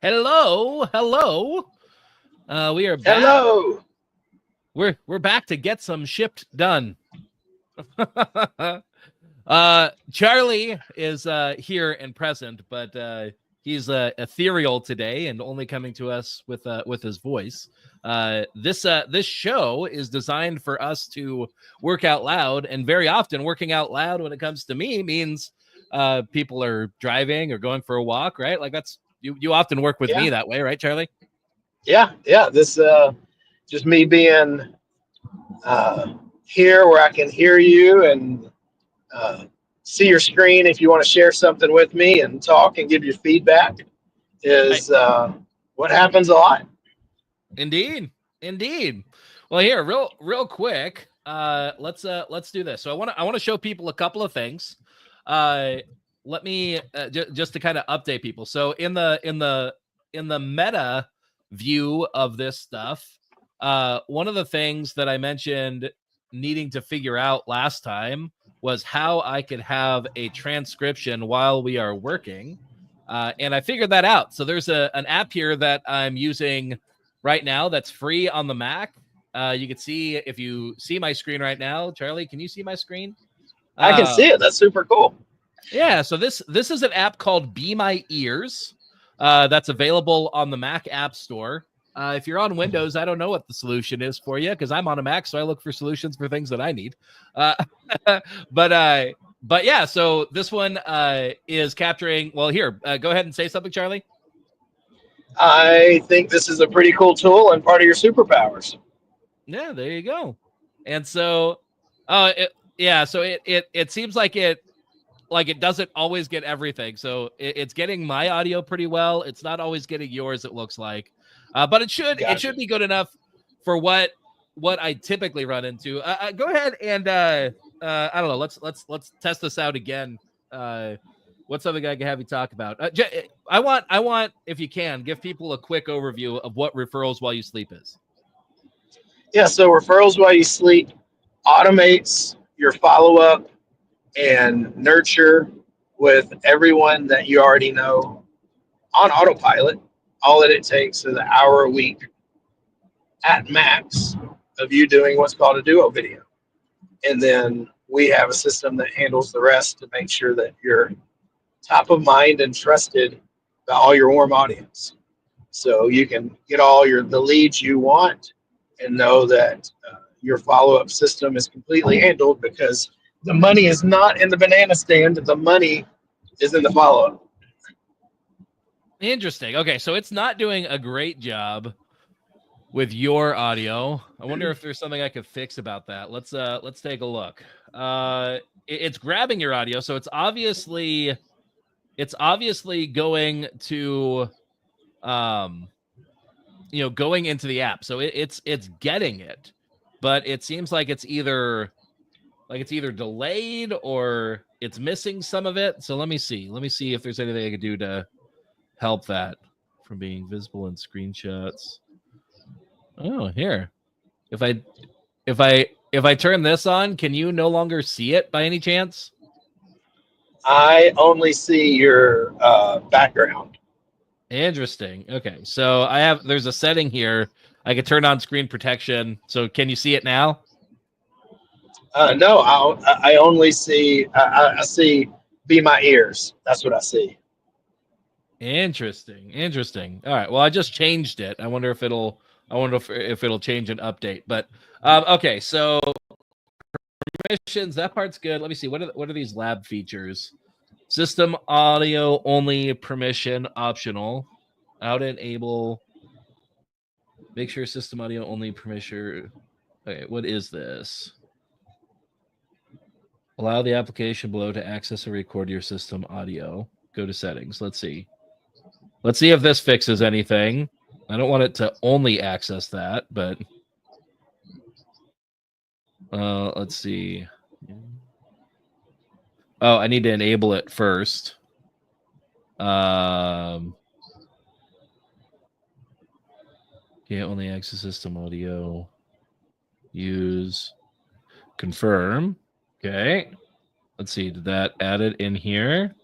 Hello, hello. We are back. Hello. We're back to get some shipped done. Charlie is here and present, but he's ethereal today and only coming to us with his voice. This show is designed for us to work out loud, and very often working out loud when it comes to me means people are driving or going for a walk, right? Like that's you often work with me Yeah, that way, right, Charlie? yeah. This just me being uh, here where I can hear you and uh, see your screen. If you want to share something with me and talk and give your feedback, I, is what happens a lot. indeed. Well, here, real quick, let's do this. So I want to show people a couple of things. Uh, let me just to kind of update people. So in the meta view of this stuff, one of the things that I mentioned needing to figure out last time was how I could have a transcription while we are working. And I figured that out. So there's an app here that I'm using right now that's free on the Mac. You can see if you see my screen right now. Charlie, can you see my screen? I can Uh, see it. That's super cool. yeah, so this is an app called Be My Ears. That's available on the Mac App Store. If you're on Windows, I don't know what the solution is for you because I'm on a Mac, so I look for solutions for things that I need. Uh, but uh, but yeah, so this one is capturing. Well, here, go ahead and say something, Charlie. I think this is a pretty cool tool and part of your superpowers. Yeah, there you go. And so, yeah, so it seems like it doesn't always get everything. So it's getting my audio pretty well. It's not always getting yours. It looks like, but it should Gotcha. be good enough for what I typically run into. Go ahead and I don't know. Let's test this out again. Uh, what's something I can have you talk about? I want if you can give people a quick overview of what referrals while you sleep is. Yeah. So referrals while you sleep automates your follow up and nurture with everyone that you already know on autopilot. All that it takes is an hour a week at max of you doing what's called a duo video. And then we have a system that handles the rest to make sure that you're top of mind and trusted by all your warm audience. So you can get all the leads you want and know that your follow up system is completely handled because the money is not in the banana stand. The money is in the follow up. Interesting. Okay, so it's not doing a great job with your audio. I wonder if there's something I could fix about that. Let's take a look. It's grabbing your audio, so it's obviously going to going into the app. So it's getting it, but it seems like it's either delayed or it's missing some of it. So let me see. Let me see if there's anything I could do to help that from being visible in screenshots. Oh, here. If I if I turn this on, can you no longer see it by any chance? I only see your background. Interesting. Okay. So there's a setting here. I could turn on screen protection. So can you see it now? No, I only see I see be my ears. That's what I see. Interesting. Interesting. All right. Well, I just changed it. I wonder if it'll change an update. But okay, so permissions, that part's good. Let me see. What are these lab features? System audio only, permission optional. Out enable. Make sure system audio only permission. Okay, what is this? Allow the application below to access or record your system audio. Go to settings. Let's see. Let's see if this fixes anything. I don't want it to only access that, but let's see. Oh, I need to enable it first. Um, yeah, only access system audio. Use confirm. Okay. Let's see. Did that add it in here?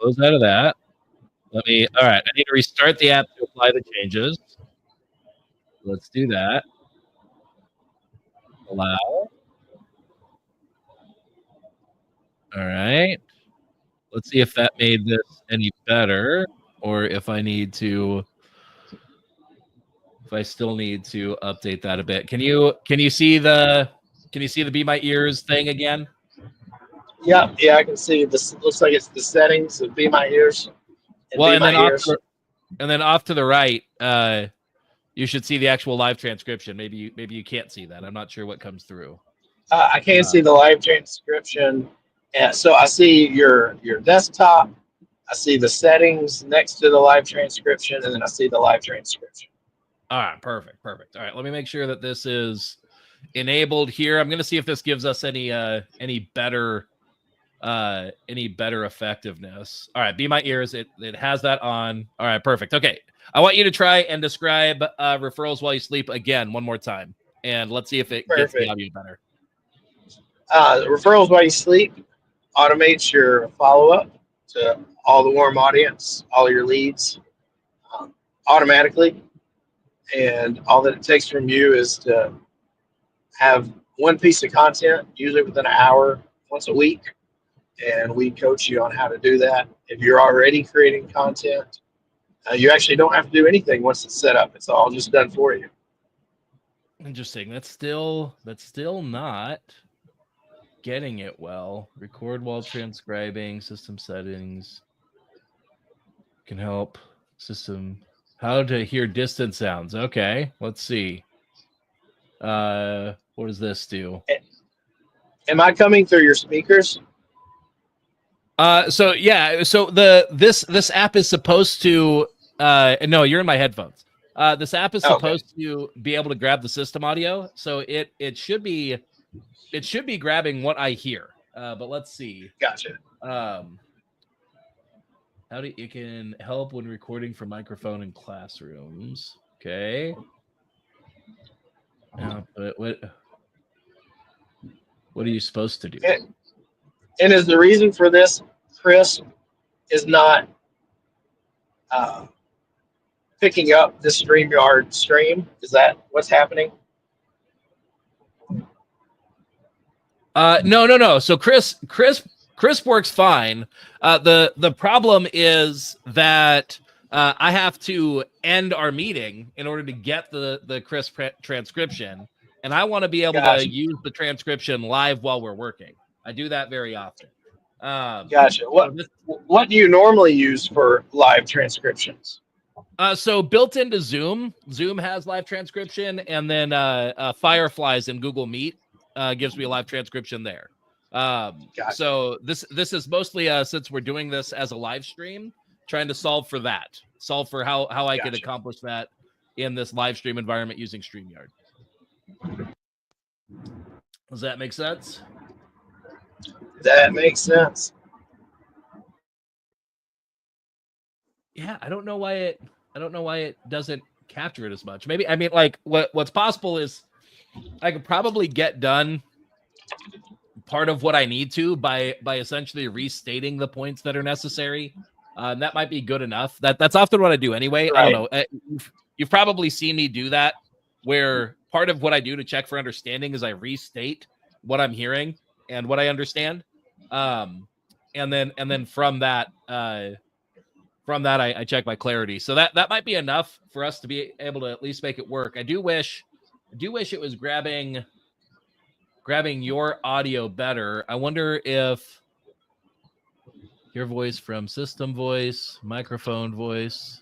close out of that. All right, I need to restart the app to apply the changes. Let's do that. Allow. All right. Let's see if that made this any better, or if I still need to update that a bit. Can you see the Be My Ears thing again? Yeah, I can see this. Looks like it's the settings of Be My Ears. Well, and then off to the right, you should see the actual live transcription. Maybe you can't see that. I'm not sure what comes through. I can see the live transcription. And so I see your desktop. I see the settings next to the live transcription, and then I see the live transcription. All right, perfect. All right, let me make sure that this is enabled here. I'm going to see if this gives us any better effectiveness. All right, Be My Ears. It has that on. All right, perfect. Okay, I want you to try and describe referrals while you sleep again one more time, and let's see if it gets the audio better. Referrals while you sleep automates your follow-up to all the warm audience, all your leads automatically. And all that it takes from you is to have one piece of content, usually within an hour, once a week. And we coach you on how to do that. If you're already creating content, you actually don't have to do anything once it's set up. It's all just done for you. Interesting. That's still not getting it well. Record while transcribing, system settings can help system. How to hear distant sounds. Okay, let's see. What does this do? Am I coming through your speakers? So this app is supposed to no, you're in my headphones. This app is supposed to be able to grab the system audio, so it should be grabbing what I hear. But let's see. Gotcha. It can help when recording from microphone in classrooms. Okay. But what are you supposed to do? And is the reason for this, Chris, is not picking up the StreamYard stream? Is that what's happening? No. So Chris works fine. The problem is that I have to end our meeting in order to get the Chris transcription, and I want to be able to use the transcription live while we're working. I do that very often. Gotcha. What do you normally use for live transcriptions? So built into Zoom has live transcription, and then Fireflies in Google Meet gives me a live transcription there. Gotcha. So this is mostly since we're doing this as a live stream, trying to solve for how I could accomplish that in this live stream environment using StreamYard. Does that make sense? That makes sense. Yeah, I don't know why it doesn't capture it as much. Maybe, I mean, like what's possible is I could probably get done part of what I need to by essentially restating the points that are necessary. That might be good enough. That's often what I do anyway. Right. I don't know. You've probably seen me do that, where part of what I do to check for understanding is I restate what I'm hearing and what I understand. And then from that I check my clarity. So that might be enough for us to be able to at least make it work. I do wish it was grabbing your audio better. I wonder if your voice from system voice, microphone voice,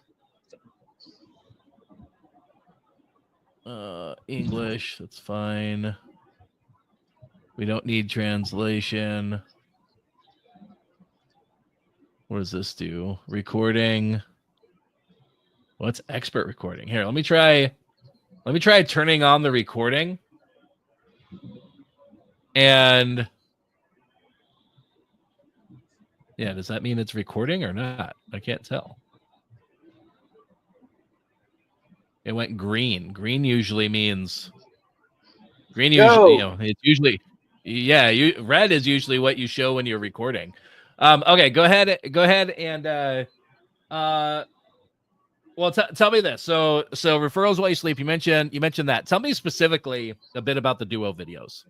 English, that's fine. We don't need translation. What does this do? Recording. What's expert recording? Here, let me try turning on the recording. And yeah, does that mean it's recording or not? I can't tell. It went green. Green usually means it's usually red is usually what you show when you're recording. Okay, go ahead and well, tell me this. So referrals while you sleep. You mentioned that. Tell me specifically a bit about the duo videos.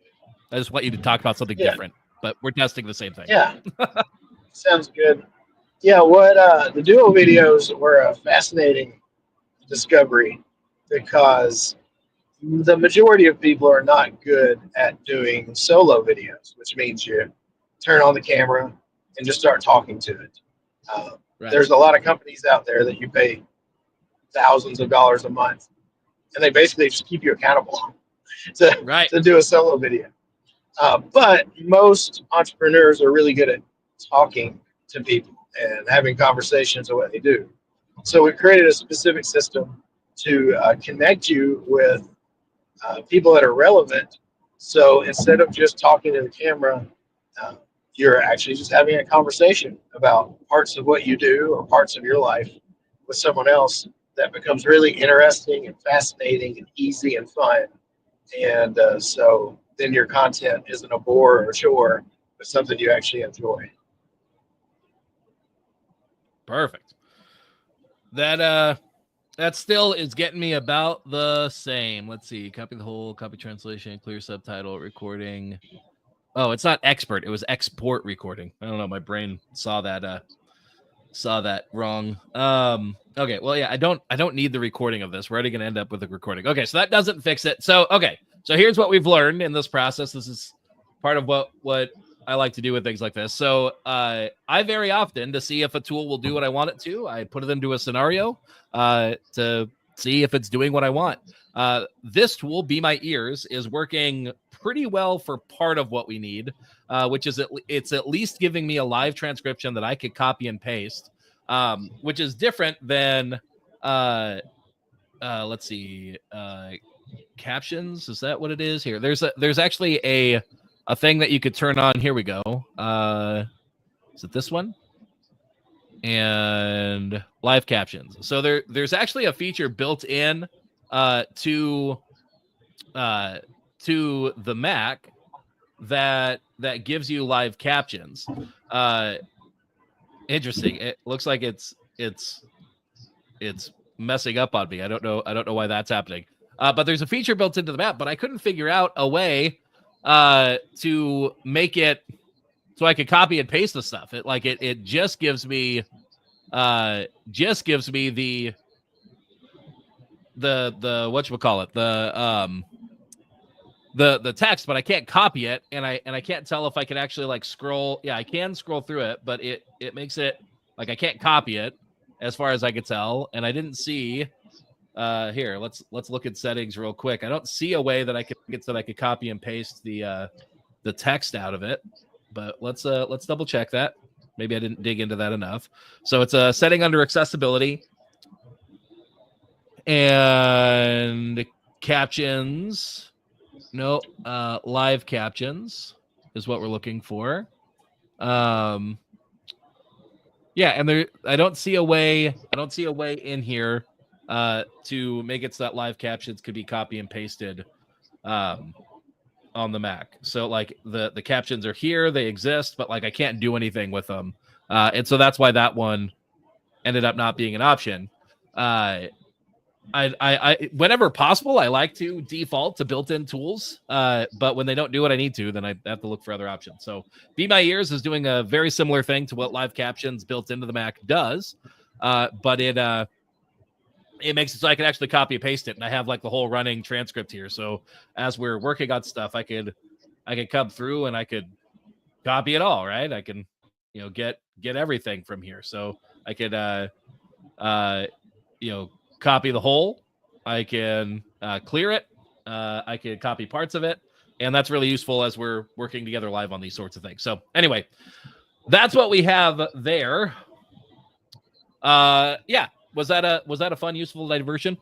I just want you to talk about something different, but we're testing the same thing. Yeah, sounds good. Yeah, what the duo videos were a fascinating discovery because the majority of people are not good at doing solo videos, which means you turn on the camera and just start talking to it. Uh, Right. there's a lot of companies out there that you pay thousands of dollars a month, and they basically just keep you accountable to do a solo video. But most entrepreneurs are really good at talking to people and having conversations of what they do. So we created a specific system to connect you with people that are relevant. So instead of just talking to the camera, uh, you're actually just having a conversation about parts of what you do or parts of your life with someone else that becomes really interesting and fascinating and easy and fun. And so then your content isn't a bore or a chore, but something you actually enjoy. Perfect. That still is getting me about the same. Let's see. Copy the whole, copy translation, clear subtitle, recording. Oh, it's not expert. It was export recording. I don't know. My brain saw that wrong. Okay. Well, yeah, I don't need the recording of this. We're already going to end up with a recording. Okay. So that doesn't fix it. So, okay. So here's what we've learned in this process. This is part of what I like to do with things like this. So I very often, to see if a tool will do what I want it to, I put it into a scenario to see if it's doing what I want. This tool, Be My Ears, is working pretty well for part of what we need, which is it's at least giving me a live transcription that I could copy and paste, which is different than let's see, captions. Is that what it is here? There's actually a thing that you could turn on. Here we go. Is it this one? And live captions. So there's actually a feature built in to the Mac that gives you live captions. Interesting. It looks like it's messing up on me. I don't know why that's happening. But there's a feature built into the map, but I couldn't figure out a way to make it so I could copy and paste the stuff. It just gives me the whatchamacallit, the text, but I can't copy it, and I can't tell if I can actually like scroll. Yeah, I can scroll through it, but it makes it like I can't copy it as far as I could tell, and I didn't see. Here, let's look at settings real quick. I don't see a way that I could get so that I could copy and paste the text out of it, but let's double check that. Maybe I didn't dig into that enough. So it's a setting under accessibility and captions. No, live captions is what we're looking for. Yeah, and I don't see a way in here to make it so that live captions could be copy and pasted on the Mac. So like the captions are here, they exist, but like I can't do anything with them. And so that's why that one ended up not being an option. I whenever possible, I like to default to built-in tools. But when they don't do what I need to, then I have to look for other options. So Be My Ears is doing a very similar thing to what live captions built into the Mac does. But it makes it so I can actually copy and paste it. And I have like the whole running transcript here. So as we're working on stuff, I could come through and I could copy it all, right? I can, get everything from here. So I could, copy the whole. I can clear it. I can copy parts of it, and that's really useful as we're working together live on these sorts of things. So anyway, that's what we have there. Yeah, was that a fun, useful diversion?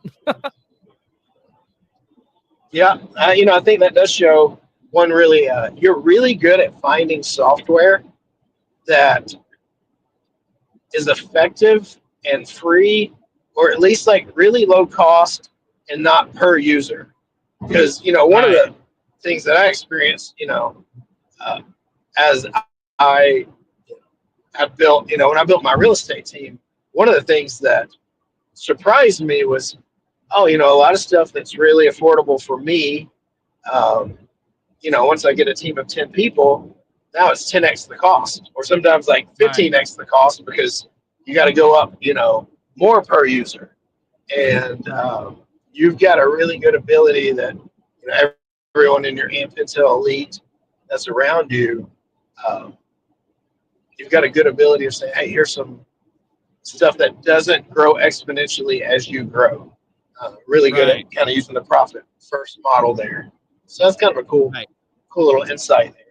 Yeah, I think that does show one really. You're really good at finding software that is effective and free, or at least like really low cost and not per user. Because one of the things that I experienced, as I I built, when I built my real estate team, one of the things that surprised me was, a lot of stuff that's really affordable for me. Once I get a team of 10 people, now it's 10x the cost, or sometimes like 15x the cost, because you got to go up, more per user. And you've got a really good ability that everyone in your AMP Intel elite that's around you, you've got a good ability of saying, hey, here's some stuff that doesn't grow exponentially as you grow. Really good at kind of using the profit first model there. So that's kind of a cool little insight there.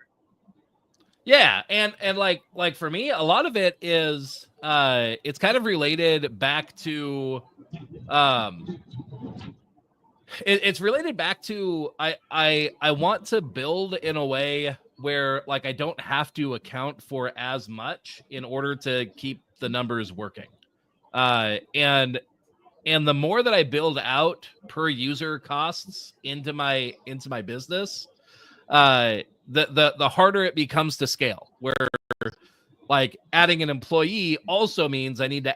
Yeah, and like for me, a lot of it is it's kind of related back to it's related back to I want to build in a way where like I don't have to account for as much in order to keep the numbers working. And the more that I build out per user costs into my business, the harder it becomes to scale, where like adding an employee also means I need to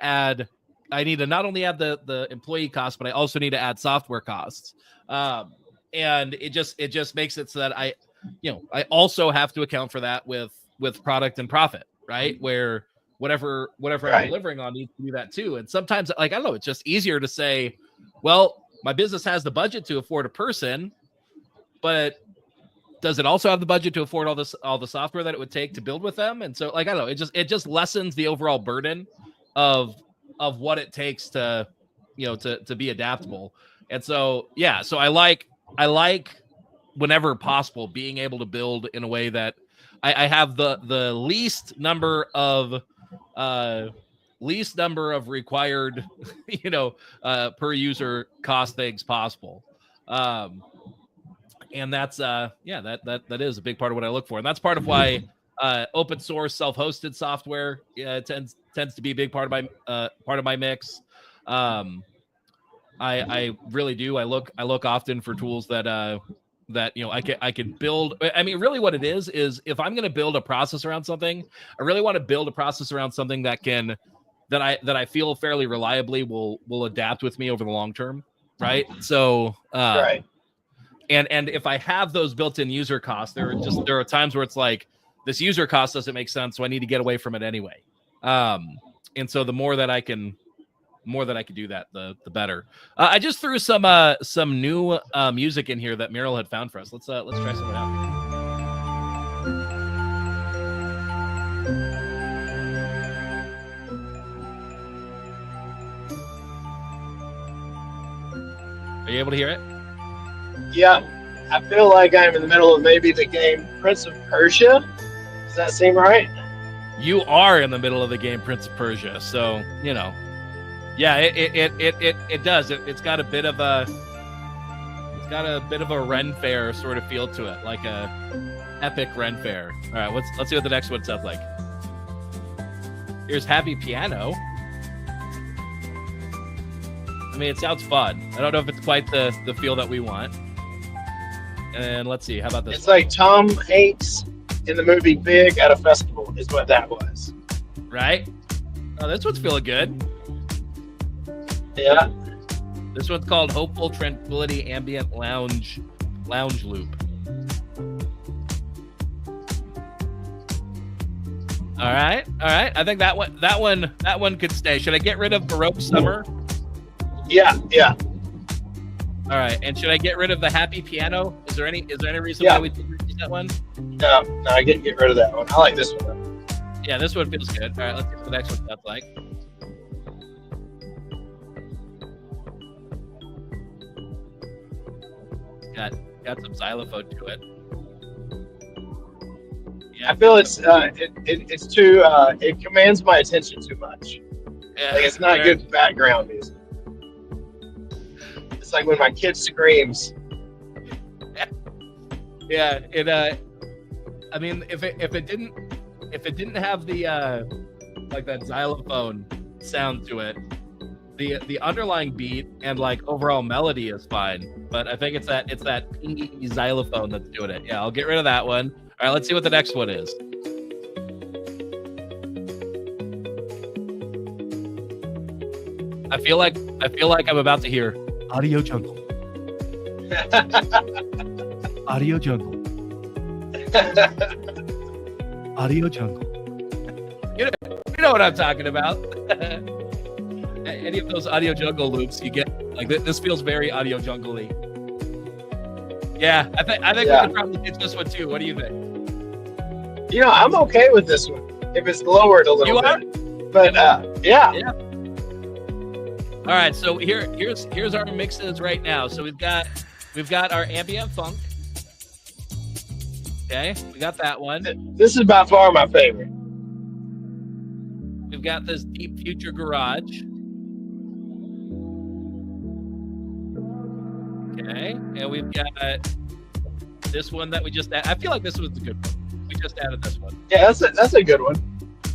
not only add the employee costs, but I also need to add software costs. And it just makes it so that I also have to account for that with product and profit, right? Where whatever I'm delivering on needs to do that too. And sometimes, like, I don't know, it's just easier to say, well, my business has the budget to afford a person, but does it also have the budget to afford all the software that it would take to build with them? And so, like, I don't know, it just lessens the overall burden of what it takes to be adaptable. And so, yeah, so I like whenever possible being able to build in a way that I have the least number of required per user cost things possible. And that's that is a big part of what I look for, and that's part of why open source self-hosted software tends to be a big part of my mix. I really do. I look often for tools that I can build. I mean, really what it is if I'm going to build a process around something, I really want to build a process around something that I feel fairly reliably will adapt with me over the long term. Right. So, right. And if I have those built-in user costs, there are times where it's like, this user cost doesn't make sense, so I need to get away from it anyway. And so the more that I can do that, the better. I just threw some new music in here that Meryl had found for us. Let's try some of it out. Are you able to hear it? Yeah, I feel like I'm in the middle of maybe the game Prince of Persia. Does that seem right? You are in the middle of the game Prince of Persia, so yeah, it does. It's got a bit of a Ren Fair sort of feel to it, like a epic Ren Fair. All right, let's see what the next one sounds like. Here's Happy Piano. I mean, it sounds fun. I don't know if it's quite the feel that we want. And let's see, how about this? It's like Tom Hanks in the movie Big at a festival is what that was. Right? Oh, this one's feeling good. Yeah. This one's called Hopeful Tranquility Ambient Lounge Loop. All right. I think that one could stay. Should I get rid of Baroque Summer? Yeah. All right. And should I get rid of the Happy Piano? Is there any reason why we didn't use that one? No, I get rid of that one. I like this one. Yeah, this one feels good. All right, let's see what the next one sounds like. Got some xylophone to it. Yeah. I feel it's too it commands my attention too much. Yeah, like it's not good background music. It's like when my kid screams. Yeah, I mean, if it didn't have the like that xylophone sound to it, the underlying beat and like overall melody is fine, but I think it's that pingy xylophone that's doing it. Yeah, I'll get rid of that one. All right, let's see what the next one is. I feel like I'm about to hear Audio Jungle. Audio Jungle. Audio Jungle. You know what I'm talking about. Any of those Audio Jungle loops you get, like this feels very Audio Jungle-y. Yeah, I think we could probably get this one too. What do you think? I'm okay with this one if it's lowered a little bit. But yeah. All right, so here's our mixes right now. So we've got our ambient funk. Okay, we got that one. This is by far my favorite. We've got this deep future garage. Okay, and we've got this one that we just added. I feel like this was the good one. We just added this one. Yeah, that's a good one.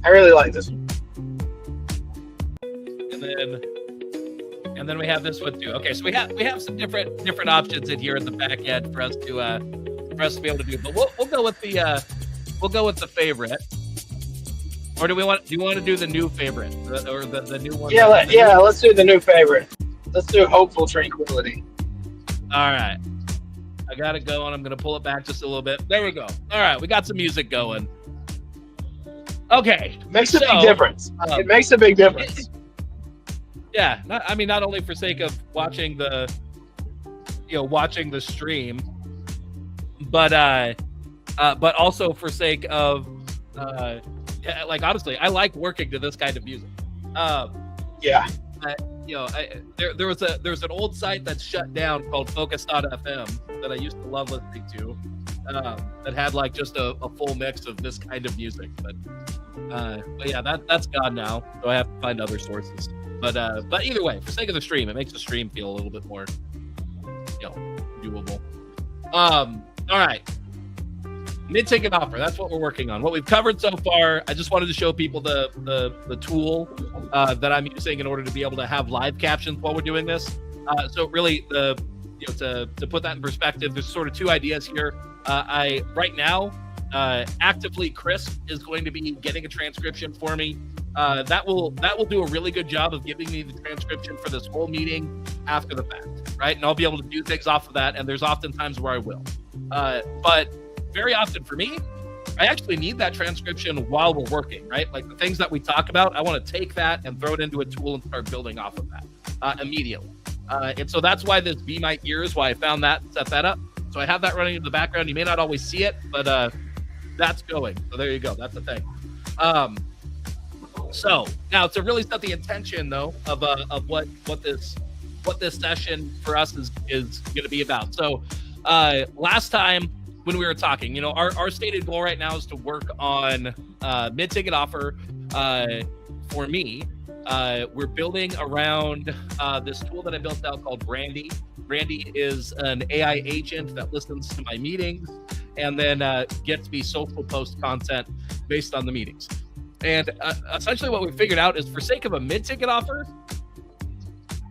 I really like this one. And then we have this one too. Okay, so we have some different options in here at the back end for us to be able to do. But we'll go with the favorite. Or do you want to do the new favorite or the new one? Yeah, let's do the new favorite. Let's do Hopeful Tranquility. All right. I got it going. I'm going to pull it back just a little bit. There we go. All right. We got some music going. Okay. Makes a big difference. It makes a big difference. Yeah. Not only for sake of watching the stream, but also for sake of, like, honestly, I like working to this kind of music. Yeah. There's an old site that's shut down called Focus.fm that I used to love listening to, that had like just a full mix of this kind of music. But yeah, that's gone now, so I have to find other sources. But either way, for sake of the stream, it makes the stream feel a little bit more, doable. All right. MidTicket offer. That's what we're working on. What we've covered so far, I just wanted to show people the tool that I'm using in order to be able to have live captions while we're doing this. So really, to put that in perspective, there's sort of two ideas here. Right now, Actively Crisp is going to be getting a transcription for me. That will do a really good job of giving me the transcription for this whole meeting after the fact, right? And I'll be able to do things off of that. And there's often times where I will, but very often for me, I actually need that transcription while we're working, right? Like the things that we talk about, I want to take that and throw it into a tool and start building off of that immediately. And so that's why this Be My Ears, why I found that, set that up. So I have that running in the background. You may not always see it, but that's going. So there you go. That's the thing. So now to really set the intention though of what this session for us is going to be about. So last time, when we were talking, our stated goal right now is to work on MidTicket offer. For me, we're building around this tool that I built out called Brandy. Brandy is an AI agent that listens to my meetings and then gets me social post content based on the meetings. And essentially what we figured out is for sake of a MidTicket offer,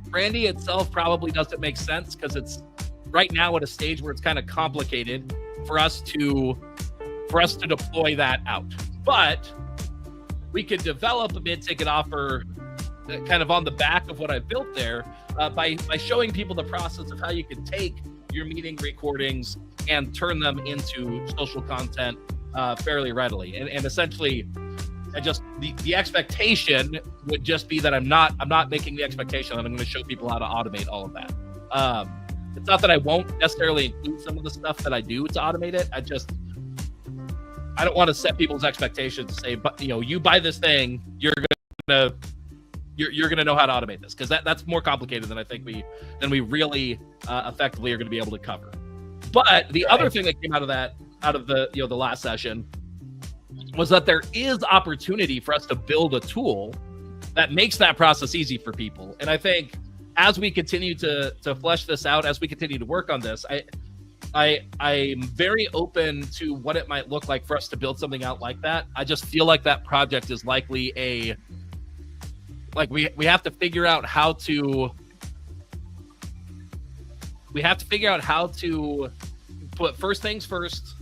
Brandy itself probably doesn't make sense because it's right now at a stage where it's kind of complicated for us to deploy that out. But we could develop a MidTicket offer kind of on the back of what I've built there by showing people the process of how you can take your meeting recordings and turn them into social content fairly readily. And essentially, the expectation would just be that I'm not making the expectation that I'm going to show people how to automate all of that. It's not that I won't necessarily include some of the stuff that I do to automate it. I don't want to set people's expectations to say, but you buy this thing, you're gonna know how to automate this, because that's more complicated than I think we really effectively are going to be able to cover. But the other thing that came out of the last session was that there is opportunity for us to build a tool that makes that process easy for people. And I think as we continue to flesh this out, as we continue to work on this, I'm very open to what it might look like for us to build something out like that. I just feel like that project is likely we have to figure out how to put first things first,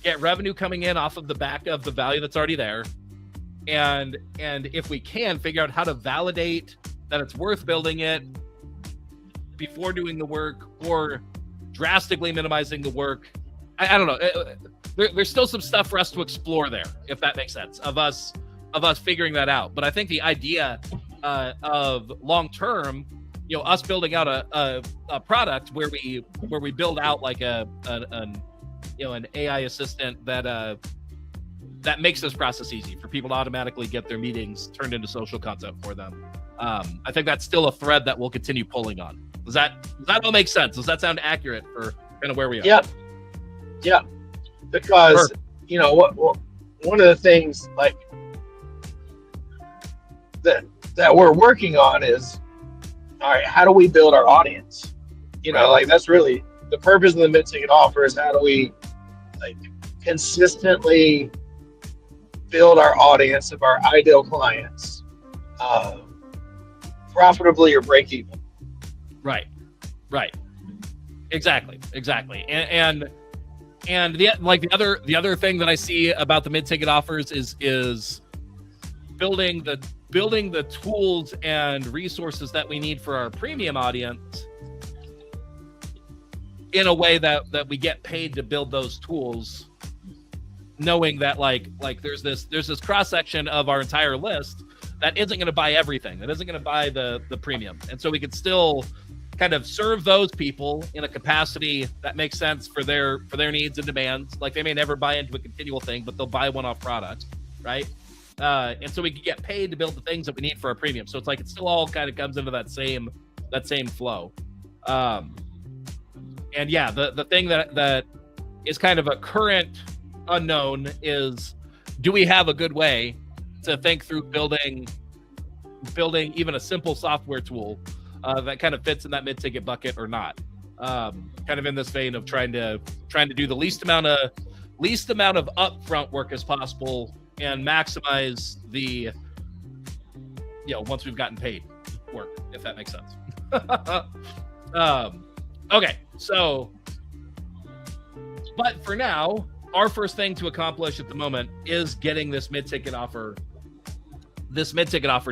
get revenue coming in off of the back of the value that's already there, and if we can figure out how to validate that it's worth building it before doing the work, or drastically minimizing the work. I don't know. There's still some stuff for us to explore there, if that makes sense, of us figuring that out. But I think the idea of long term, us building out a product where we build out like an AI assistant that makes this process easy for people to automatically get their meetings turned into social content for them. I think that's still a thread that we'll continue pulling on. Does that all make sense? Does that sound accurate for kind of where we are? Yeah. Because one of the things like that we're working on is, all right, how do we build our audience? Like that's really the purpose of the MidTicket offer, is how do we like consistently build our audience of our ideal clients profitably or break even. Right. Exactly. And the other thing that I see about the MidTicket offers is building the tools and resources that we need for our premium audience in a way that we get paid to build those tools, knowing that like there's this cross section of our entire list that isn't going to buy everything, that isn't going to buy the premium, and so we could still kind of serve those people in a capacity that makes sense for their needs and demands. Like they may never buy into a continual thing, but they'll buy one-off product, right? And so we can get paid to build the things that we need for our premium. So it's like it still all kind of comes into that same flow. And yeah, the thing that is kind of a current unknown is, do we have a good way to think through building even a simple software tool that kind of fits in that MidTicket bucket or not? Kind of in this vein of trying to do the least amount of upfront work as possible and maximize the once we've gotten paid work, if that makes sense. Okay, so but for now, our first thing to accomplish at the moment is getting this MidTicket offer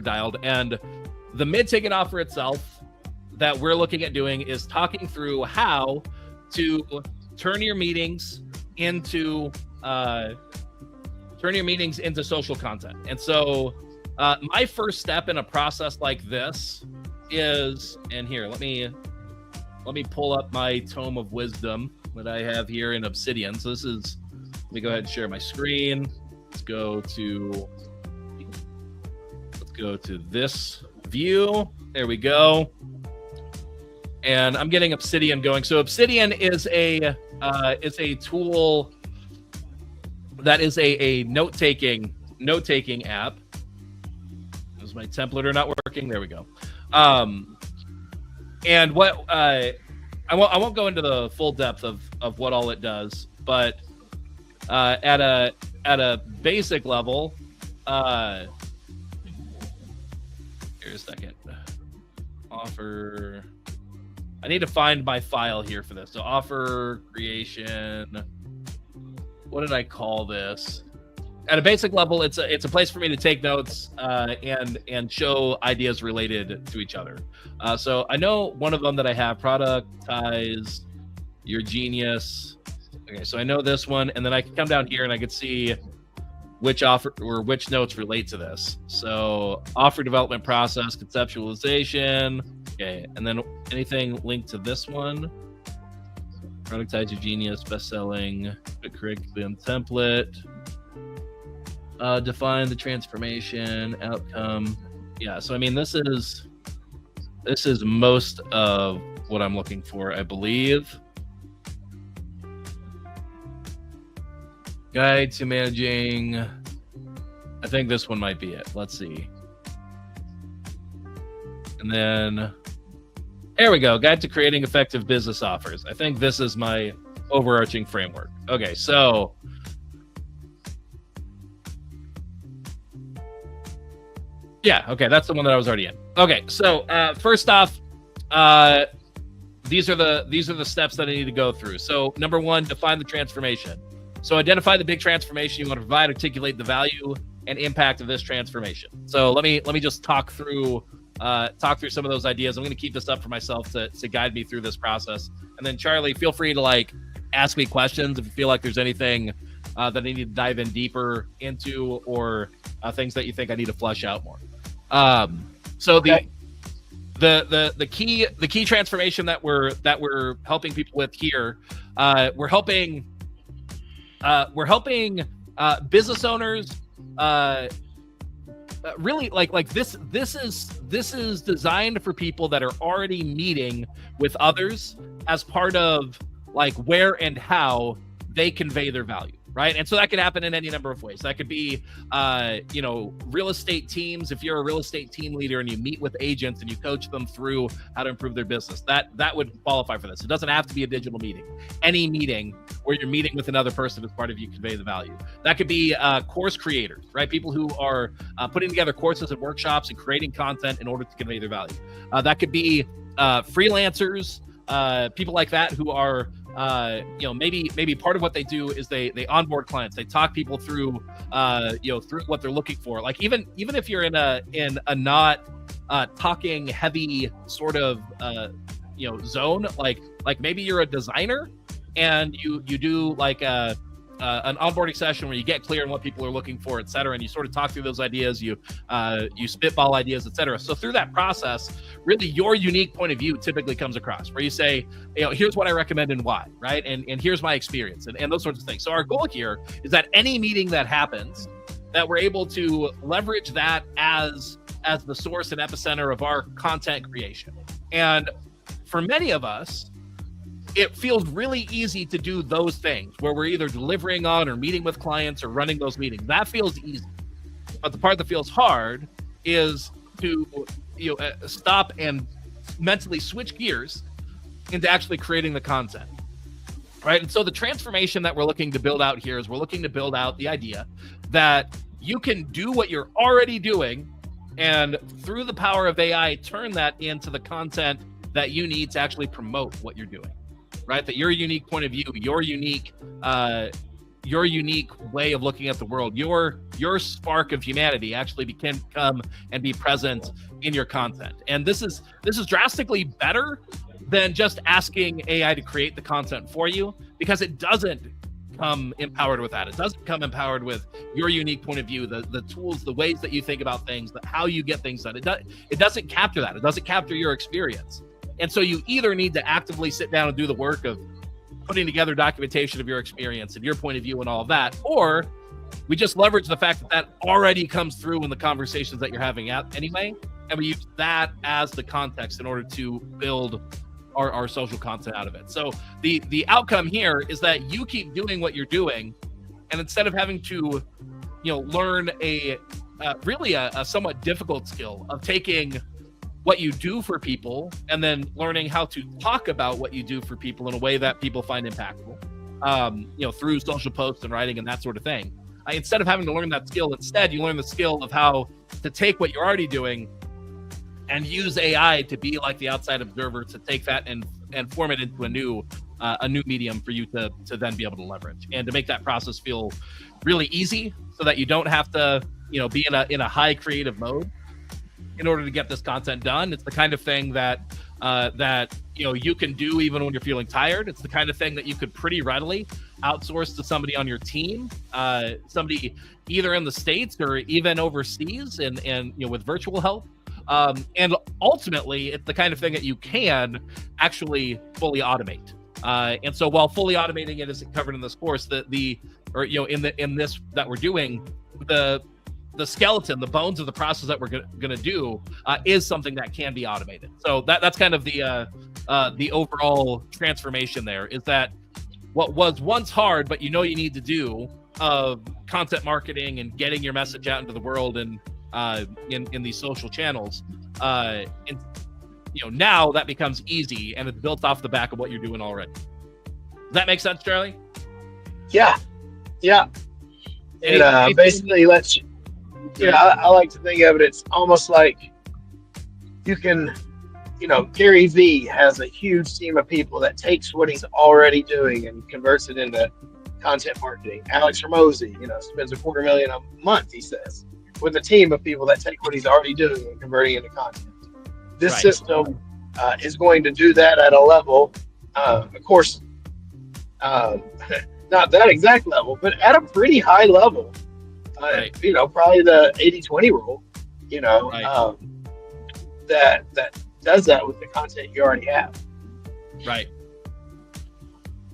dialed. And the MidTicket offer itself that we're looking at doing is talking through how to turn your meetings into social content. And so my first step in a process like this is, and here, let me pull up my tome of wisdom that I have here in Obsidian. So let me go ahead and share my screen. Let's go to this view. There we go. And I'm getting Obsidian going. So Obsidian is a tool that is a note-taking app. Is my templater not working? There we go. And what I won't go into the full depth of what all it does, but at a basic level, here a second. Offer. I need to find my file here for this. So offer creation. What did I call this? At a basic level, it's a place for me to take notes and show ideas related to each other. So I know one of them that I have, productize your genius. Okay, so I know this one, and then I can come down here and I can see which offer or which notes relate to this. So offer development process, conceptualization. Okay, and then anything linked to this one. Productize your genius, best-selling, curriculum template. Define the transformation outcome. Yeah, so I mean, this is most of what I'm looking for, I believe. Guide to managing. I think this one might be it. Let's see. And then there we go. Guide to creating effective business offers. I think this is my overarching framework. Okay, so yeah, okay, that's the one that I was already in. Okay, so first off, these are the steps that I need to go through. So number one, define the transformation. So identify the big transformation you want to provide, articulate the value and impact of this transformation. So let me just talk through talk through some of those ideas. I'm going to keep this up for myself to guide me through this process. And then Charlie, feel free to like ask me questions if you feel like there's anything that I need to dive in deeper into, or things that you think I need to flesh out more. So okay. The key transformation that we're helping people with here, we're helping business owners really like this is designed for people that are already meeting with others as part of like where and how they convey their value, right? And so that can happen in any number of ways. That could be real estate teams. If you're a real estate team leader and you meet with agents and you coach them through how to improve their business, that would qualify for this. It doesn't have to be a digital meeting. Any meeting where you're meeting with another person as part of you convey the value. That could be course creators, right? People who are putting together courses and workshops and creating content in order to convey their value. That could be freelancers, people like that who are maybe part of what they do is they onboard clients. They talk people through through what they're looking for. Like even if you're in a not talking heavy sort of zone, like maybe you're a designer and you do like an onboarding session where you get clear on what people are looking for, et cetera, and you sort of talk through those ideas, you spitball ideas, et cetera. So through that process, really your unique point of view typically comes across, where you say, here's what I recommend and why, right? And here's my experience and those sorts of things. So our goal here is that any meeting that happens, that we're able to leverage that as the source and epicenter of our content creation. And for many of us, it feels really easy to do those things where we're either delivering on or meeting with clients or running those meetings. That feels easy. But the part that feels hard is to stop and mentally switch gears into actually creating the content, right? And so the transformation that we're looking to build out here is we're looking to build out the idea that you can do what you're already doing, and through the power of AI, turn that into the content that you need to actually promote what you're doing. Right, that your unique point of view, your unique way of looking at the world, your spark of humanity actually can come and be present in your content. And this is drastically better than just asking AI to create the content for you, because it doesn't come empowered with that. It doesn't come empowered with your unique point of view, the tools, the ways that you think about things, how you get things done. It doesn't capture that. It doesn't capture your experience. And so you either need to actively sit down and do the work of putting together documentation of your experience and your point of view and all of that, or we just leverage the fact that already comes through in the conversations that you're having anyway, and we use that as the context in order to build our social content out of it. So the outcome here is that you keep doing what you're doing, and instead of having to learn a somewhat difficult skill of taking what you do for people and then learning how to talk about what you do for people in a way that people find impactful, through social posts and writing and that sort of thing. Instead of having to learn that skill, instead you learn the skill of how to take what you're already doing and use AI to be like the outside observer, to take that and form it into a new medium for you to then be able to leverage, and to make that process feel really easy so that you don't have to be in a high creative mode in order to get this content done. It's the kind of thing that you can do even when you're feeling tired. It's the kind of thing that you could pretty readily outsource to somebody on your team, somebody either in the States or even overseas, and with virtual help. And ultimately, it's the kind of thing that you can actually fully automate. And so while fully automating it isn't covered in this course, in this that we're doing, the skeleton, the bones of the process that we're going to do is something that can be automated. So that's kind of the overall transformation there, is that what was once hard, but you need to do, of content marketing and getting your message out into the world and in these social channels, now that becomes easy, and it's built off the back of what you're doing already. Does that make sense, Charlie? Yeah. It basically lets you. I like to think of it, it's almost like you can, Gary Vee has a huge team of people that takes what he's already doing and converts it into content marketing. Alex Ramosi, spends $250,000 a month, he says, with a team of people that take what he's already doing and converting it into content. this Right. system is going to do that at a level, of course, not that exact level, but at a pretty high level. Right. You know, probably the 80-20 rule, you know, Right. that does that with the content you already have. Right.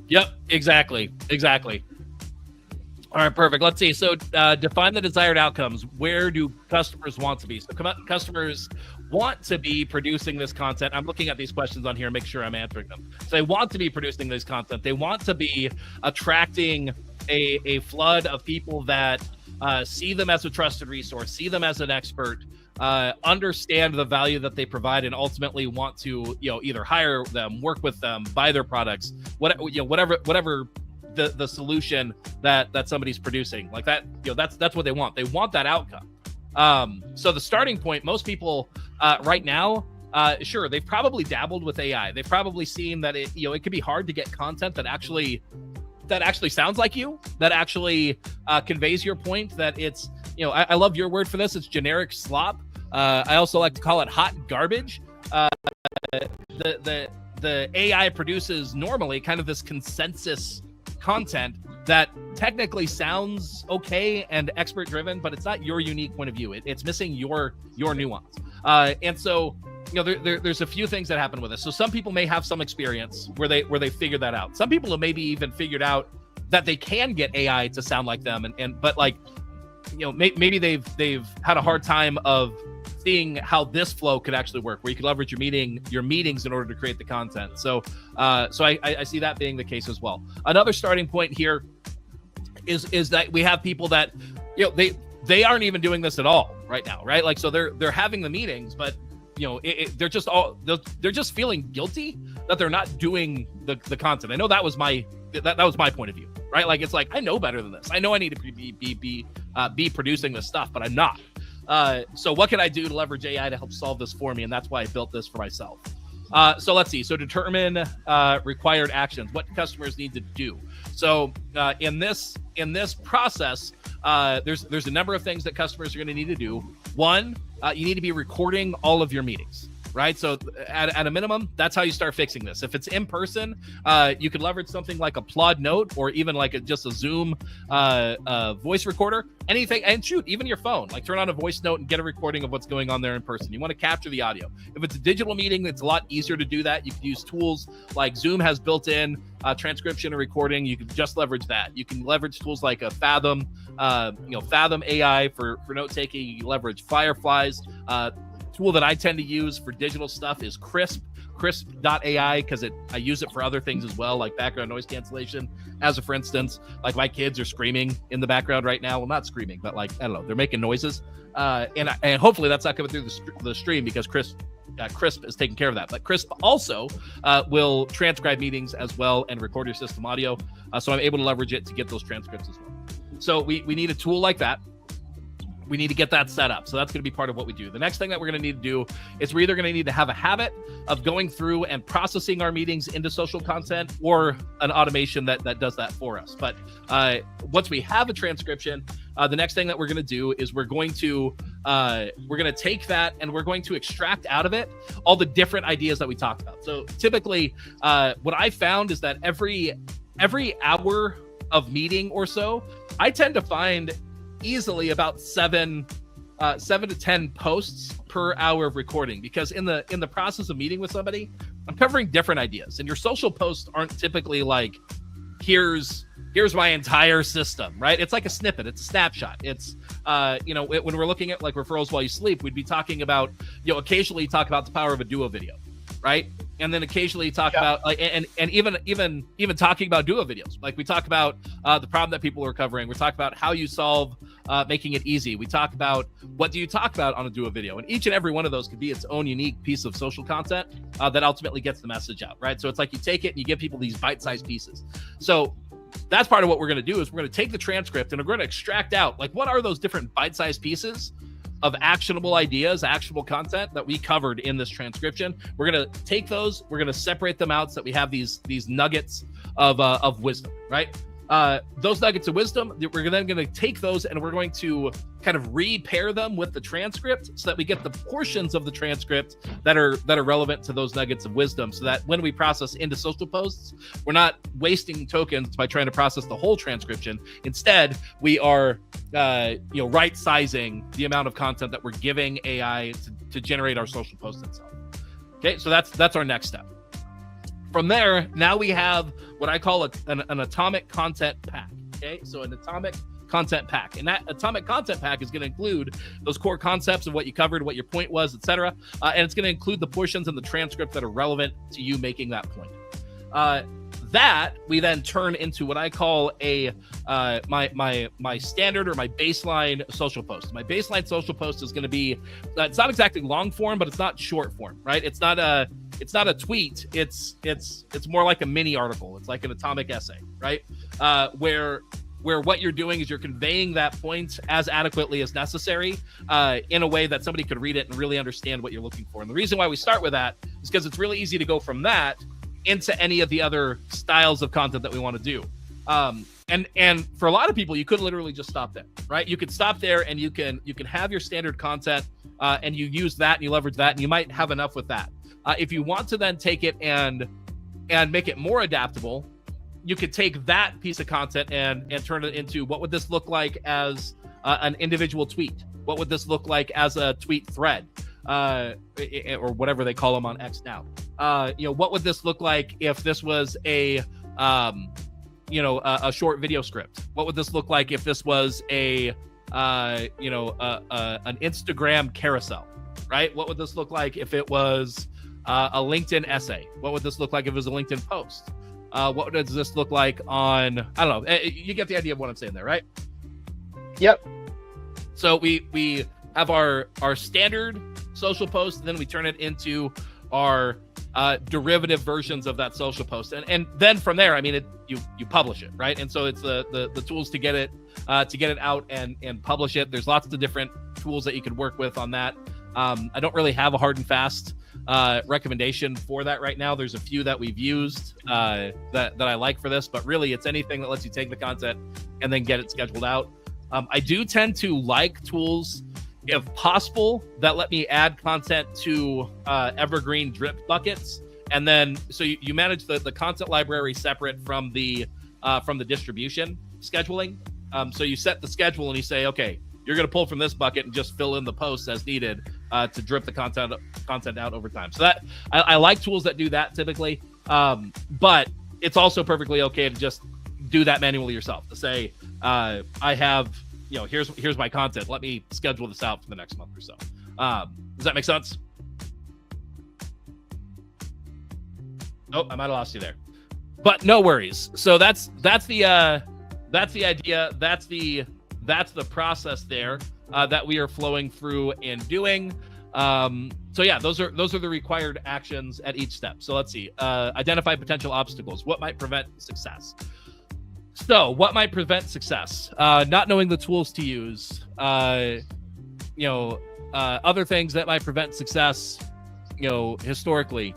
Yep. Exactly. All right, perfect. Let's see. So define the desired outcomes. Where do customers want to be? So customers want to be producing this content. I'm looking at these questions on here and make sure I'm answering them. So they want to be producing this content. They want to be attracting a flood of people that see them as a trusted resource, see them as an expert, understand the value that they provide, and ultimately want to, either hire them, work with them, buy their products, whatever the solution that somebody's producing, like that. That's what they want. They want that outcome. So the starting point, most people right now, sure, they've probably dabbled with AI. They've probably seen that it could be hard to get content that actually sounds like you, that actually conveys your point, that it's, I love your word for this. It's generic slop. I also like to call it hot garbage. The AI produces normally kind of this consensus content that technically sounds okay and expert driven, but it's not your unique point of view. It's missing your nuance. And so, there's a few things that happen with this. So some people may have some experience where they figured that out. Some people have maybe even figured out that they can get AI to sound like them, but like, maybe they've had a hard time of seeing how this flow could actually work, where you could leverage your meetings in order to create the content. So I see that being the case as well. Another starting point here is that we have people that they aren't even doing this at all right now, right? Like, so they're having the meetings, but they're just feeling guilty that they're not doing the content. I know that was my point of view, right? Like, it's like, I know better than this. I know I need to be producing this stuff, but I'm not. So what can I do to leverage AI to help solve this for me? And that's why I built this for myself. So let's see. So determine required actions, what customers need to do. So in this process, there's a number of things that customers are going to need to do. One, you need to be recording all of your meetings, right? So at a minimum, that's how you start fixing this. If it's in person, you could leverage something like a Plod Note, or even like just a Zoom voice recorder, anything. And shoot, even your phone, like turn on a voice note and get a recording of what's going on there in person. You want to capture the audio. If it's a digital meeting, it's a lot easier to do that. You can use tools like Zoom has built-in transcription and recording. You can just leverage that. You can leverage tools like a Fathom, Fathom AI for note taking. You can leverage Fireflies. Tool that I tend to use for digital stuff is crisp.ai, because I use it for other things as well, like background noise cancellation. As for instance, like my kids are screaming in the background right now. Well, not screaming, but like, I don't know, they're making noises. And hopefully that's not coming through the stream, because Crisp is taking care of that. But Crisp also will transcribe meetings as well and record your system audio. So I'm able to leverage it to get those transcripts as well. So we need a tool like that. We need to get that set up. So that's going to be part of what we do. The next thing that we're going to need to do is we're either going to need to have a habit of going through and processing our meetings into social content, or an automation that does that for us. But once we have a transcription, the next thing that we're going to do is we're going to take that and we're going to extract out of it all the different ideas that we talked about. So typically, what I found is that every hour of meeting or so, I tend to find easily about 7 to 10 posts per hour of recording, because in the process of meeting with somebody, I'm covering different ideas. And your social posts aren't typically like, here's my entire system, right? It's like a snippet, it's a snapshot. It's when we're looking at like referrals while you sleep, we'd be talking about, occasionally talk about the power of a duo video, right? And then occasionally talk about like, and even talking about duo videos. Like we talk about the problem that people are covering. We talk about how you solve making it easy. We talk about what do you talk about on a duo video, and each and every one of those could be its own unique piece of social content that ultimately gets the message out, right? So it's like you take it and you give people these bite-sized pieces. So that's part of what we're going to do is we're going to take the transcript and we're going to extract out like what are those different bite-sized pieces of actionable ideas, actionable content that we covered in this transcription. We're going to take those, we're going to separate them out so that we have these nuggets of wisdom, right? those nuggets of wisdom, we're then going to take those and we're going to kind of repair them with the transcript so that we get the portions of the transcript that are relevant to those nuggets of wisdom, so that when we process into social posts, we're not wasting tokens by trying to process the whole transcription. Instead, we are right sizing the amount of content that we're giving AI to generate our social post itself. Okay, so that's our next step. From there, now we have what I call an atomic content pack. Okay, so an atomic content pack, and that atomic content pack is going to include those core concepts of what you covered, what your point was, etc., and it's going to include the portions in the transcript that are relevant to you making that point. That we then turn into what I call a my standard or my baseline social post. My baseline social post is going to be it's not exactly long form, but it's not short form, right? It's not a tweet. It's more like a mini article. It's like an atomic essay, right? Where what you're doing is you're conveying that point as adequately as necessary in a way that somebody could read it and really understand what you're looking for. And the reason why we start with that is because it's really easy to go from that into any of the other styles of content that we want to do. And for a lot of people, you could literally just stop there, right? You could stop there and you can have your standard content and you use that and you leverage that and you might have enough with that. If you want to then take it and make it more adaptable, you could take that piece of content and turn it into, what would this look like as an individual tweet? What would this look like as a tweet thread? Or whatever they call them on X now. What would this look like if this was a short video script? What would this look like if this was an Instagram carousel, right? What would this look like if it was a LinkedIn essay? What would this look like if it was a LinkedIn post? What does this look like on, I don't know. You get the idea of what I'm saying there, right? Yep. So we have our standard social post, and then we turn it into our derivative versions of that social post, and then from there, I mean, you publish it, right? And so it's the tools to get it out and publish it. There's lots of different tools that you could work with on that. I don't really have a hard and fast recommendation for that right now. There's a few that we've used that I like for this, but really it's anything that lets you take the content and then get it scheduled out. I do tend to like tools, if possible, that let me add content to evergreen drip buckets, and then so you manage the content library separate from the distribution scheduling. So you set the schedule and you say, okay, you're going to pull from this bucket and just fill in the posts as needed to drip the content out over time. So that I like tools that do that typically, but it's also perfectly okay to just do that manually yourself. To say, I have, here's my content. Let me schedule this out for the next month or so. Does that make sense? Oh, I might have lost you there, but no worries. So that's the idea. That's the process there that we are flowing through and doing. So yeah, those are the required actions at each step. So let's see. Identify potential obstacles. What might prevent success? So what might prevent success? Not knowing the tools to use. Other things that might prevent success. Historically,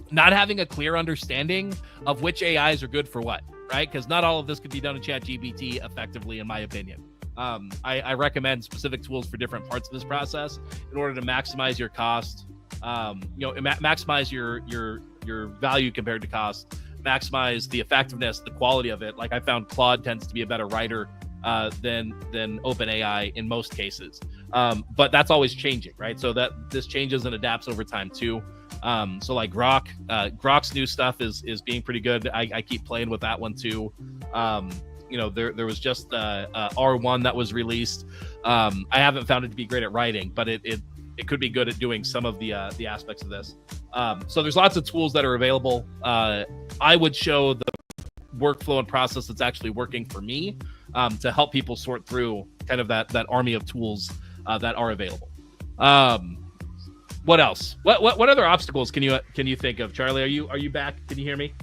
not having a clear understanding of which AIs are good for what. Right? Because not all of this could be done in ChatGPT effectively, in my opinion. I recommend specific tools for different parts of this process in order to maximize your cost, maximize your value compared to cost, maximize the effectiveness, the quality of it. Like I found Claude tends to be a better writer than OpenAI in most cases. But that's always changing, right? So that this changes and adapts over time too. So like Grok's new stuff is being pretty good. I keep playing with that one too. There was just R1 that was released. I haven't found it to be great at writing, but it could be good at doing some of the aspects of this. So there's lots of tools that are available. I would show the workflow and process that's actually working for me to help people sort through kind of that army of tools that are available. What else? What other obstacles can you think of, Charlie? Are you back? Can you hear me?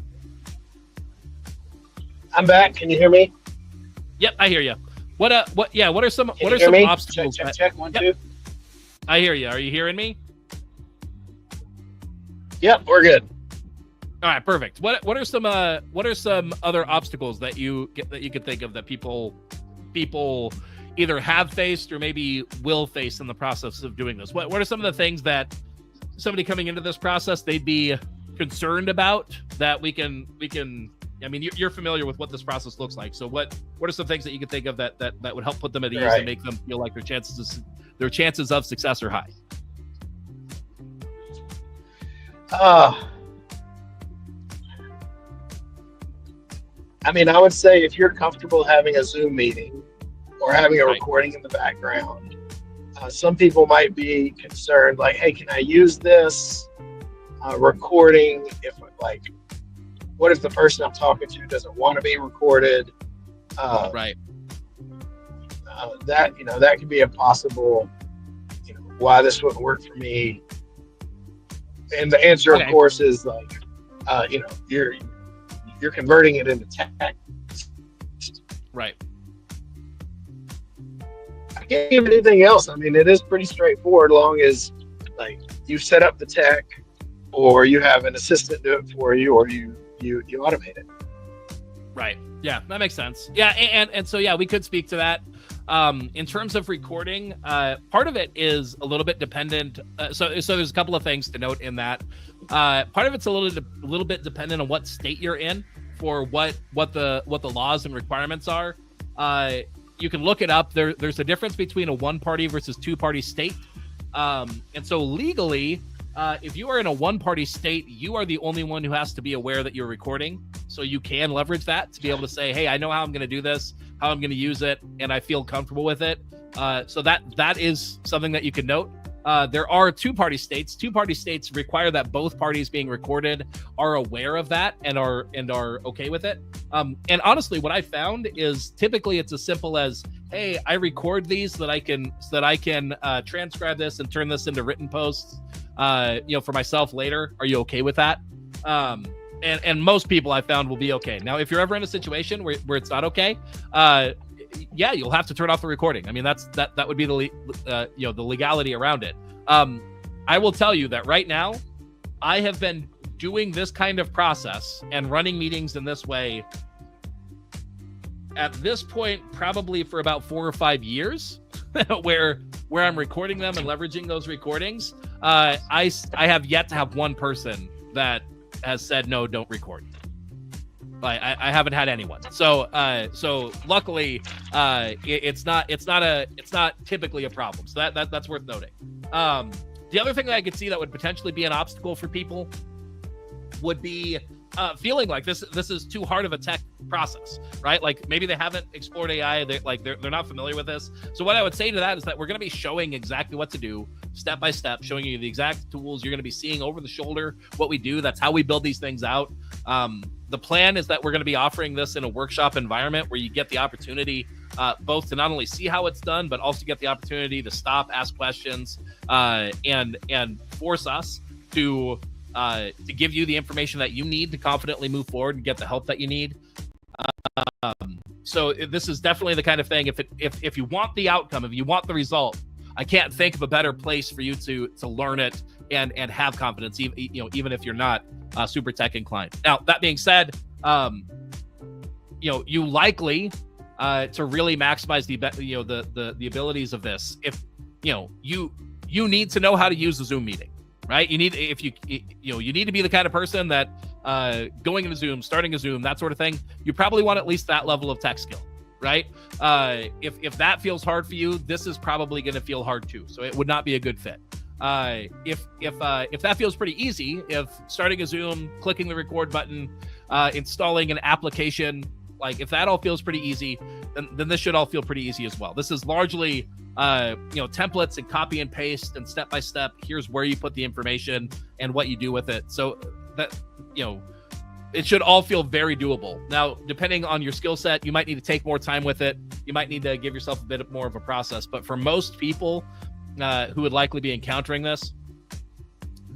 I'm back. Can you hear me? Yep, I hear you. What are some obstacles? Check 1 2. I hear you. Are you hearing me? Yep, we're good. All right, perfect. What are some other obstacles that you could think of that people either have faced or maybe will face in the process of doing this? What are some of the things that somebody coming into this process they'd be concerned about that we can I mean, you're familiar with what this process looks like. So what are some things that you can think of that would help put them at ease and make them feel like their chances of success are high? I mean, I would say if you're comfortable having a Zoom meeting or having a recording in the background, some people might be concerned, like, hey, can I use this recording if, like, what if the person I'm talking to doesn't want to be recorded? Right. That could be a possible, why this wouldn't work for me. And the answer, of course, is like, you're converting it into text. Right. I can't give anything else. I mean, it is pretty straightforward, long as like you set up the tech, or you have an assistant do it for you, or you automate it. Right. Yeah, that makes sense. Yeah, and so yeah, we could speak to that. In terms of recording, part of it is a little bit dependent. So there's a couple of things to note in that. Part of it's a little bit dependent on what state you're in for what the laws and requirements are. You can look it up. There's a difference between a one-party versus two-party state. And so legally, if you are in a one-party state, you are the only one who has to be aware that you're recording. So you can leverage that to be able to say, hey, I know how I'm going to do this, how I'm going to use it, and I feel comfortable with it. So that is something that you can note. There are two-party states. Two-party states require that both parties being recorded are aware of that and are okay with it. And honestly, what I found is typically it's as simple as, hey, I record these so that I can transcribe this and turn this into written posts, for myself later. Are you okay with that? And most people I found will be okay. Now, if you're ever in a situation where it's not okay, yeah, you'll have to turn off the recording. I mean, that would be the legality around it. I will tell you that right now, I have been doing this kind of process and running meetings in this way at this point probably for about 4 or 5 years, where I'm recording them and leveraging those recordings. I have yet to have one person that has said no, don't record. I haven't had anyone. So luckily, it's not typically a problem. So that's worth noting. The other thing that I could see that would potentially be an obstacle for people would be feeling like this is too hard of a tech process, right? Like maybe they haven't explored AI, they're not familiar with this. So what I would say to that is that we're going to be showing exactly what to do, step by step, showing you the exact tools. You're going to be seeing over the shoulder what we do. That's how we build these things out. The plan is that we're going to be offering this in a workshop environment where you get the opportunity both to not only see how it's done, but also get the opportunity to stop, ask questions, and force us to give you the information that you need to confidently move forward and get the help that you need. So this is definitely the kind of thing, if you want the outcome, if you want the result, I can't think of a better place for you to learn it and have confidence, even if you're not super tech inclined. Now, that being said, you likely to really maximize the abilities of this, if you need to know how to use a Zoom meeting, right? You need to be the kind of person that going into Zoom, starting a Zoom, that sort of thing, you probably want at least that level of tech skill, right? If that feels hard for you, this is probably going to feel hard too. So it would not be a good fit. If that feels pretty easy, if starting a Zoom, clicking the record button, installing an application, like if that all feels pretty easy, then this should all feel pretty easy as well. This is largely templates and copy and paste and step by step. Here's where you put the information and what you do with it. So that it should all feel very doable. Now, depending on your skill set, you might need to take more time with it. You might need to give yourself a bit more of a process. But for most people who would likely be encountering this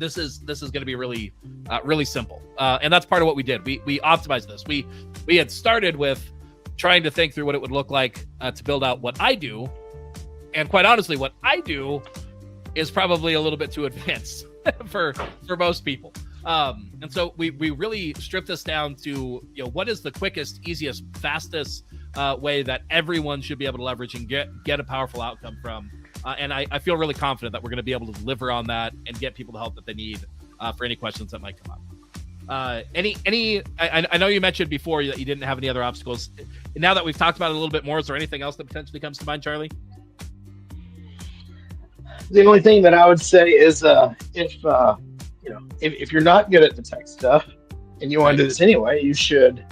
is going to be really simple. And that's part of what we did. We optimized this. We had started with trying to think through what it would look like to build out what I do. And quite honestly, what I do is probably a little bit too advanced for most people. And so we really strip this down to, what is the quickest, easiest, fastest way that everyone should be able to leverage and get a powerful outcome from. And I feel really confident that we're going to be able to deliver on that and get people the help that they need for any questions that might come up. I know you mentioned before that you didn't have any other obstacles. Now that we've talked about it a little bit more, is there anything else that potentially comes to mind, Charlie? The only thing that I would say is if you're not good at the tech stuff and you want to do this anyway, you should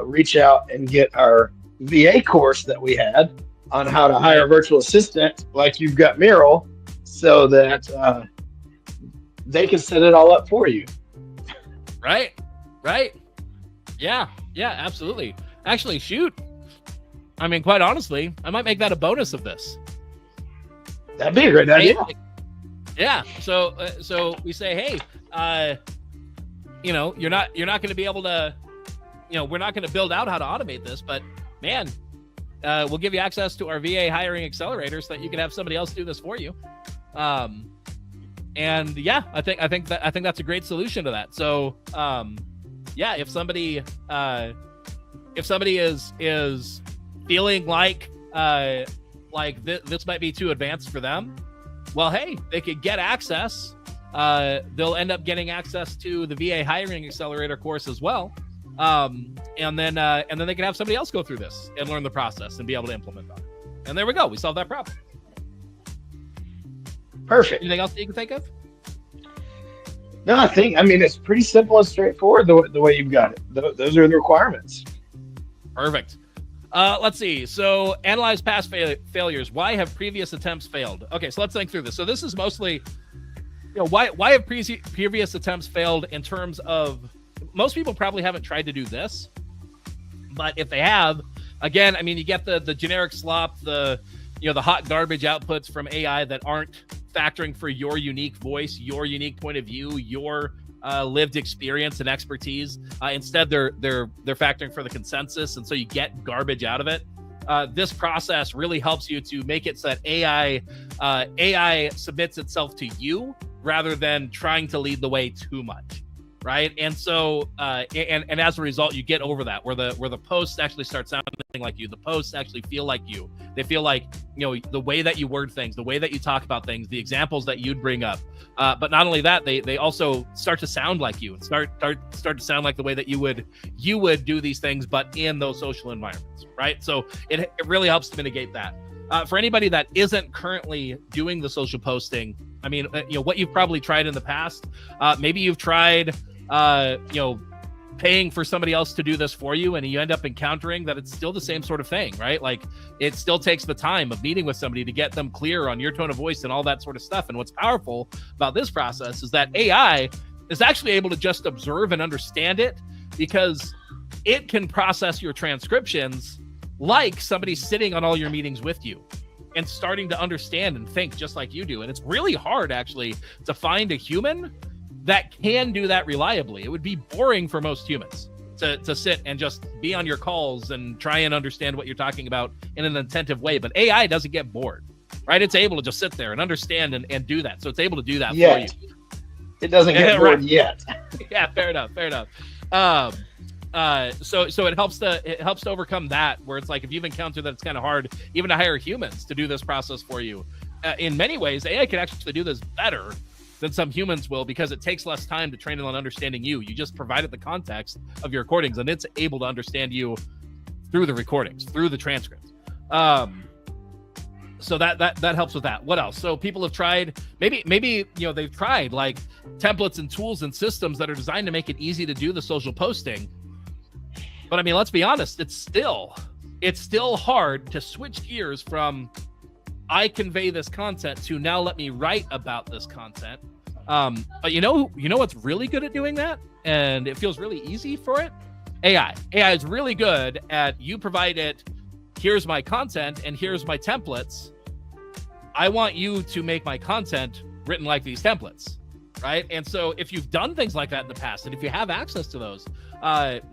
reach out and get our VA course that we had on how to hire a virtual assistant like you've got Mural, so that they can set it all up for you. Right. Yeah, absolutely. Actually, shoot. I mean, quite honestly, I might make that a bonus of this. That'd be a great idea. Yeah. So we say, hey, you're not going to be able to, we're not going to build out how to automate this, but man, we'll give you access to our VA hiring accelerator so that you can have somebody else do this for you. And yeah, I think that's a great solution to that. So, if somebody is feeling like this might be too advanced for them, well, hey, they could get access. They'll end up getting access to the VA hiring accelerator course as well. And then they can have somebody else go through this and learn the process and be able to implement that. And there we go. We solved that problem. Perfect. Anything else that you can think of? No, it's pretty simple and straightforward the way you've got it. Those are the requirements. Perfect. Let's see. So analyze past failures. Why have previous attempts failed? Okay, so let's think through this. So this is mostly, why have previous attempts failed in terms of, most people probably haven't tried to do this, but if they have, again, you get the generic slop, the hot garbage outputs from AI that aren't factoring for your unique voice, your unique point of view, your lived experience and expertise. Instead, they're factoring for the consensus, and so you get garbage out of it. This process really helps you to make it so that AI submits itself to you rather than trying to lead the way too much. Right. And so and as a result, you get over that where the posts actually start sounding like you. The posts actually feel like you. They feel like, the way that you word things, the way that you talk about things, the examples that you'd bring up. But not only that, they also start to sound like you and start to sound like the way that you would do these things, but in those social environments. Right. So it really helps to mitigate that. For anybody that isn't currently doing the social posting, what you've probably tried in the past, maybe you've tried paying for somebody else to do this for you, and you end up encountering that it's still the same sort of thing, right? Like, it still takes the time of meeting with somebody to get them clear on your tone of voice and all that sort of stuff. And what's powerful about this process is that AI is actually able to just observe and understand it, because it can process your transcriptions like somebody sitting on all your meetings with you and starting to understand and think just like you do. And it's really hard, actually, to find a human that can do that reliably. It would be boring for most humans to sit and just be on your calls and try and understand what you're talking about in an attentive way. But AI doesn't get bored, right? It's able to just sit there and understand and do that. So it's able to do that for you. It doesn't get bored yet. Yeah, fair enough. So it helps to overcome that, where it's like, if you've encountered that it's kind of hard even to hire humans to do this process for you. In many ways, AI can actually do this better than some humans will, because it takes less time to train it on understanding you. You just provide it the context of your recordings, and it's able to understand you through the recordings, through the transcripts. So that helps with that. What else? So people have tried, maybe they've tried like templates and tools and systems that are designed to make it easy to do the social posting. But let's be honest, it's still hard to switch gears from, I convey this content, to now let me write about this content. But you know what's really good at doing that, and it feels really easy for it? AI is really good at, you provide it, here's my content and here's my templates. I want you to make my content written like these templates, right? And so if you've done things like that in the past, and if you have access to those,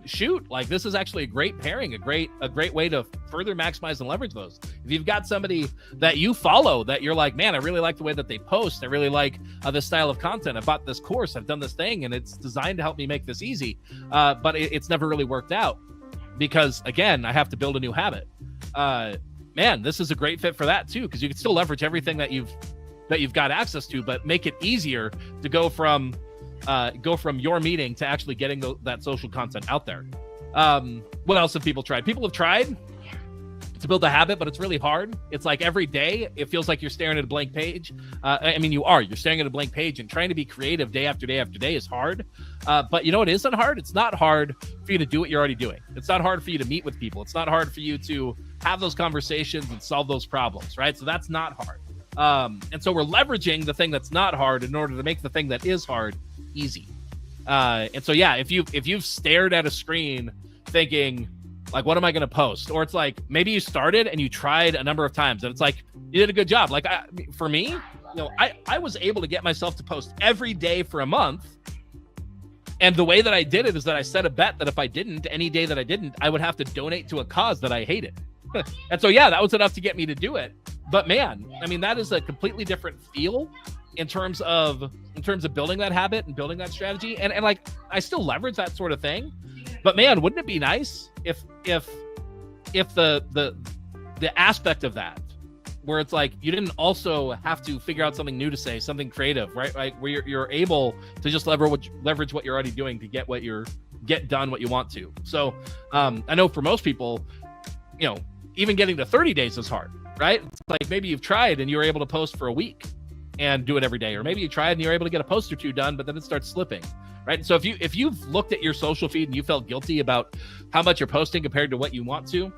shoot, like this is actually a great pairing, a great way to further maximize and leverage those. If you've got somebody that you follow that you're like, man, I really like the way that they post, I really like this style of content, I bought this course, I've done this thing, and it's designed to help me make this easy, but it's never really worked out because, again, I have to build a new habit. Man, this is a great fit for that too, because you can still leverage everything that you've got access to, but make it easier to go from your meeting to actually getting that social content out there. What else have people tried? People have tried to build a habit, but it's really hard. It's like every day, it feels like you're staring at a blank page. You're staring at a blank page, and trying to be creative day after day after day is hard. But you know what isn't hard? It's not hard for you to do what you're already doing. It's not hard for you to meet with people. It's not hard for you to have those conversations and solve those problems, right? So that's not hard. And so we're leveraging the thing that's not hard in order to make the thing that is hard easy. And so, yeah, if you've stared at a screen thinking, like, what am I going to post? Or it's like, maybe you started and you tried a number of times and it's like, you did a good job. Like, for me, I was able to get myself to post every day for a month. And the way that I did it is that I set a bet that if I didn't, any day that I didn't, I would have to donate to a cause that I hated. And so, yeah, that was enough to get me to do it. But man, I mean, that is a completely different feel in terms of building that habit and building that strategy. And like, I still leverage that sort of thing. But man, wouldn't it be nice if the aspect of that, where it's like you didn't also have to figure out something new to say, something creative, right? Like where you're able to just leverage what you're already doing to get done what you want to. So I know for most people, even getting to 30 days is hard, right? It's like maybe you've tried and you were able to post for a week and do it every day, or maybe you tried and you're able to get a post or two done, but then it starts slipping, right? So if you've looked at your social feed and you felt guilty about how much you're posting compared to what you want to,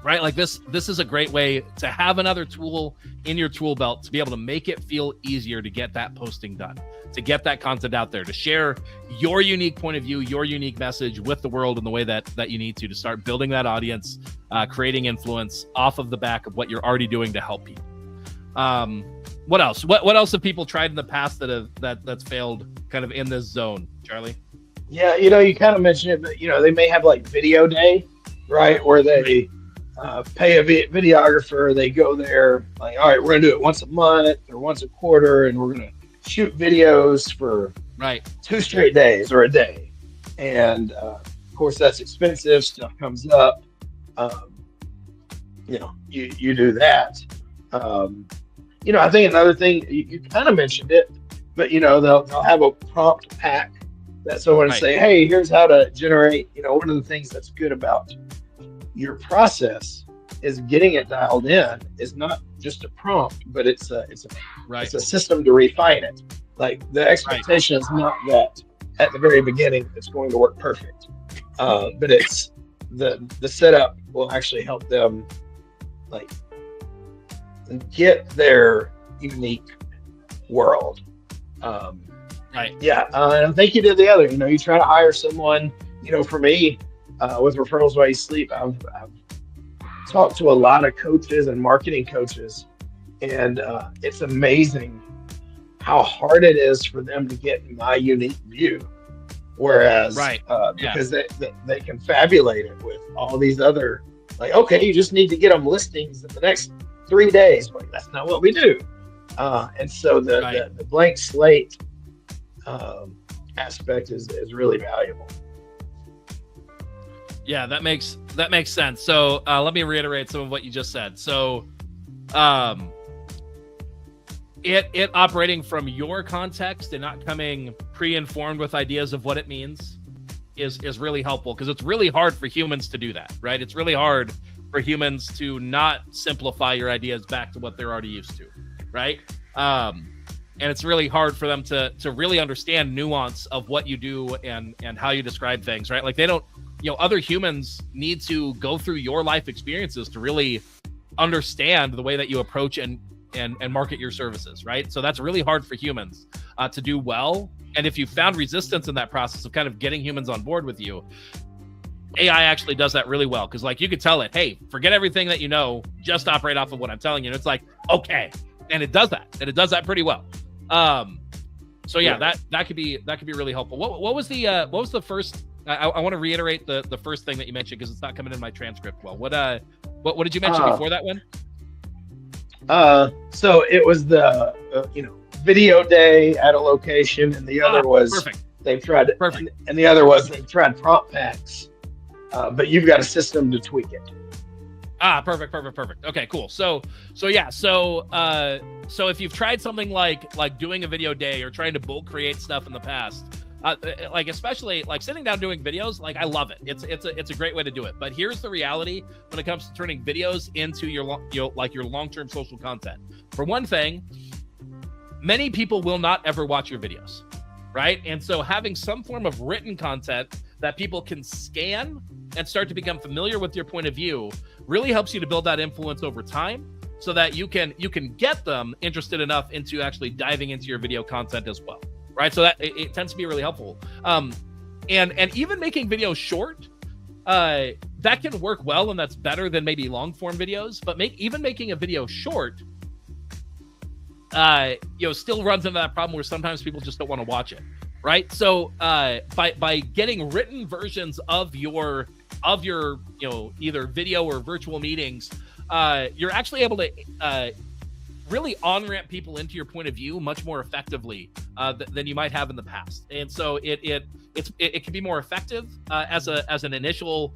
right? Like this is a great way to have another tool in your tool belt to be able to make it feel easier to get that posting done, to get that content out there, to share your unique point of view, your unique message with the world in the way that you need to start building that audience, creating influence off of the back of what you're already doing to help people. What else? What else have people tried in the past that's failed kind of in this zone, Charlie? Yeah, you kind of mentioned it, but they may have like video day, right? Where they pay a videographer, they go there, like, all right, we're gonna do it once a month or once a quarter, and we're gonna shoot videos for 2 straight days or a day. And of course that's expensive, stuff comes up. You do that. I think another thing, you kind of mentioned it, but they'll have a prompt pack that someone will say, hey, here's how to generate. One of the things that's good about your process is getting it dialed in is not just a prompt, but it's a system to refine it. Like the expectation is not that at the very beginning it's going to work perfect, but it's the setup will actually help them like get their unique world. And I think you did the other. You try to hire someone. For me, with referrals while you sleep, I've talked to a lot of coaches and marketing coaches, and it's amazing how hard it is for them to get my unique view. Whereas, because they confabulate it with all these other, like, okay, you just need to get them listings in the next 3 days. But that's not what we do. And so the blank slate aspect is really valuable. Yeah, that makes sense. So let me reiterate some of what you just said. So it operating from your context and not coming pre-informed with ideas of what it means is really helpful, because it's really hard for humans to do that, right? It's really hard for humans to not simplify your ideas back to what they're already used to, right? And it's really hard for them to really understand nuance of what you do and how you describe things, right? Like they don't, other humans need to go through your life experiences to really understand the way that you approach and market your services, right? So that's really hard for humans to do well. And if you found resistance in that process of kind of getting humans on board with you, AI actually does that really well. Because like you could tell it, hey, forget everything that you know, just operate off of what I'm telling you. And it's like, okay. And it does that. And it does that pretty well. So yeah, that could be really helpful. What was the first I want to reiterate the first thing that you mentioned because it's not coming in my transcript well. What did you mention before that one? So it was the video day at a location, and the other was perfect. They've tried Perfect. and the other was they've tried prompt packs, but you've got a system to tweak it. Perfect. Okay, cool. So if you've tried something like doing a video day or trying to bulk create stuff in the past, like especially like sitting down doing videos, like I love it. It's a great way to do it. But here's the reality when it comes to turning videos into your long-term social content. For one thing, many people will not ever watch your videos, right? And so having some form of written content that people can scan and start to become familiar with your point of view really helps you to build that influence over time so that you can get them interested enough into actually diving into your video content as well, right? So that it tends to be really helpful. And even making videos short, that can work well, and that's better than maybe long form videos. But making a video short, still runs into that problem where sometimes people just don't want to watch it, right? So by getting written versions of your either video or virtual meetings, you're actually able to really on-ramp people into your point of view much more effectively than you might have in the past. And so it can be more effective as an initial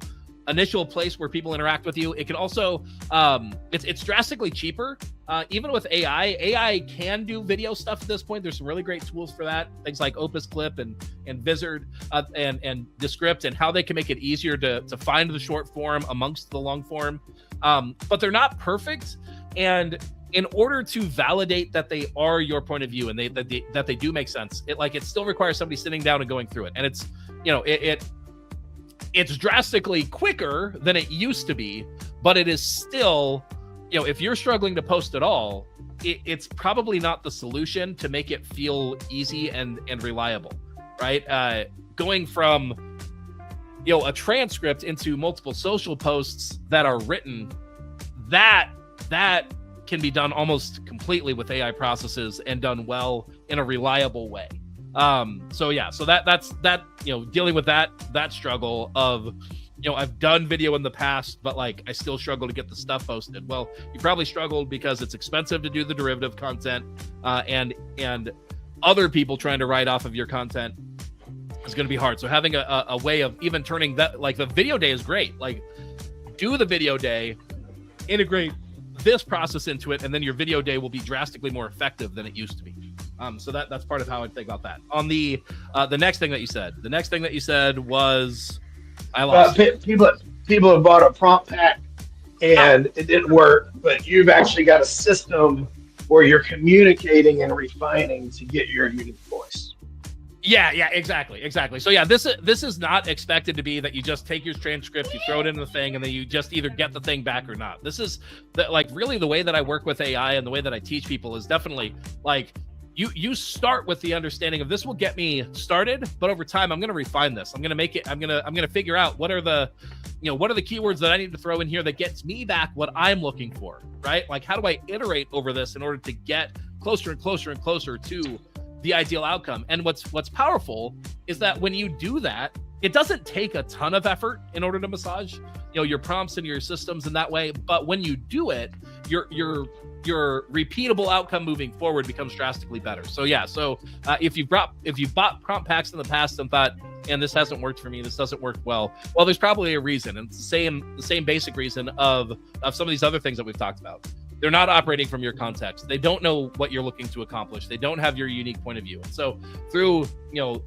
place where people interact with you. It can also it's drastically cheaper. Even with AI can do video stuff at this point. There's some really great tools for that, things like Opus Clip and Vizard and Descript, and how they can make it easier to find the short form amongst the long form. But they're not perfect, and in order to validate that they are your point of view and that they do make sense, it still requires somebody sitting down and going through it. And it's it's drastically quicker than it used to be, but it is still, if you're struggling to post at all, it's probably not the solution to make it feel easy and reliable, right? Going from, a transcript into multiple social posts that are written, that can be done almost completely with AI processes and done well in a reliable way. So that's dealing with that struggle of, I've done video in the past, but I still struggle to get the stuff posted. Well, you probably struggled because it's expensive to do the derivative content, and other people trying to write off of your content is going to be hard. So having a way of even turning that, the video day is great. Do the video day, integrate this process into it, and then your video day will be drastically more effective than it used to be. So that's part of how I think about that. On the next thing that you said, was I lost. People have bought a prompt pack and it didn't work, but you've actually got a system where you're communicating and refining to get your unique voice. Yeah, exactly. So yeah, this is not expected to be that you just take your transcript, you throw it in the thing, and then you just either get the thing back or not. This is really the way that I work with AI and the way that I teach people is definitely you start with the understanding of this will get me started, but over time I'm going to refine this. I'm going to figure out what are the keywords that I need to throw in here that gets me back what I'm looking for, right? How do I iterate over this in order to get closer and closer and closer to the ideal outcome? And what's powerful is that when you do that, it doesn't take a ton of effort in order to massage, your prompts and your systems in that way. But when you do it, your repeatable outcome moving forward becomes drastically better. So yeah, if you've bought prompt packs in the past and thought, and this hasn't worked for me, this doesn't work well, there's probably a reason. And it's the same basic reason of some of these other things that we've talked about. They're not operating from your context. They don't know what you're looking to accomplish. They don't have your unique point of view. And so through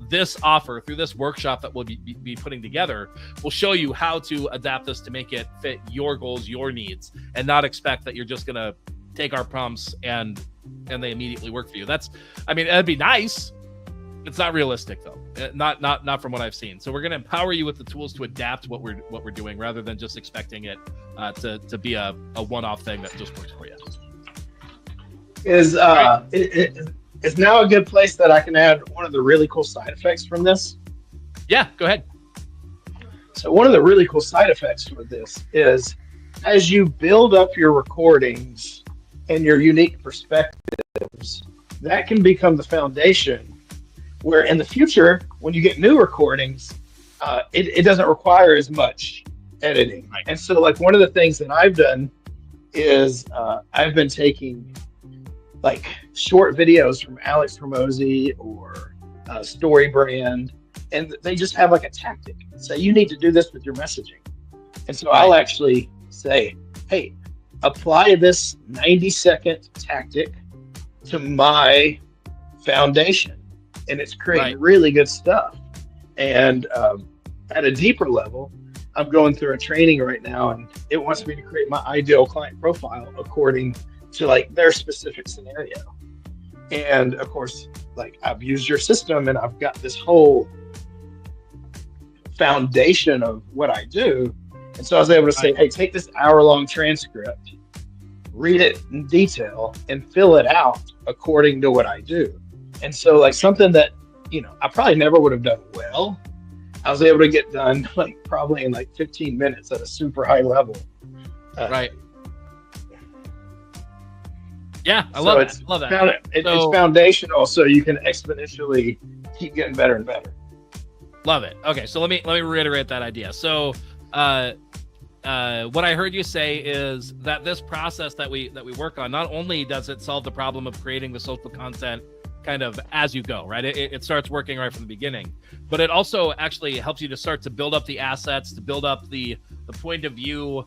this offer, through this workshop that we'll be putting together, we'll show you how to adapt this to make it fit your goals, your needs, and not expect that you're just gonna take our prompts and they immediately work for you. That'd be nice. It's not realistic though. Not from what I've seen. So we're going to empower you with the tools to adapt what we're doing, rather than just expecting it to be a one-off thing that just works for you. Is now a good place that I can add one of the really cool side effects from this? Yeah, go ahead. So one of the really cool side effects with this is as you build up your recordings and your unique perspectives, that can become the foundation where in the future, when you get new recordings, it doesn't require as much editing. Right. And so like one of the things that I've done is I've been taking like short videos from Alex Hormozy or Story Brand, and they just have like a tactic. Say you need to do this with your messaging, and so I'll actually say, hey, apply this 90-second tactic to my foundation, and it's creating really good stuff. And at a deeper level, I'm going through a training right now, and it wants me to create my ideal client profile according to like their specific scenario. And of course, like I've used your system and I've got this whole foundation of what I do. And so I was able to say, hey, take this hour-long transcript, read it in detail, and fill it out according to what I do. And so like something that, you know, I probably never would have done well, I was able to get done like probably in like 15 minutes at a super high level. Right. Yeah, I love it. Love that. It's foundational, so you can exponentially keep getting better and better. Love it. Okay, so let me reiterate that idea. So, what I heard you say is that this process that we work on, not only does it solve the problem of creating the social content kind of as you go, right? It starts working right from the beginning, but it also actually helps you to start to build up the assets, to build up the point of view,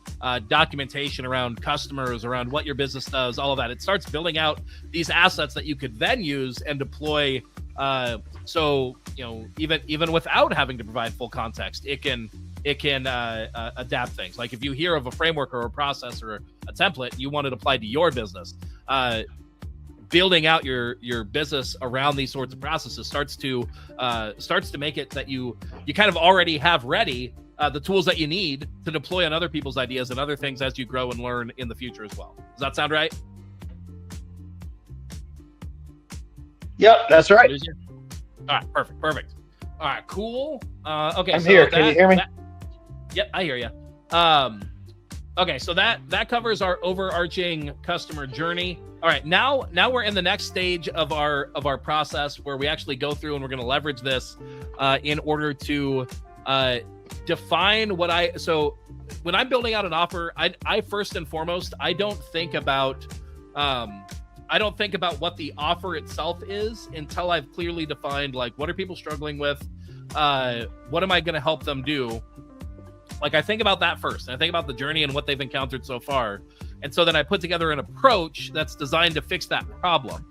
documentation around customers, around what your business does, all of that. It starts building out these assets that you could then use and deploy. So, you know, even without having to provide full context, it can adapt things. Like if you hear of a framework or a process or a template you want it applied to your business, building out your business around these sorts of processes starts to make it that you kind of already have ready the tools that you need to deploy on other people's ideas and other things as you grow and learn in the future as well. Does that sound right? Yep, that's right. All right, perfect. All right, cool. Okay, I'm here. Can you hear me? Yep, I hear you. Okay, so that covers our overarching customer journey. All right, now we're in the next stage of our process where we actually go through and we're going to leverage this in order to define what so when I'm building out an offer, I first and foremost, I don't think about what the offer itself is until I've clearly defined, like, what are people struggling with? What am I going to help them do? Like, I think about that first. And I think about the journey and what they've encountered so far. And so then I put together an approach that's designed to fix that problem.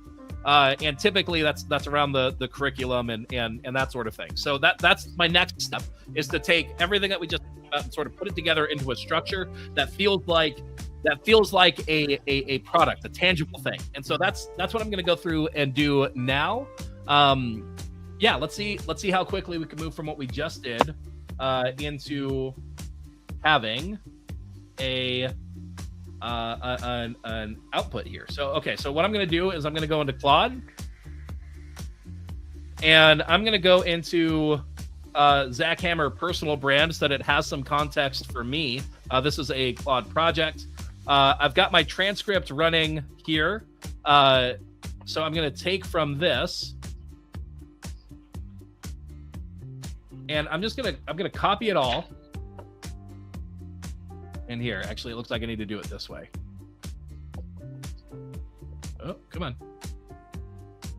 And typically that's around the curriculum and that sort of thing. So that's my next step, is to take everything that we just and sort of put it together into a structure that feels like a product, a tangible thing. And so that's what I'm going to go through and do now. Yeah, let's see how quickly we can move from what we just did into having an output here. So, okay, so what I'm going to do is I'm going to go into Claude, and I'm going to go into Zach Hammer personal brand so that it has some context for me. This is a Claude project. I've got my transcript running here. So I'm going to take from this, and I'm going to copy it all. And here, actually, it looks like I need to do it this way. Oh, come on.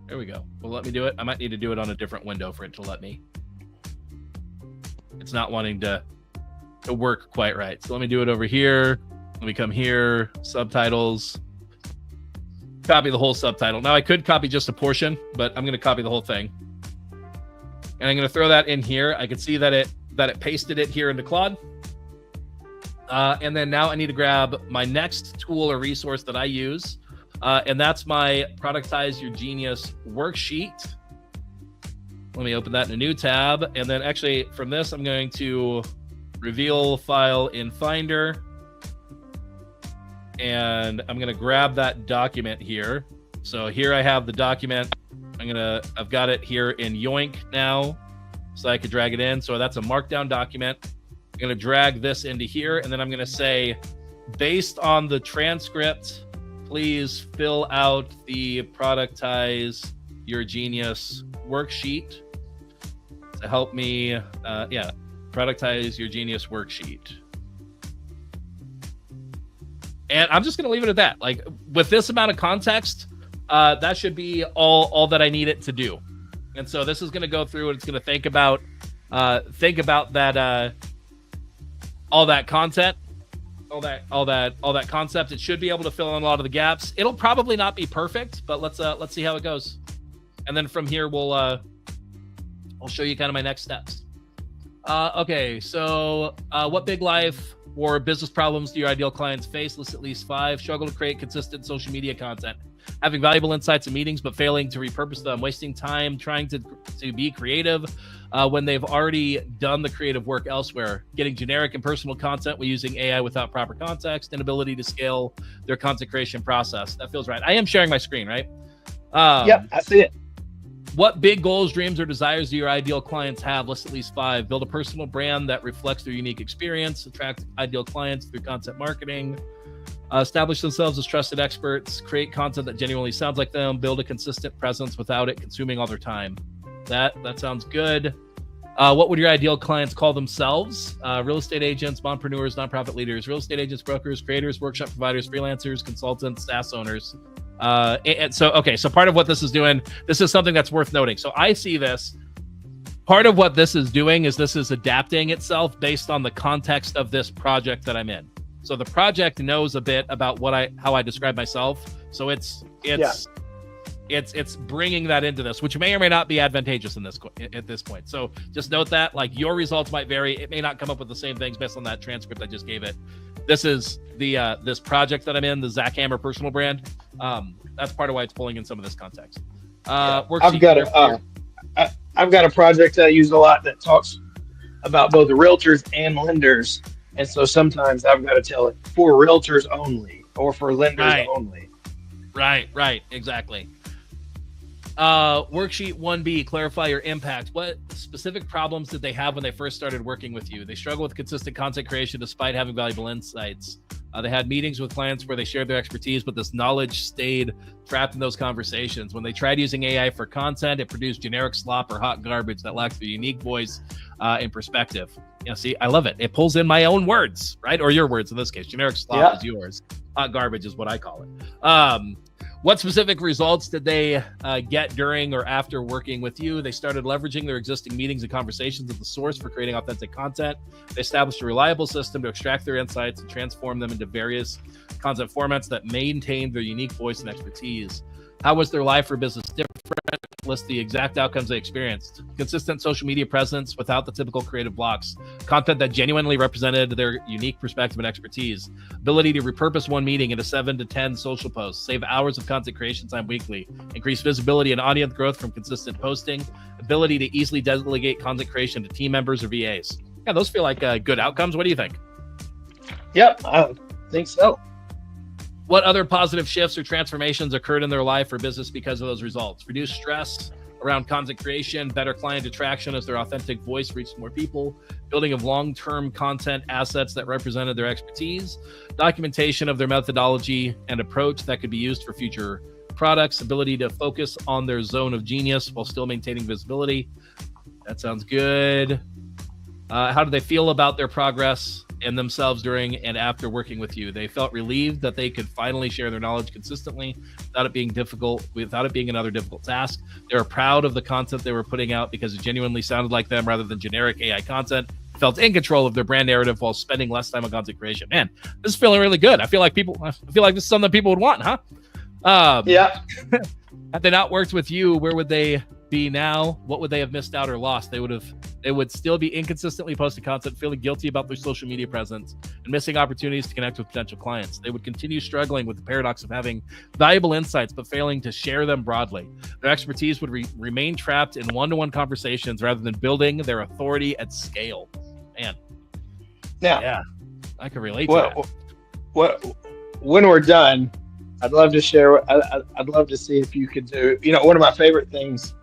There we go. Well, let me do it. I might need to do it on a different window for it to let me. It's not wanting to work quite right. So let me do it over here. Let me come here, subtitles, copy the whole subtitle. Now I could copy just a portion, but I'm going to copy the whole thing. And I'm going to throw that in here. I can see that it pasted it here into Claude. And then now I need to grab my next tool or resource that I use. And that's my Productize Your Genius worksheet. Let me open that in a new tab. And then actually from this, I'm going to reveal file in Finder. And I'm going to grab that document here. So here I have the document. I've got it here in Yoink now, so I could drag it in. So that's a markdown document. I'm going to drag this into here, and then I'm going to say, based on the transcript, please fill out the Productize Your Genius worksheet to help me, Productize your genius worksheet. And I'm just going to leave it at that. Like, with this amount of context, that should be all that I need it to do. And so this is going to go through and it's going to think about that, all that content, all that concept. It should be able to fill in a lot of the gaps. It'll probably not be perfect, but let's see how it goes. And then from here, I'll show you kind of my next steps. Okay. So, what big life or business problems do your ideal clients face? List at least 5. Struggle to create consistent social media content. Having valuable insights in meetings, but failing to repurpose them. Wasting time trying to be creative when they've already done the creative work elsewhere. Getting generic and personal content while using AI without proper context. Inability to scale their content creation process. That feels right. I am sharing my screen, right? Yep, I see it. What big goals, dreams, or desires do your ideal clients have? List at least 5. Build a personal brand that reflects their unique experience. Attract ideal clients through content marketing. Establish themselves as trusted experts. Create content that genuinely sounds like them. Build a consistent presence without it consuming all their time. That sounds good. What would your ideal clients call themselves? Real estate agents, mompreneurs, nonprofit leaders, real estate agents, brokers, creators, workshop providers, freelancers, consultants, SaaS owners. So part of what this is doing, this is something that's worth noting. So I see this. Part of what this is doing is this is adapting itself based on the context of this project that I'm in. So the project knows a bit about how I describe myself. So it's bringing that into this, which may or may not be advantageous at this point. So just note that, like, your results might vary. It may not come up with the same things based on that transcript I just gave it. This is this project that I'm in, the Zach Hammer personal brand. That's part of why it's pulling in some of this context. I've got a project I use a lot that talks about both realtors and lenders. And so sometimes I've got to tell it for realtors only or for lenders only. Right. Exactly. Worksheet 1B, clarify your impact. What specific problems did they have when they first started working with you? They struggle with consistent content creation despite having valuable insights. They had meetings with clients where they shared their expertise, but this knowledge stayed trapped in those conversations. When they tried using AI for content, it produced generic slop or hot garbage that lacked their unique voice and perspective. See, I love it. It pulls in my own words, right? Or your words in this case. Generic slop is yours. Hot garbage is what I call it. What specific results did they get during or after working with you? They started leveraging their existing meetings and conversations as the source for creating authentic content. They established a reliable system to extract their insights and transform them into various content formats that maintain their unique voice and expertise. How was their life or business different? List the exact outcomes they experienced. Consistent social media presence without the typical creative blocks. Content that genuinely represented their unique perspective and expertise. Ability to repurpose one meeting into 7 to 10 social posts. Save hours of content creation time weekly. Increase visibility and audience growth from consistent posting. Ability to easily delegate content creation to team members or VAs. Yeah, those feel like good outcomes. What do you think? Yep, I think so. What other positive shifts or transformations occurred in their life or business because of those results? Reduced stress around content creation, better client attraction as their authentic voice reached more people, building of long-term content assets that represented their expertise, documentation of their methodology and approach that could be used for future products, ability to focus on their zone of genius while still maintaining visibility. That sounds good. How do they feel about their progress and themselves during and after working with you? They felt relieved that they could finally share their knowledge consistently without it being another difficult task. They were proud of the content they were putting out because it genuinely sounded like them rather than generic AI content. Felt in control of their brand narrative while spending less time on content creation. Man, this is feeling really good. I feel like this is something people would want, huh? Yeah. Had they not worked with you, where would they be now? What would they have missed out or lost? They would still be inconsistently posting content, feeling guilty about their social media presence, and missing opportunities to connect with potential clients. They would continue struggling with the paradox of having valuable insights, but failing to share them broadly. Their expertise would remain trapped in one-to-one conversations rather than building their authority at scale. Man. Yeah, I can relate to that. When we're done, I'd love to share. I'd love to see if you could do, one of my favorite things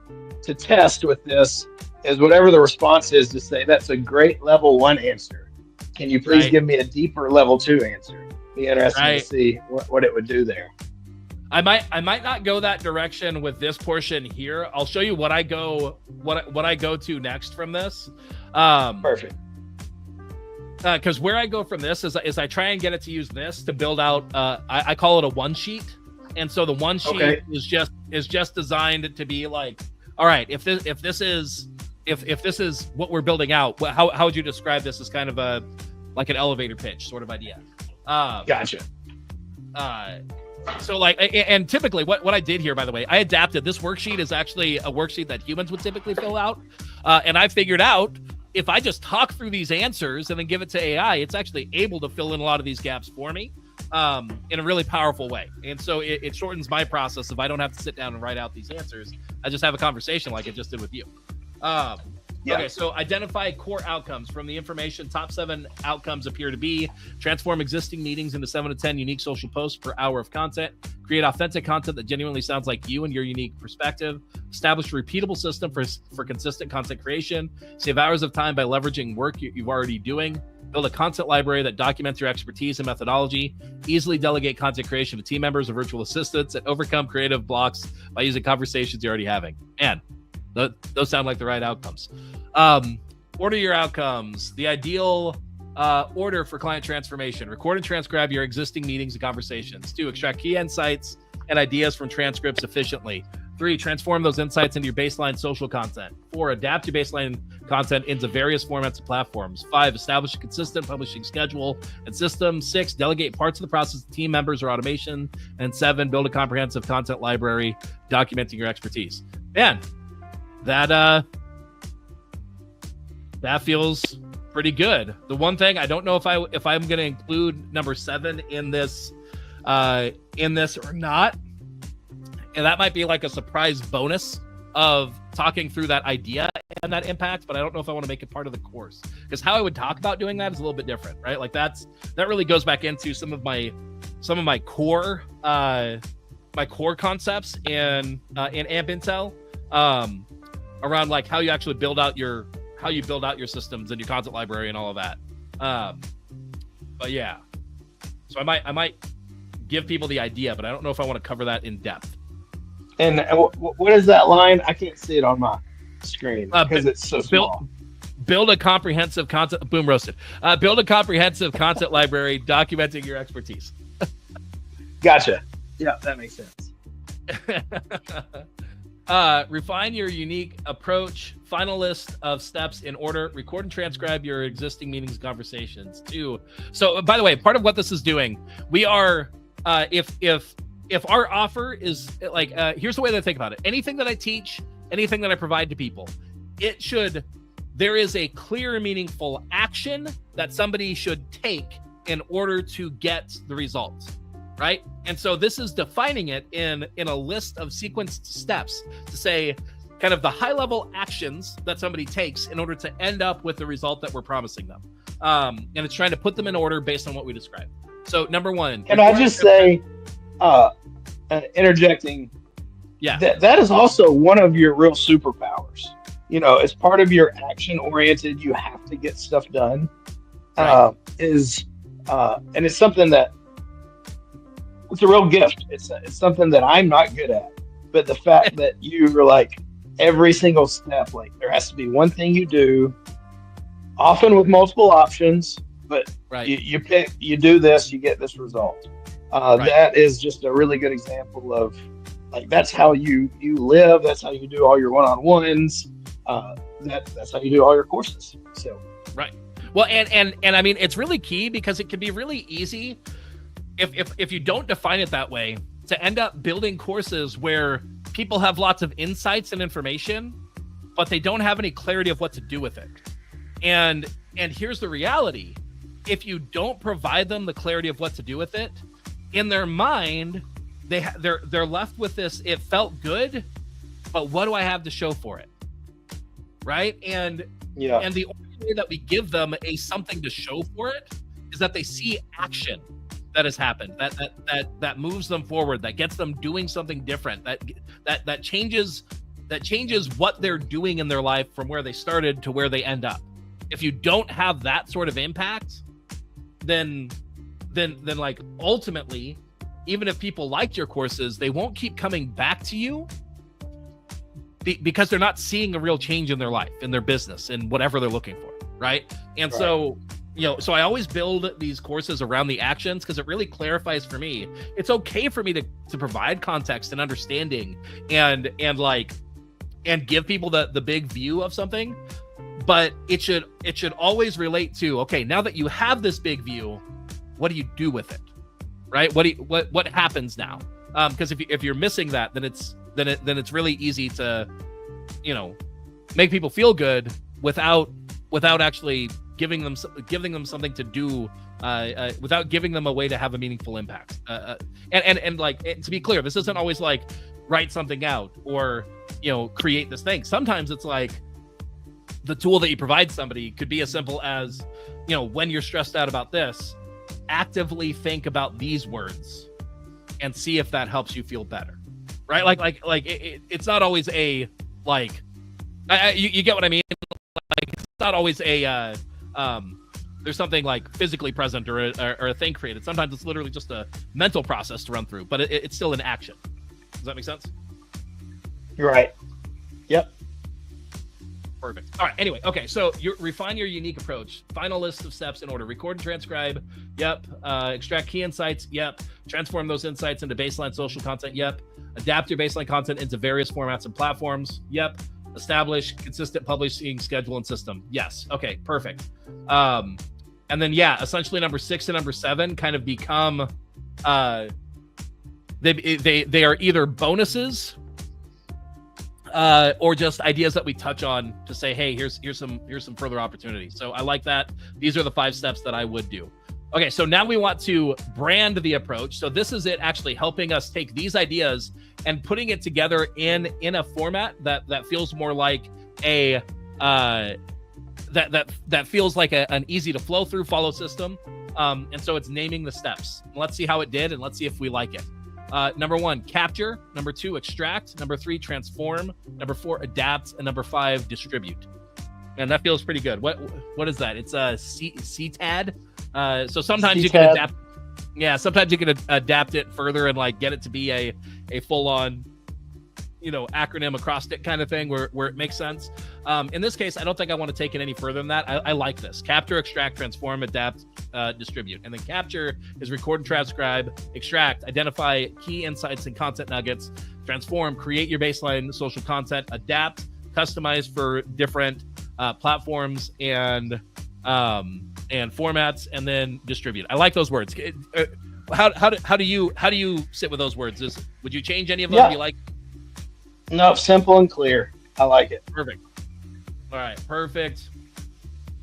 to test with this is whatever the response is, to say that's a great level 1 answer. Can you please give me a deeper level 2 answer? Be interesting to see what it would do there. I might not go that direction with this portion here. I'll show you what I go to next from this. Perfect. because where I go from this is I try and get it to use this to build out. I call it a one sheet, and so the one sheet is just designed to be like, all right, if this is what we're building out, how would you describe this as kind of a like an elevator pitch sort of idea? Gotcha. So like, and typically what I did here, by the way, I adapted. This worksheet is actually a worksheet that humans would typically fill out. And I figured out if I just talk through these answers and then give it to AI, it's actually able to fill in a lot of these gaps for me in a really powerful way. And so it shortens my process if I don't have to sit down and write out these answers. I just have a conversation like I just did with you. Okay, so identify core outcomes from the information. Top 7 outcomes appear to be: transform existing meetings into 7 to 10 unique social posts per hour of content, create authentic content that genuinely sounds like you and your unique perspective, establish a repeatable system for consistent content creation, save hours of time by leveraging work you're already doing, build a content library that documents your expertise and methodology, easily delegate content creation to team members or virtual assistants, and overcome creative blocks by using conversations you're already having. And those sound like the right outcomes. Order your outcomes. The ideal order for client transformation: record and transcribe your existing meetings and conversations. 2, extract key insights and ideas from transcripts efficiently. 3, transform those insights into your baseline social content. 4, adapt your baseline content into various formats and platforms. 5, establish a consistent publishing schedule and system. 6, delegate parts of the process to team members or automation. And 7, build a comprehensive content library documenting your expertise. Man, that feels pretty good. The one thing I don't know if I'm going to include number 7 in this or not, and that might be like a surprise bonus of talking through that idea and that impact, but I don't know if I want to make it part of the course, because how I would talk about doing that is a little bit different, right? Like that really goes back into some of my core concepts in AMP Intel around like how you actually build out your systems and your content library and all of that. But yeah, so I might give people the idea, but I don't know if I want to cover that in depth. And what is that line? I can't see it on my screen because it's so small. Build a comprehensive content. Boom, roasted. Build a comprehensive content library documenting your expertise. Gotcha. Yeah, that makes sense. Refine your unique approach. Final list of steps in order. Record and transcribe your existing meetings and conversations. 2. So, by the way, part of what this is doing, we are, if our offer is like, here's the way that I think about it. Anything that I teach, anything that I provide to people, there is a clear and meaningful action that somebody should take in order to get the results. Right. And so this is defining it in a list of sequenced steps to say kind of the high level actions that somebody takes in order to end up with the result that we're promising them. And it's trying to put them in order based on what we described. So number 1. Can I just say, interjecting? Yeah. That is also one of your real superpowers. You know, as part of your action oriented, you have to get stuff done. Right. And it's something that, it's a real gift. It's something that I'm not good at. But the fact that you were like every single step, like there has to be one thing you do, often with multiple options, but right. you pick, you do this, you get this result. Right. That is just a really good example of like, that's how you live. That's how you do all your one-on-ones. That's how you do all your courses. So, right. Well, and I mean, it's really key because it can be really easy if you don't define it that way to end up building courses where people have lots of insights and information, but they don't have any clarity of what to do with it. And here's the reality. If you don't provide them the clarity of what to do with it, in their mind, they're left with this, it felt good, but what do I have to show for it? Right? And the only way that we give them something to show for it is that they see action that has happened, that moves them forward, that gets them doing something different, that changes what they're doing in their life from where they started to where they end up. If you don't have that sort of impact, then like ultimately, even if people liked your courses, they won't keep coming back to you because they're not seeing a real change in their life, in their business, in whatever they're looking for, right? And right. So so I always build these courses around the actions because it really clarifies for me. It's okay for me to provide context and understanding and give people the big view of something, but it should always relate to, okay, now that you have this big view, what do you do with it, right? What happens now? Because if you're missing that, then it's really easy to, make people feel good without actually giving them something to do, without giving them a way to have a meaningful impact. And to be clear, this isn't always like write something out or create this thing. Sometimes it's like the tool that you provide somebody could be as simple as, when you're stressed out about this, actively think about these words and see if that helps you feel better, right? It's not always a you get what I mean? Like, it's not always a there's something like physically present or a thing created. Sometimes it's literally just a mental process to run through, but it's still an action. Does that make sense? You're right. Yep. Perfect. All right. Anyway, okay. So you refine your unique approach. Final list of steps in order. Record and transcribe. Yep. Extract key insights. Yep. Transform those insights into baseline social content. Yep. Adapt your baseline content into various formats and platforms. Yep. Establish consistent publishing schedule and system. Yes. Okay. Perfect. And then essentially number 6 and number 7 kind of become they are either bonuses or just ideas that we touch on to say, hey, here's some further opportunities. So I like that. These are the 5 steps that I would do. Okay, so now we want to brand the approach. So this is it actually helping us take these ideas and putting it together in a format that feels more like a that feels like an easy to flow through follow system. And so it's naming the steps. Let's see how it did and let's see if we like it. Number 1, capture. Number 2, extract. Number 3, transform. Number 4, adapt. And number 5, distribute. And that feels pretty good. What is that? It's a CTAD. So sometimes you can adapt. Yeah, sometimes you can adapt it further and get it to be a full on, acronym acrostic kind of thing where it makes sense. In this case, I don't think I want to take it any further than that. I like this. Capture, extract, transform, adapt, distribute. And then capture is record and transcribe. Extract, identify key insights and content nuggets. Transform, create your baseline social content. Adapt, customize for different platforms and formats, and then distribute. I like those words. How do you sit with those words? Would you change any of them? Yeah. You like? No, simple and clear. I like it. Perfect. All right, perfect.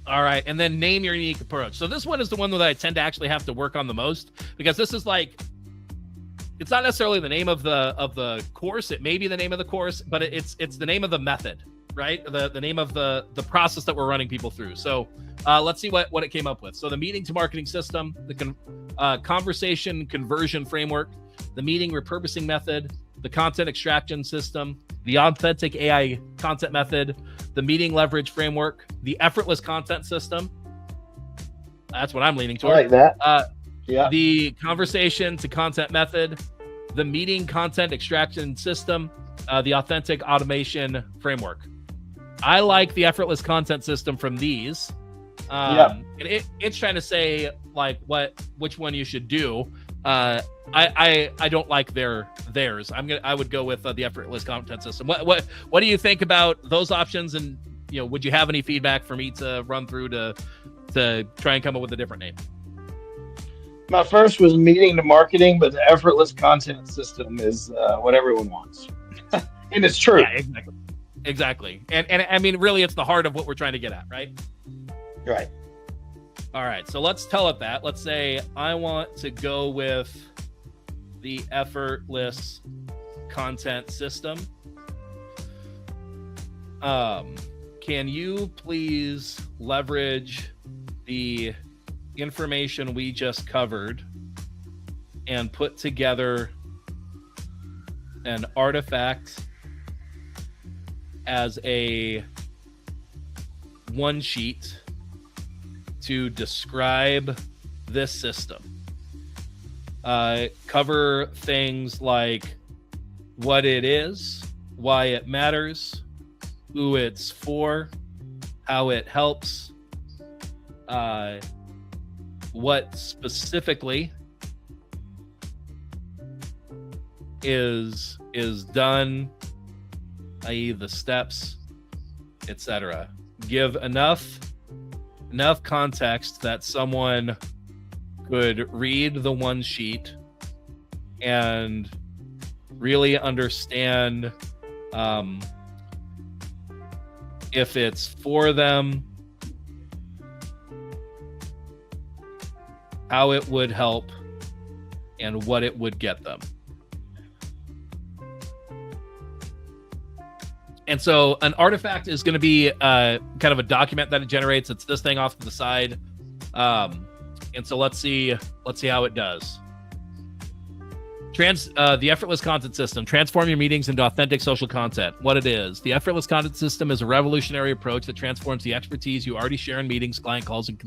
All right, and then name your unique approach. So this one is the one that I tend to actually have to work on the most, because this is it's not necessarily the name of the course. It may be the name of the course, but it's the name of the method, right? The name of the process that we're running people through. So let's see what it came up with. So the meeting to marketing system, the conversation conversion framework, the meeting repurposing method, the content extraction system, the authentic AI content method, the meeting leverage framework, the effortless content system. That's what I'm leaning toward. I like that. Yeah. The conversation to content method, the meeting content extraction system, the authentic automation framework. I like the effortless content system from these. And it's trying to say which one you should do. I don't like theirs. I would go with the effortless content system. What do you think about those options? And would you have any feedback for me to run through to try and come up with a different name? My first was meeting to marketing, but the effortless content system is what everyone wants, and it's true. Yeah, exactly. And I mean, really, it's the heart of what we're trying to get at, right? Right. All right, so let's tell it that. Let's say I want to go with the effortless content system. Can you please leverage the information we just covered and put together an artifact as a one sheet to describe this system? Cover things like what it is, why it matters, who it's for, how it helps, what specifically is done, i.e. the steps, etc. Give enough context that someone could read the one sheet and really understand if it's for them, how it would help, and what it would get them. And so an artifact is going to be kind of a document that it generates. It's this thing off to the side. And so let's see how it does. The effortless content system. Transform your meetings into authentic social content. What it is. The effortless content system is a revolutionary approach that transforms the expertise you already share in meetings, client calls, and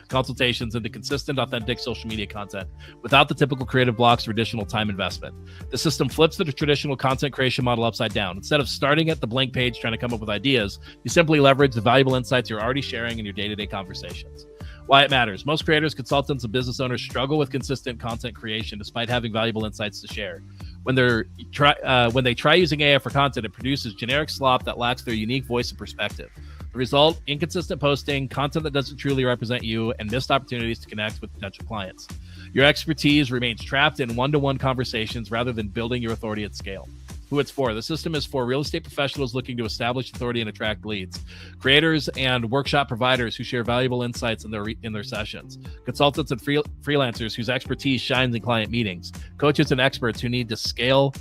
consultations into consistent, authentic social media content without the typical creative blocks or additional time investment. The system flips the traditional content creation model upside down. Instead of starting at the blank page trying to come up with ideas, you simply leverage the valuable insights you're already sharing in your day-to-day conversations. Why it matters. Most creators, consultants, and business owners struggle with consistent content creation despite having valuable insights to share. When they try using AI for content, it produces generic slop that lacks their unique voice and perspective. The result, inconsistent posting, content that doesn't truly represent you, and missed opportunities to connect with potential clients. Your expertise remains trapped in one-to-one conversations rather than building your authority at scale. Who it's for. The system is for real estate professionals looking to establish authority and attract leads, creators and workshop providers who share valuable insights in their sessions, consultants and freelancers whose expertise shines in client meetings, coaches and experts who need to scale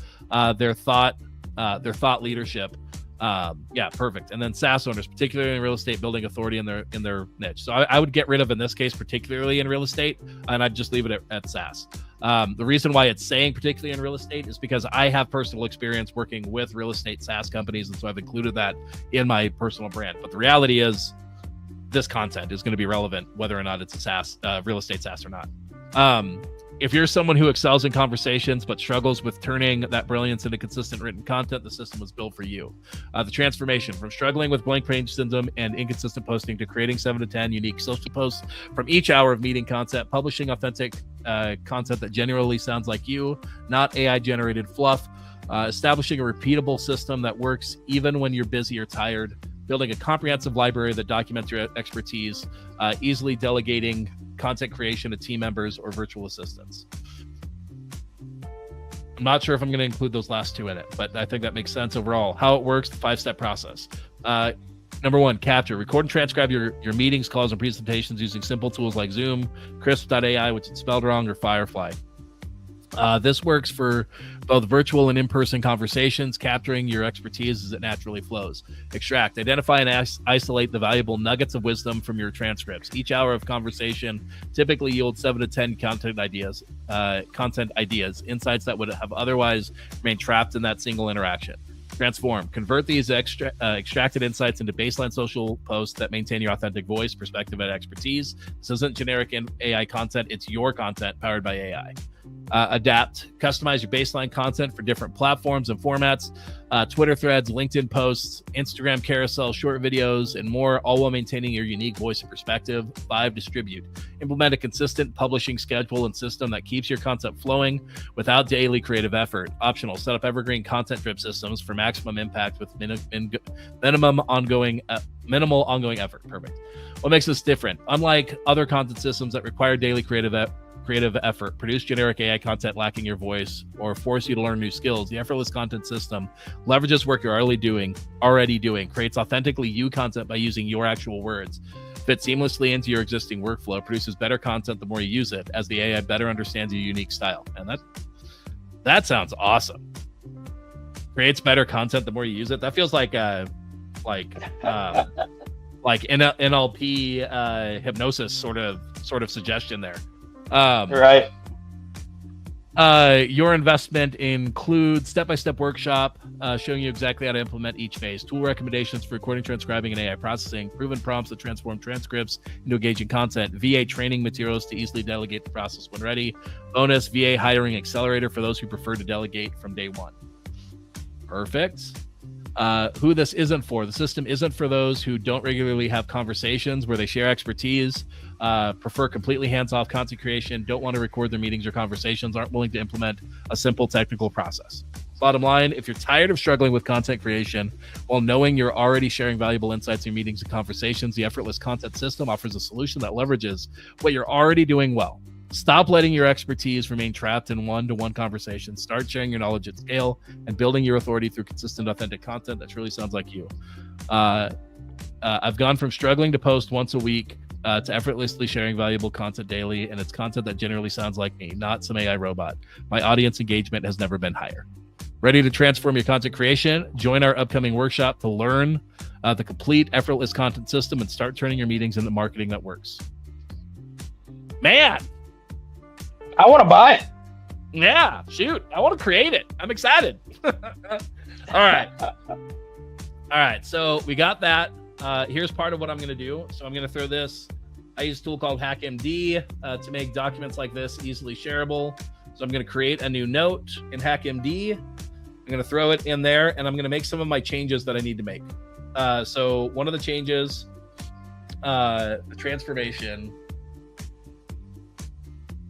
their thought leadership. Perfect. And then SaaS owners, particularly in real estate, building authority in their niche. So I would get rid of, in this case, particularly in real estate, and I'd just leave it at SaaS. The reason why it's saying particularly in real estate is because I have personal experience working with real estate SaaS companies, and so I've included that in my personal brand. But the reality is this content is going to be relevant whether or not it's a SaaS, real estate SaaS or not. If you're someone who excels in conversations but struggles with turning that brilliance into consistent written content, the system was built for you. The transformation from struggling with blank page syndrome and inconsistent posting to creating 7 to 10 unique social posts from each hour of meeting content, publishing authentic content that genuinely sounds like you, not AI-generated fluff, establishing a repeatable system that works even when you're busy or tired, building a comprehensive library that documents your expertise, easily delegating content creation to team members or virtual assistants. I'm not sure if I'm going to include those last two in it, but I think that makes sense overall. How it works, the 5-step process. Number 1, capture. Record and transcribe your meetings, calls, and presentations using simple tools like Zoom, Crisp.ai, which is spelled wrong, or Firefly. This works for both virtual and in-person conversations, capturing your expertise as it naturally flows. Extract. Identify and isolate the valuable nuggets of wisdom from your transcripts. Each hour of conversation typically yields 7 to 10 content ideas, insights that would have otherwise remained trapped in that single interaction. Transform. Convert these extracted insights into baseline social posts that maintain your authentic voice, perspective, and expertise. This isn't generic AI content. It's your content powered by AI. Adapt. Customize your baseline content for different platforms and formats. Twitter threads, LinkedIn posts, Instagram carousel, short videos, and more, all while maintaining your unique voice and perspective. 5, distribute. Implement a consistent publishing schedule and system that keeps your content flowing without daily creative effort. Optional. Set up evergreen content drip systems for maximum impact with minimal ongoing effort. Perfect. What makes this different? Unlike other content systems that require daily creative effort, produce generic AI content lacking your voice, or force you to learn new skills, the effortless content system leverages work you're already doing, creates authentically you content by using your actual words, fits seamlessly into your existing workflow, produces better content the more you use it, as the AI better understands your unique style. And that sounds awesome. Creates better content the more you use it. That feels like NLP hypnosis sort of suggestion there. Right. Your investment includes step-by-step workshop showing you exactly how to implement each phase, tool recommendations for recording, transcribing, and AI processing, proven prompts that transform transcripts into engaging content, VA training materials to easily delegate the process when ready, bonus VA hiring accelerator for those who prefer to delegate from day one. Perfect. who this isn't for. The system isn't for those who don't regularly have conversations where they share expertise, prefer completely hands-off content creation, don't want to record their meetings or conversations, aren't willing to implement a simple technical process. Bottom line, if you're tired of struggling with content creation while knowing you're already sharing valuable insights in meetings and conversations, the Effortless Content System offers a solution that leverages what you're already doing well. Stop letting your expertise remain trapped in one-to-one conversations. Start sharing your knowledge at scale and building your authority through consistent, authentic content that truly sounds like you. I've gone from struggling to post once a week to effortlessly sharing valuable content daily, and it's content that generally sounds like me, not some AI robot. My audience engagement has never been higher. Ready to transform your content creation? Join our upcoming workshop to learn the complete Effortless Content System and start turning your meetings into marketing that works. Man! I want to buy it. Yeah, shoot. I want to create it. I'm excited. All right. So we got that. Here's part of what I'm going to do. So I'm going to throw this. I use a tool called HackMD to make documents like this easily shareable. So I'm going to create a new note in HackMD. I'm going to throw it in there, and I'm going to make some of my changes that I need to make. So one of the changes, the transformation.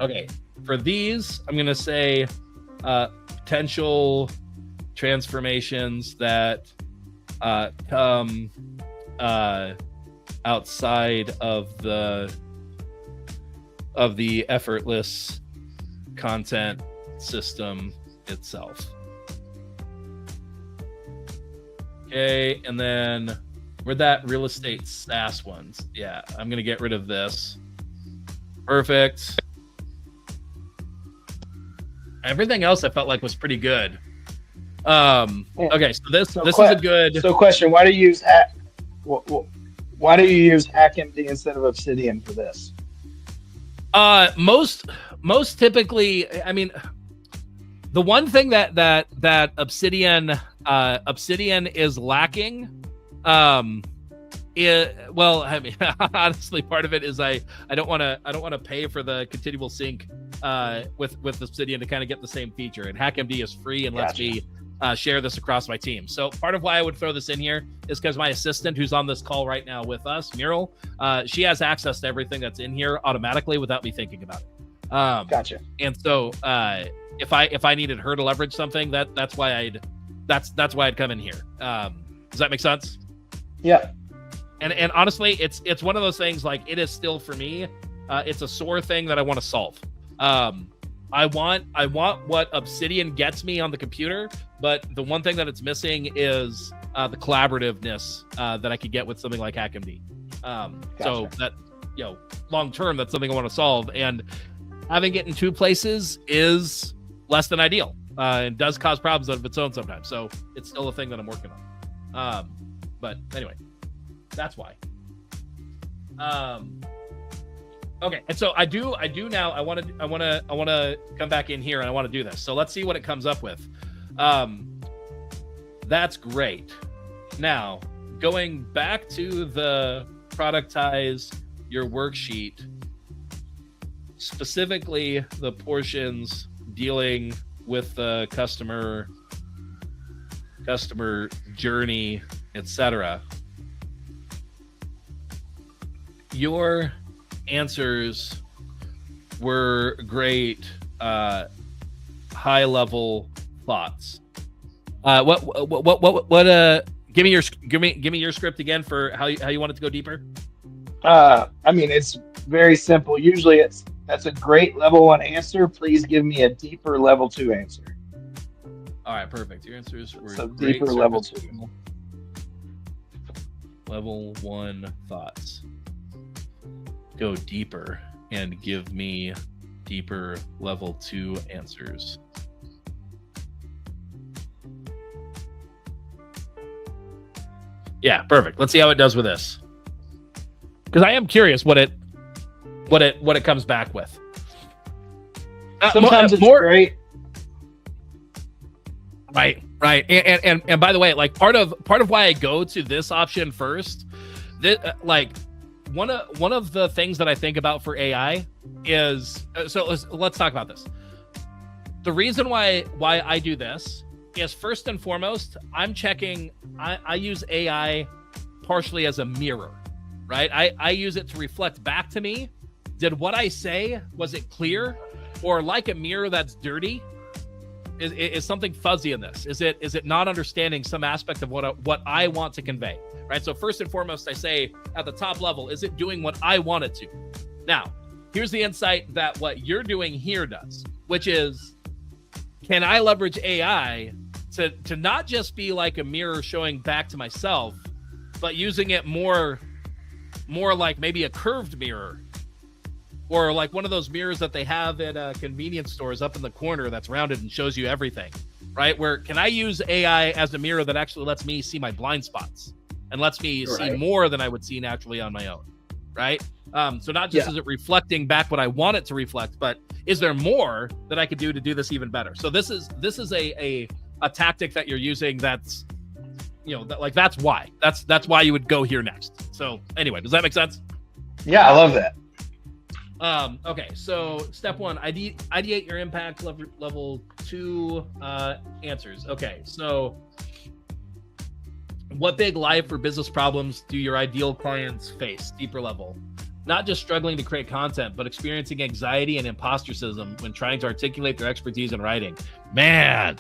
Okay. For these, I'm going to say potential transformations that come outside of the effortless content system itself. Okay, and then where'd that real estate SaaS ones? Yeah, I'm going to get rid of this. Perfect. Everything else I felt like was pretty good. Okay, so this is a good. So, question: why do you use HackMD instead of Obsidian for this? Most typically, I mean, the one thing that Obsidian is lacking, well, I mean, honestly, part of it is I don't want to pay for the continual sync with Obsidian to kind of get the same feature. And HackMD is free and lets me share this across my team. So part of why I would throw this in here is because my assistant, who's on this call right now with us, Muriel, she has access to everything that's in here automatically without me thinking about it. Gotcha. And so if I needed her to leverage something, that's why I'd come in here. Does that make sense? Yeah. And honestly, it's one of those things, like, it is still, for me, it's a sore thing that I want to solve. I want what Obsidian gets me on the computer, but the one thing that it's missing is the collaborativeness that I could get with something like HackMD. Gotcha. So that, long term, that's something I want to solve. And having it in two places is less than ideal, and does cause problems of its own sometimes. So it's still a thing that I'm working on. But anyway, that's why. Okay, and so I do now. I want to come back in here, and I want to do this. So let's see what it comes up with. That's great. Now, going back to the productize your worksheet, specifically the portions dealing with the customer journey, etc. Your answers were great, high level thoughts. Give me your script again for how you want it to go deeper. I mean, it's very simple. Usually that's a great level 1 answer. Please give me a deeper level 2 answer. All right, perfect. Your answers were so great. Deeper level 2. Level 1 thoughts. Go deeper and give me deeper level 2 answers. Yeah, perfect. Let's see how it does with this, because I am curious what it comes back with. Sometimes it's great. Right. And by the way, like, part of why I go to this option first, like, one of the things that I think about for AI is, so let's talk about this. The reason why I do this is first and foremost, I'm checking. I use AI partially as a mirror, right? I use it to reflect back to me. Did what I say, was it clear? Or like a mirror that's dirty, is something fuzzy in this? Is it not understanding some aspect of what I want to convey, right? So first and foremost, I say at the top level, is it doing what I want it to? Now, here's the insight that what you're doing here does, which is, can I leverage AI to not just be like a mirror showing back to myself, but using it more like maybe a curved mirror, or like one of those mirrors that they have at convenience stores up in the corner that's rounded and shows you everything, right? Where can I use AI as a mirror that actually lets me see my blind spots and lets me see more than I would see naturally on my own, right? So not just is it reflecting back what I want it to reflect, but is there more that I could do to do this even better? So this is a tactic that you're using that's, that's why you would go here next. So anyway, does that make sense? Yeah, I love that. Okay, so step one, ideate your impact. Level 2 answers. Okay, so what big life or business problems do your ideal clients face? Deeper level. Not just struggling to create content, but experiencing anxiety and imposter syndrome when trying to articulate their expertise in writing. Man,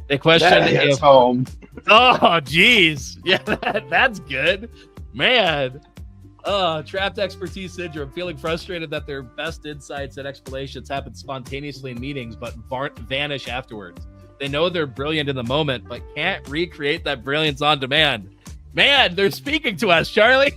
they question if home. Oh, geez. Yeah, that's good. Man. Trapped expertise syndrome, feeling frustrated that their best insights and explanations happen spontaneously in meetings, but vanish afterwards. They know they're brilliant in the moment, but can't recreate that brilliance on demand. Man, they're speaking to us, Charlie.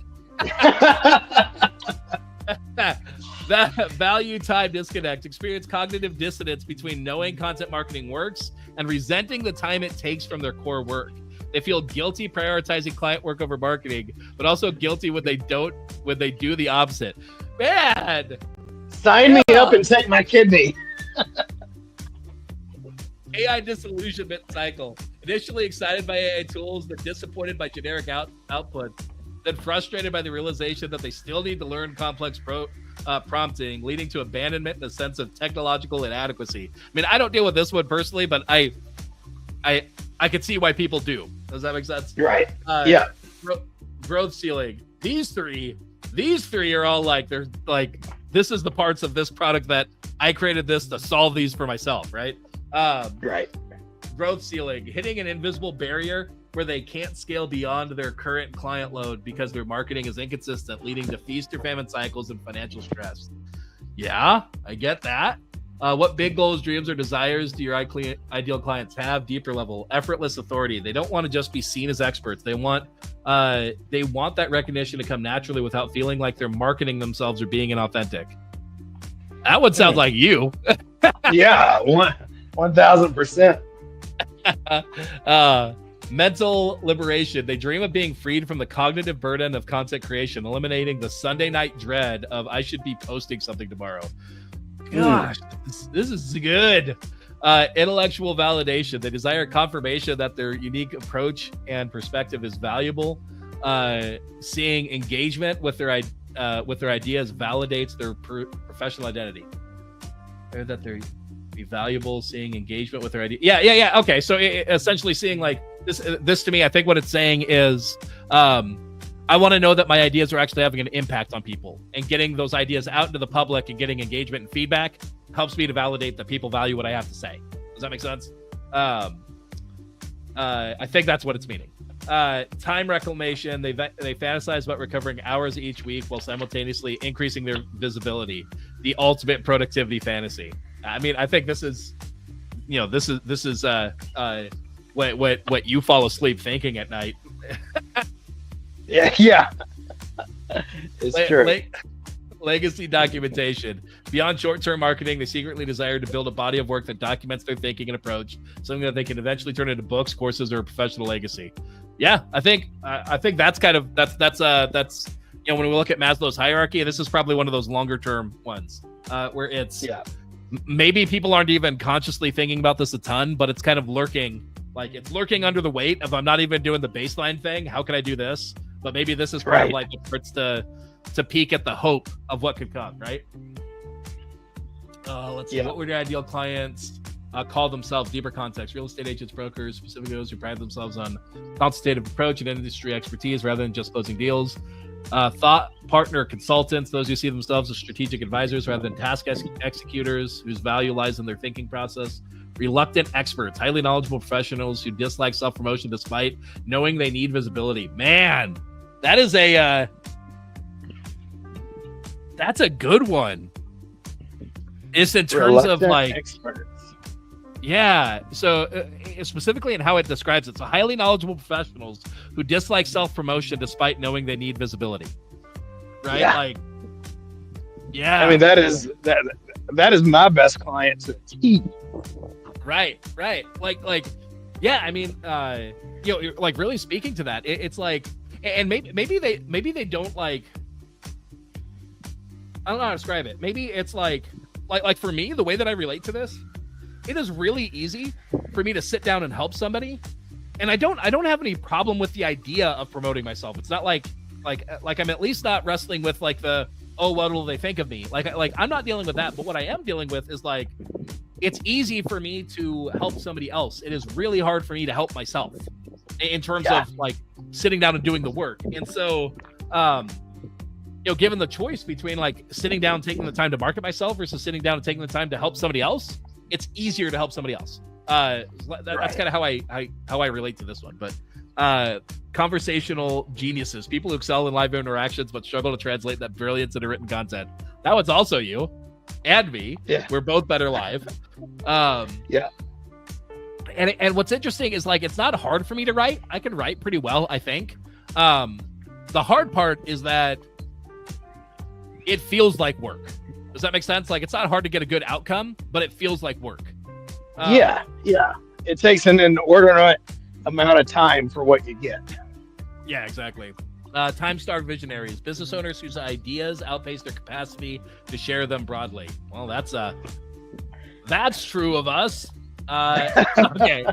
That value time disconnect, experience cognitive dissonance between knowing content marketing works and resenting the time it takes from their core work. They feel guilty prioritizing client work over marketing, but also guilty when they do the opposite. Man, sign me up and take my kidney. AI disillusionment cycle. Initially excited by AI tools, but disappointed by generic output. Then frustrated by the realization that they still need to learn complex prompting, leading to abandonment and a sense of technological inadequacy. I mean, I don't deal with this one personally, but I could see why people do. Does that make sense? Right. Yeah. Growth ceiling. These three are all like, they're like, this is the parts of this product that I created this to solve these for myself, right? Right. Growth ceiling, hitting an invisible barrier where they can't scale beyond their current client load because their marketing is inconsistent, leading to feast or famine cycles and financial stress. Yeah, I get that. What big goals, dreams, or desires do your ideal clients have? Deeper level, effortless authority. They don't want to just be seen as experts. They want that recognition to come naturally without feeling like they're marketing themselves or being inauthentic. That would sound like you. Yeah, 1,000%. Mental liberation. They dream of being freed from the cognitive burden of content creation, eliminating the Sunday night dread of I should be posting something tomorrow. Gosh, this is good. Intellectual validation. They desire confirmation that their unique approach and perspective is valuable. Seeing engagement with their ideas validates their professional identity. Or that they're be valuable. Seeing engagement with their idea. Yeah. Okay, so essentially seeing like this to me, I think what it's saying is, I want to know that my ideas are actually having an impact on people, and getting those ideas out into the public and getting engagement and feedback helps me to validate that people value what I have to say. Does that make sense? I think that's what it's meaning. Time reclamation. They fantasize about recovering hours each week while simultaneously increasing their visibility. The ultimate productivity fantasy. I mean, I think this is what you fall asleep thinking at night. Yeah. It's true. Legacy documentation. Beyond short-term marketing, they secretly desire to build a body of work that documents their thinking and approach, something that they can eventually turn into books, courses, or a professional legacy. Yeah, I think that's kind of that's when we look at Maslow's hierarchy, this is probably one of those longer-term ones where it's maybe people aren't even consciously thinking about this a ton, but it's kind of lurking. Like it's lurking under the weight of I'm not even doing the baseline thing. How can I do this? But maybe this is part of like what starts to peek at the hope of what could come, right? Let's see. What were your ideal clients? call themselves deeper context real estate agents, brokers, specifically those who pride themselves on consultative approach and industry expertise rather than just closing deals. Thought partner consultants, those who see themselves as strategic advisors rather than task executors whose value lies in their thinking process. Reluctant experts, highly knowledgeable professionals who dislike self-promotion despite knowing they need visibility. Man, that is that's a good one. It's in terms of like experts. Yeah. So specifically in how it describes it. So highly knowledgeable professionals who dislike self-promotion despite knowing they need visibility. Right? Yeah. Like, yeah. I mean, that is my best client to a T. Right. Like, yeah, I mean, you're like really speaking to that. It's like, and maybe they don't like, I don't know how to describe it. Maybe it's like for me, the way that I relate to this, it is really easy for me to sit down and help somebody. And I don't have any problem with the idea of promoting myself. It's not like I'm at least not wrestling with like the, oh, what will they think of me? Like I'm not dealing with that. But what I am dealing with is like, it's easy for me to help somebody else. It is really hard for me to help myself in terms of like sitting down and doing the work. And so, given the choice between like sitting down, taking the time to market myself versus sitting down and taking the time to help somebody else, it's easier to help somebody else. That's kind of how I relate to this one. But conversational geniuses, people who excel in live interactions but struggle to translate that brilliance into written content. That one's also you and me. Yeah. We're both better live. Yeah. And what's interesting is like it's not hard for me to write. I can write pretty well, I think. The hard part is that it feels like work. Does that make sense? Like it's not hard to get a good outcome, but it feels like work. Yeah. It takes an inordinate amount of time for what you get. Yeah, exactly. Time-starved visionaries, business owners whose ideas outpace their capacity to share them broadly. Well, that's true of us. Okay.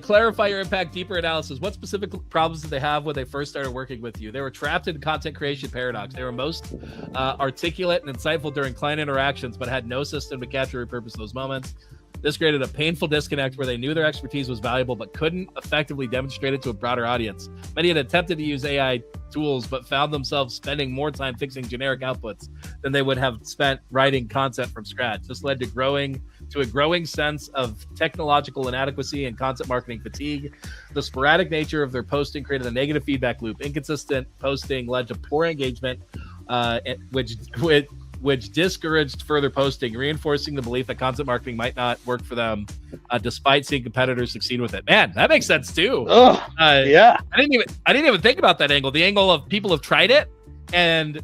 Clarify your impact, deeper analysis. What specific problems did they have when they first started working with you? They were trapped in content creation paradox. They were most articulate and insightful during client interactions, but had no system to capture and repurpose those moments. This created a painful disconnect where they knew their expertise was valuable, but couldn't effectively demonstrate it to a broader audience. Many had attempted to use AI tools, but found themselves spending more time fixing generic outputs than they would have spent writing content from scratch. This led to a growing sense of technological inadequacy and content marketing fatigue. The sporadic nature of their posting created a negative feedback loop. Inconsistent posting led to poor engagement, which discouraged further posting, reinforcing the belief that content marketing might not work for them, despite seeing competitors succeed with it. Man, that makes sense too. Yeah. I didn't even think about that angle. The angle of people have tried it and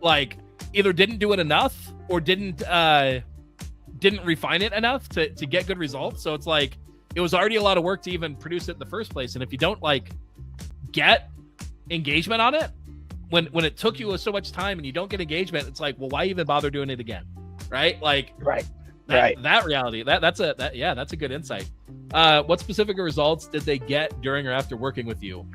like either didn't do it enough or didn't refine it enough to get good results. So it's like it was already a lot of work to even produce it in the first place. And if you don't like get engagement on it, when it took you so much time and you don't get engagement, it's like, well, why even bother doing it again? Right? Like, that reality, that's a good insight. What specific results did they get during or after working with you?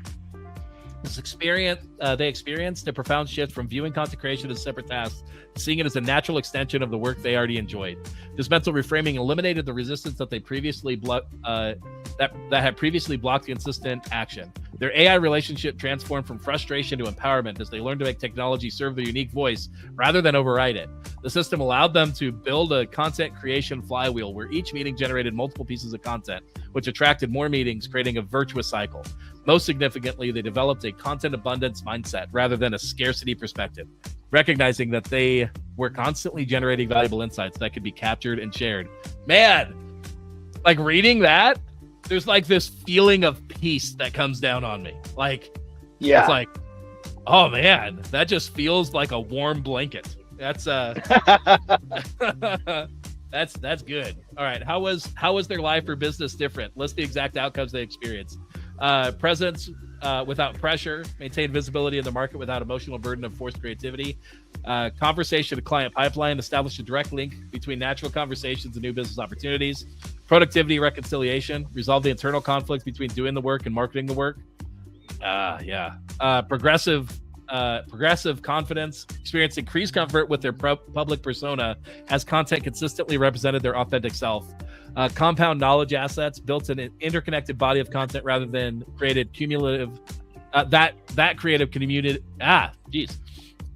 They experienced a profound shift from viewing content creation as a separate task to seeing it as a natural extension of the work they already enjoyed. This mental reframing eliminated the resistance that they previously that had previously blocked consistent action. Their AI relationship transformed from frustration to empowerment as they learned to make technology serve their unique voice rather than override it. The system allowed them to build a content creation flywheel where each meeting generated multiple pieces of content, which attracted more meetings, creating a virtuous cycle. Most significantly, they developed a content abundance mindset rather than a scarcity perspective, recognizing that they were constantly generating valuable insights that could be captured and shared. Man, like reading that, there's like this feeling of peace that comes down on me. Like, yeah, it's like, oh man, that just feels like a warm blanket. That's that's good. All right, how was their life or business different? List the exact outcomes they experienced. Presence without pressure, maintain visibility in the market without emotional burden of forced creativity. Conversation to client pipeline, establish a direct link between natural conversations and new business opportunities. Productivity reconciliation, resolve the internal conflict between doing the work and marketing the work. Progressive progressive confidence, experience increased comfort with their public persona as content consistently represented their authentic self. Compound knowledge assets, built an interconnected body of content rather than created cumulative. That creative community.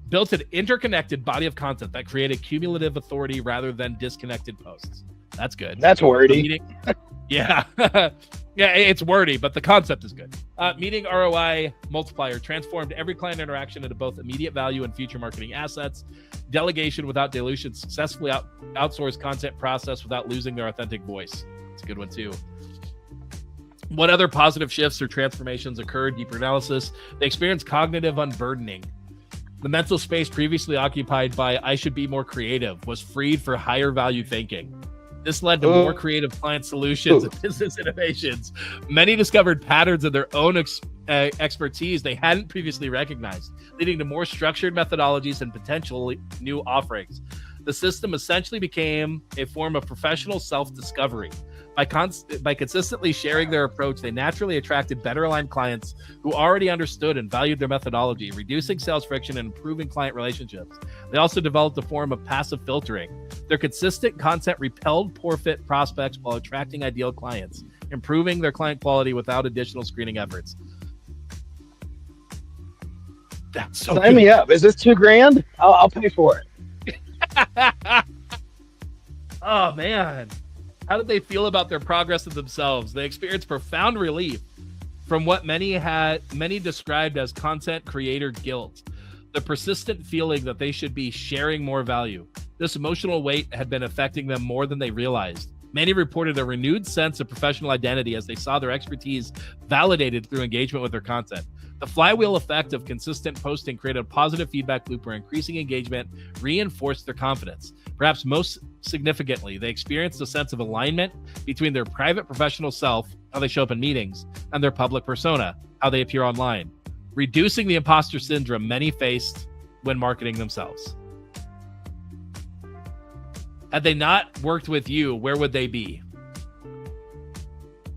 Built an interconnected body of content that created cumulative authority rather than disconnected posts. That's good. That's wordy. Yeah. Yeah, it's wordy, but the concept is good. Meeting ROI multiplier transformed every client interaction into both immediate value and future marketing assets. Delegation without dilution, successfully outsource content process without losing their authentic voice. It's a good one too. What other positive shifts or transformations occurred? Deeper analysis. They experienced cognitive unburdening. The mental space previously occupied by I should be more creative was freed for higher value thinking. This led to more creative client solutions and business innovations. Many discovered patterns of their own expertise they hadn't previously recognized, leading to more structured methodologies and potentially new offerings. The system essentially became a form of professional self-discovery. By consistently sharing their approach, they naturally attracted better aligned clients who already understood and valued their methodology, reducing sales friction and improving client relationships. They also developed a form of passive filtering. Their consistent content repelled poor fit prospects while attracting ideal clients, improving their client quality without additional screening efforts. That's so Sign me up. Is this $2,000? I'll pay for it. Oh, man. How did they feel about their progress of themselves? They experienced profound relief from what many described as content creator guilt, the persistent feeling that they should be sharing more value. This emotional weight had been affecting them more than they realized. Many reported a renewed sense of professional identity as they saw their expertise validated through engagement with their content. The flywheel effect of consistent posting created a positive feedback loop where increasing engagement reinforced their confidence. Perhaps most significantly, they experienced a sense of alignment between their private professional self, how they show up in meetings, and their public persona, how they appear online, reducing the imposter syndrome many faced when marketing themselves. Had they not worked with you, where would they be?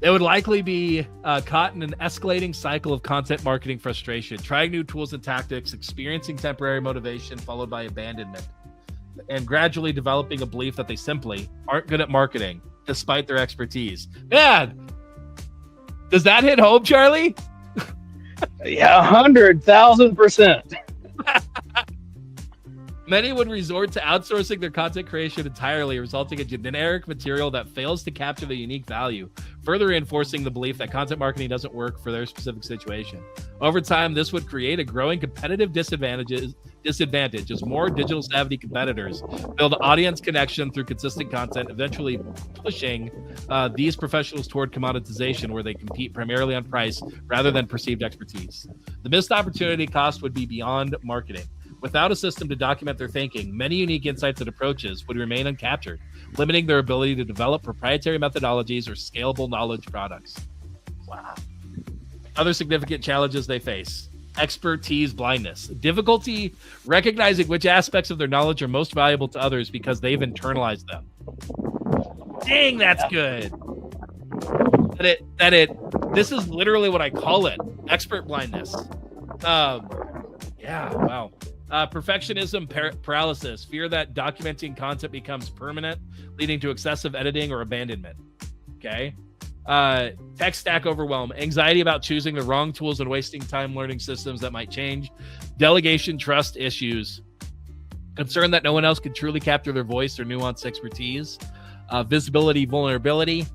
They would likely be caught in an escalating cycle of content marketing frustration, trying new tools and tactics, experiencing temporary motivation followed by abandonment, and gradually developing a belief that they simply aren't good at marketing despite their expertise. Man, does that hit home, Charlie? Yeah, 100,000%. Many would resort to outsourcing their content creation entirely, resulting in generic material that fails to capture the unique value, further reinforcing the belief that content marketing doesn't work for their specific situation. Over time, this would create a growing competitive disadvantage as more digital savvy competitors build audience connection through consistent content, eventually pushing these professionals toward commoditization, where they compete primarily on price rather than perceived expertise. The missed opportunity cost would be beyond marketing. Without a system to document their thinking, many unique insights and approaches would remain uncaptured, limiting their ability to develop proprietary methodologies or scalable knowledge products. Wow. Other significant challenges they face: expertise blindness, difficulty recognizing which aspects of their knowledge are most valuable to others because they've internalized them. Dang, that's good. This is literally what I call it: expert blindness. Yeah, wow. Perfectionism paralysis, fear that documenting content becomes permanent, leading to excessive editing or abandonment. Okay. Tech stack overwhelm, anxiety about choosing the wrong tools and wasting time learning systems that might change. Delegation trust issues, concern that no one else can truly capture their voice or nuanced expertise. Visibility vulnerability,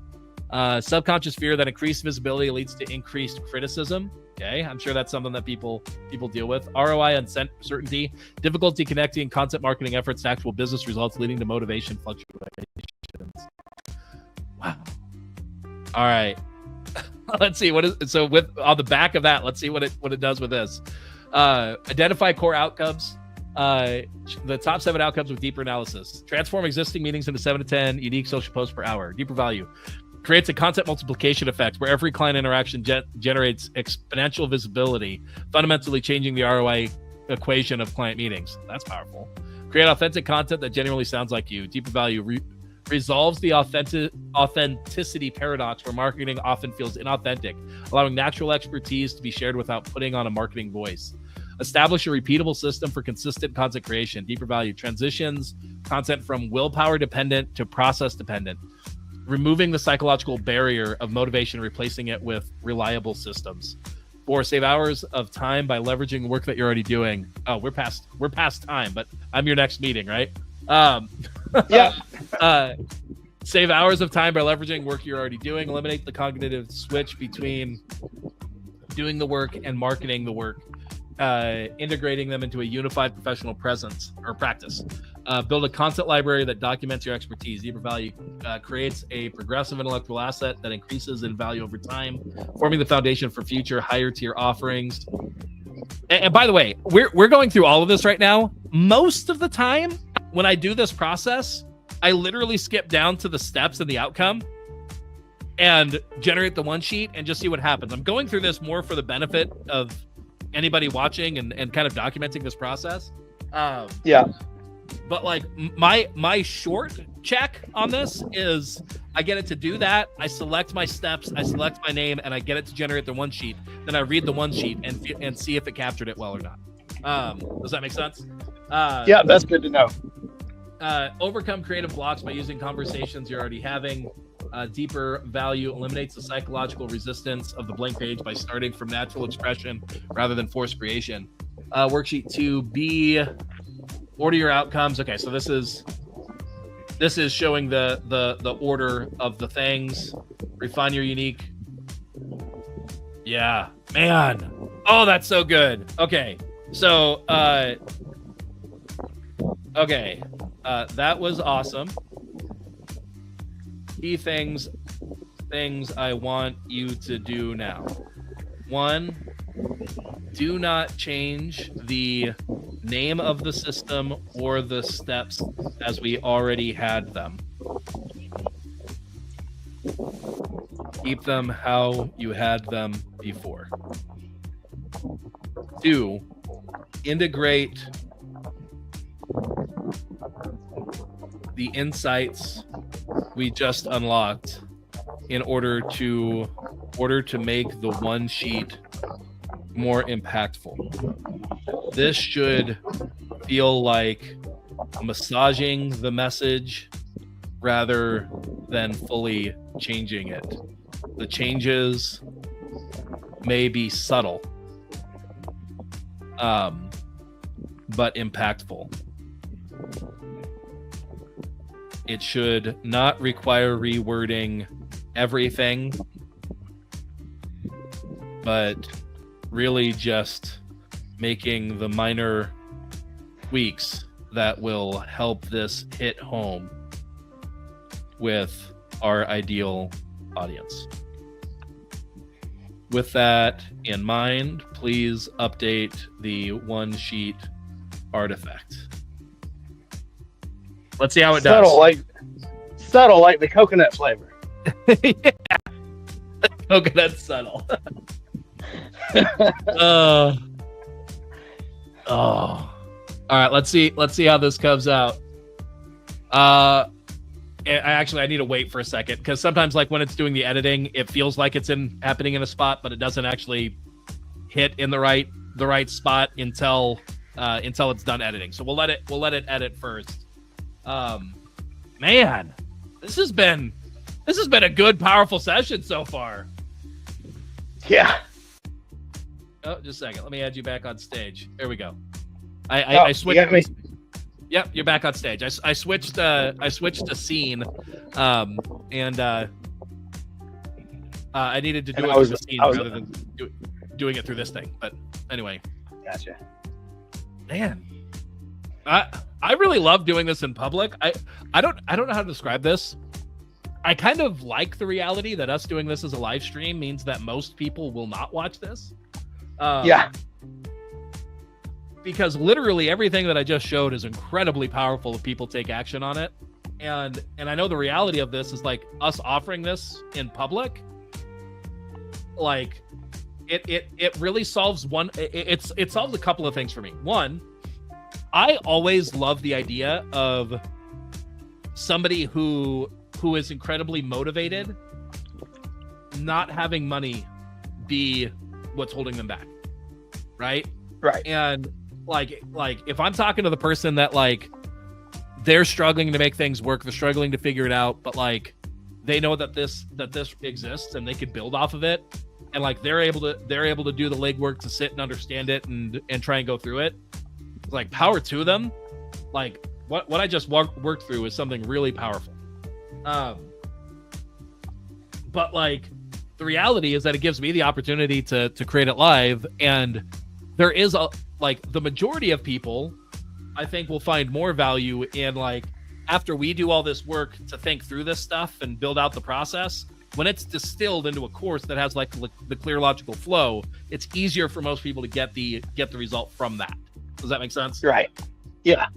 subconscious fear that increased visibility leads to increased criticism. Okay, I'm sure that's something that people deal with. ROI uncertainty, difficulty connecting content marketing efforts to actual business results, leading to motivation fluctuations. Wow. All right. Let's see on the back of that. Let's see what it does with this. Identify core outcomes. The top 7 outcomes with deeper analysis. Transform existing meetings into 7 to 10 unique social posts per hour. Deeper value. Creates a content multiplication effect where every client interaction generates exponential visibility, fundamentally changing the ROI equation of client meetings. That's powerful. Create authentic content that genuinely sounds like you. Deeper value resolves the authenticity paradox where marketing often feels inauthentic, allowing natural expertise to be shared without putting on a marketing voice. Establish a repeatable system for consistent content creation. Deeper value transitions content from willpower dependent to process dependent. Removing the psychological barrier of motivation, replacing it with reliable systems. 4, save hours of time by leveraging work that you're already doing. Oh, we're past time, but I'm your next meeting, right? Yeah. Save hours of time by leveraging work you're already doing. Eliminate the cognitive switch between doing the work and marketing the work. Integrating them into a unified professional presence or practice. Build a content library that documents your expertise. Deeper value creates a progressive intellectual asset that increases in value over time, forming the foundation for future higher tier offerings. And by the way, we're going through all of this right now. Most of the time when I do this process, I literally skip down to the steps and the outcome and generate the one sheet and just see what happens. I'm going through this more for the benefit of anybody watching and kind of documenting this process. Yeah. But like my short check on this is I get it to do that. I select my steps, I select my name, and I get it to generate the one sheet. Then I read the one sheet and see if it captured it well or not. Does that make sense? Yeah, that's good to know. Overcome creative blocks by using conversations you're already having. Deeper value eliminates the psychological resistance of the blank page by starting from natural expression rather than forced creation. Worksheet 2B, order your outcomes. Okay, so this is showing the order of the things. Refine your unique. Yeah, man. Oh, that's so good. Okay, so that was awesome. Key things I want you to do now. 1, do not change the name of the system or the steps as we already had them. Keep them how you had them before. 2, integrate the insights we just unlocked in order to make the one sheet more impactful. This should feel like massaging the message rather than fully changing it. The changes may be subtle, but impactful. It should not require rewording everything, but really just making the minor tweaks that will help this hit home with our ideal audience. With that in mind, please update the one sheet artifact. Let's see how it does. Subtle like the coconut flavor. Yeah. Coconut subtle. All right, let's see how this comes out. I need to wait for a second because sometimes, like when it's doing the editing, it feels like it's happening in a spot, but it doesn't actually hit in the right spot until it's done editing. So we'll let it edit first. Man, this has been a good, powerful session so far. Yeah. Oh, just a second. Let me add you back on stage. There we go. I switched. You got me. Yep, you're back on stage. I switched a scene, and I needed to do it through the scene rather than doing it through this thing. But anyway. Gotcha. Man, I really love doing this in public. I don't know how to describe this. I kind of like the reality that us doing this as a live stream means that most people will not watch this. Yeah. Because literally everything that I just showed is incredibly powerful if people take action on it. And I know the reality of this is like us offering this in public, like it really solves it solves a couple of things for me. One, I always love the idea of somebody who is incredibly motivated not having money be what's holding them back, right? Right. And like if I'm talking to the person that like they're struggling to make things work, they're struggling to figure it out, but like they know that this exists and they can build off of it, and like they're able to do the legwork to sit and understand it and try and go through it. Like, power to them. Like what I just worked through is something really powerful. But like the reality is that it gives me the opportunity to create it live, and there is the majority of people I think will find more value in like after we do all this work to think through this stuff and build out the process. When it's distilled into a course that has like the clear logical flow, it's easier for most people to get the result from that. Does that make sense? Right. Yeah.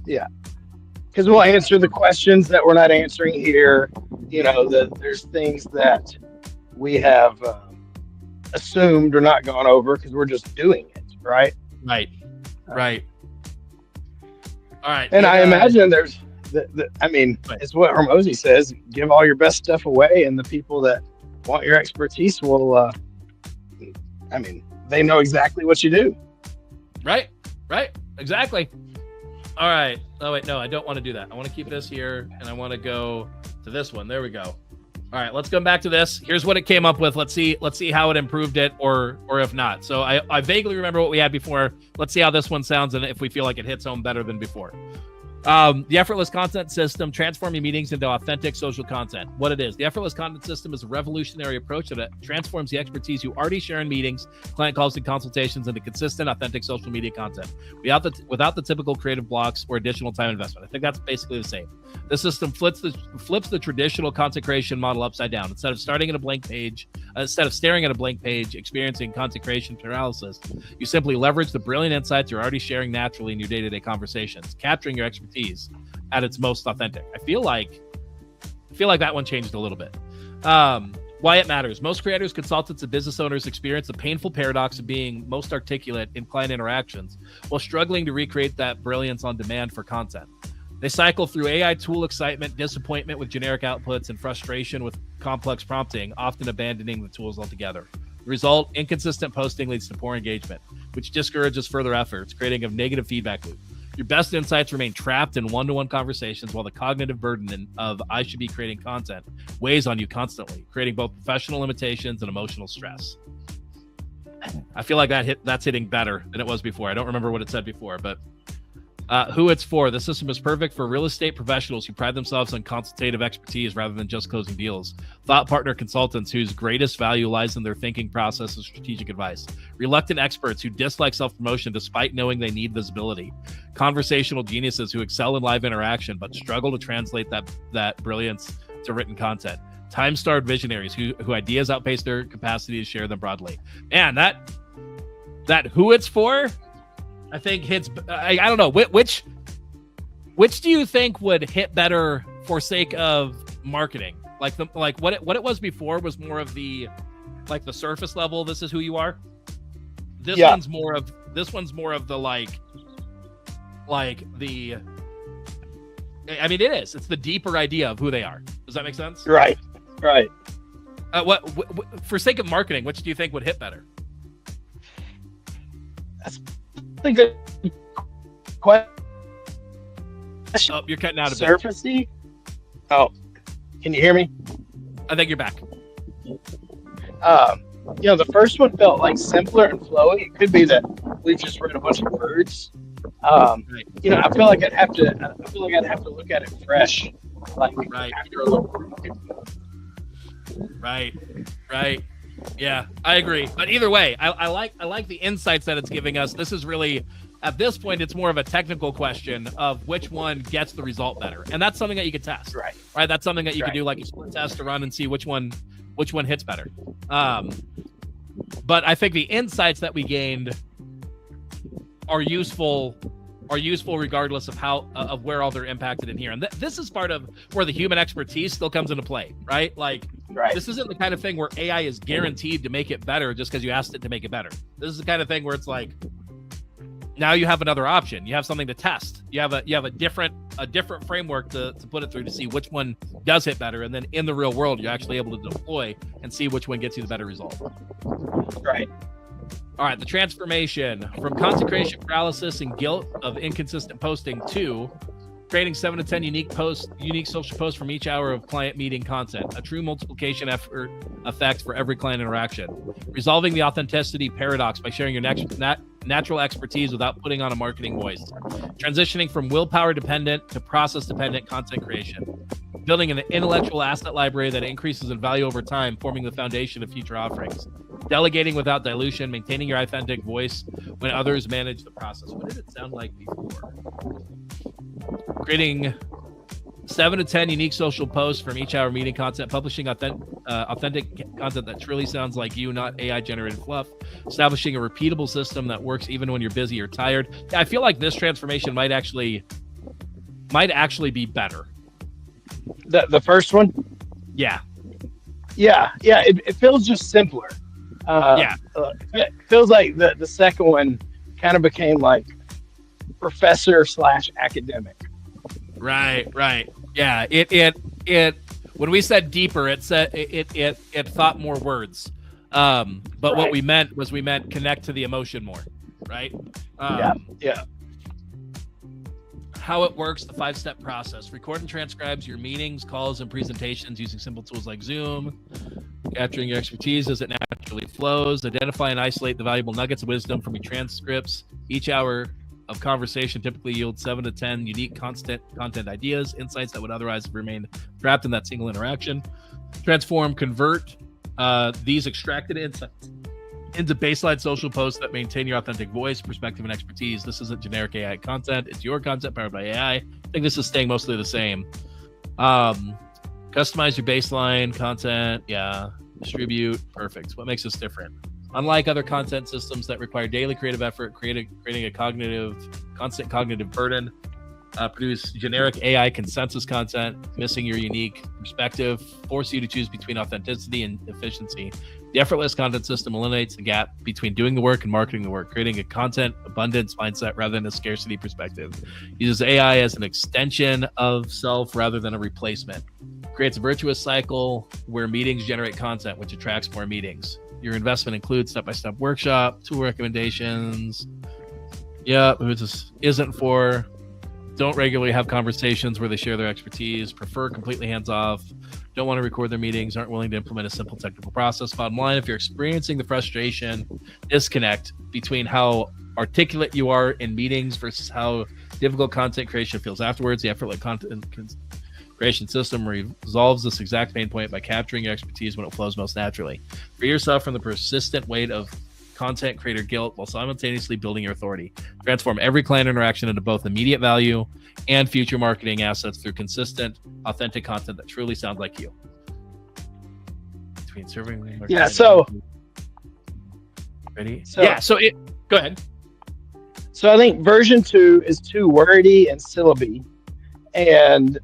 Because we'll answer the questions that we're not answering here. You know, there's things that we have assumed or not gone over because we're just doing it. Right. Right. All right. And I imagine there's it's what Hormozy says, give all your best stuff away, and the people that want your expertise will, they know exactly what you do. Right. Exactly. All right. Oh, wait, no, I don't want to do that. I want to keep this here, and I want to go to this one. There we go. All right, let's come back to this. Here's what it came up with. Let's see how it improved it, or if not. So I vaguely remember what we had before. Let's see how this one sounds, and if we feel like it hits home better than before. The effortless content system, transforming meetings into authentic social content. What it is. The effortless content system is a revolutionary approach that transforms the expertise you already share in meetings, client calls, and consultations into consistent, authentic social media content without the typical creative blocks or additional time investment. I think that's basically the same. This system flips the traditional content creation model upside down. Instead of staring at a blank page, experiencing content creation paralysis, you simply leverage the brilliant insights you're already sharing naturally in your day-to-day conversations, capturing your expertise at its most authentic. I feel like that one changed a little bit. Why it matters. Most creators, consultants, and business owners experience the painful paradox of being most articulate in client interactions while struggling to recreate that brilliance on demand for content. They cycle through AI tool excitement, disappointment with generic outputs, and frustration with complex prompting, often abandoning the tools altogether. The result, inconsistent posting leads to poor engagement, which discourages further efforts, creating a negative feedback loop. Your best insights remain trapped in one-to-one conversations, while the cognitive burden of I should be creating content weighs on you constantly, creating both professional limitations and emotional stress. I feel like that's hitting better than it was before. I don't remember what it said before, but who it's for. The system is perfect for real estate professionals who pride themselves on consultative expertise rather than just closing deals. Thought partner consultants whose greatest value lies in their thinking process and strategic advice. Reluctant experts who dislike self-promotion despite knowing they need visibility. Conversational geniuses who excel in live interaction but struggle to translate that brilliance to written content. Time-starved visionaries who ideas outpace their capacity to share them broadly. Man, that who it's for, I think hits. I don't know which do you think would hit better for sake of marketing? Like what it was before was more of the like the surface level. This is who you are. This one's more of the like the. I mean, it is. It's the deeper idea of who they are. Does that make sense? Right. What for sake of marketing, which do you think would hit better? That's a good question. Oh, you're cutting out a bit. Surfacey? Oh, can you hear me? I think you're back. The first one felt like simpler and flowy. It could be that we've just read a bunch of words. I feel like I'd have to look at it fresh, after a little. Right. Yeah, I agree. But either way, I like the insights that it's giving us. This is really, at this point, it's more of a technical question of which one gets the result better, and that's something that you can test. Right. That's something that you can do like a split test to run and see which one hits better. But I think the insights that we gained are useful regardless of where all they're impacted in here. And this is part of where the human expertise still comes into play, right? This isn't the kind of thing where AI is guaranteed to make it better just because you asked it to make it better. This is the kind of thing where it's like, now you have another option. You have something to test. You have a different framework to put it through to see which one does hit better. And then in the real world, you're actually able to deploy and see which one gets you the better result. Right. All right, the transformation from consecration paralysis and guilt of inconsistent posting to creating 7 to 10 unique social posts from each hour of client meeting content, a true multiplication effect for every client interaction. Resolving the authenticity paradox by sharing your natural expertise without putting on a marketing voice. Transitioning from willpower dependent to process dependent content creation. Building an intellectual asset library that increases in value over time, forming the foundation of future offerings. Delegating without dilution, maintaining your authentic voice when others manage the process. What did it sound like before? Creating 7 to 10 unique social posts from each hour meeting content, publishing authentic content that truly sounds like you, not AI generated fluff, establishing a repeatable system that works even when you're busy or tired. I feel like this transformation might actually be better. The first one? Yeah. It feels just simpler. It feels like the second one kind of became like professor / academic. Right. Yeah. It when we said deeper, it said it thought more words. But right. What we meant connect to the emotion more. Right. Yeah. How it works, the 5-step process. Record and transcribes your meetings, calls, and presentations using simple tools like Zoom. Capturing your expertise as it naturally flows. Identify and isolate the valuable nuggets of wisdom from your transcripts. Each hour of conversation typically yields 7 to 10 unique content ideas, insights that would otherwise have remained trapped in that single interaction. Convert these extracted insights into baseline social posts that maintain your authentic voice, perspective, and expertise. This isn't generic AI content. It's your content powered by AI. I think this is staying mostly the same. Customize your baseline content. Yeah. Distribute. Perfect. What makes us different? Unlike other content systems that require daily creative effort, creating a constant cognitive burden, produce generic AI consensus content, missing your unique perspective, force you to choose between authenticity and efficiency. The effortless content system eliminates the gap between doing the work and marketing the work, creating a content abundance mindset rather than a scarcity perspective. Uses AI as an extension of self rather than a replacement. Creates a virtuous cycle where meetings generate content, which attracts more meetings. Your investment includes step-by-step workshop, tool recommendations. Yeah, who this isn't for. Don't regularly have conversations where they share their expertise. Prefer completely hands-off. Don't want to record their meetings. Aren't willing to implement a simple technical process. Bottom line, if you're experiencing the frustration, disconnect between how articulate you are in meetings versus how difficult content creation feels afterwards, the effortless content creation system resolves this exact pain point by capturing your expertise when it flows most naturally. Free yourself from the persistent weight of content creator guilt while simultaneously building your authority. Transform every client interaction into both immediate value and future marketing assets through consistent, authentic content that truly sounds like you. Between serving ready? Go ahead. So I think version 2 is too wordy and syllaby. And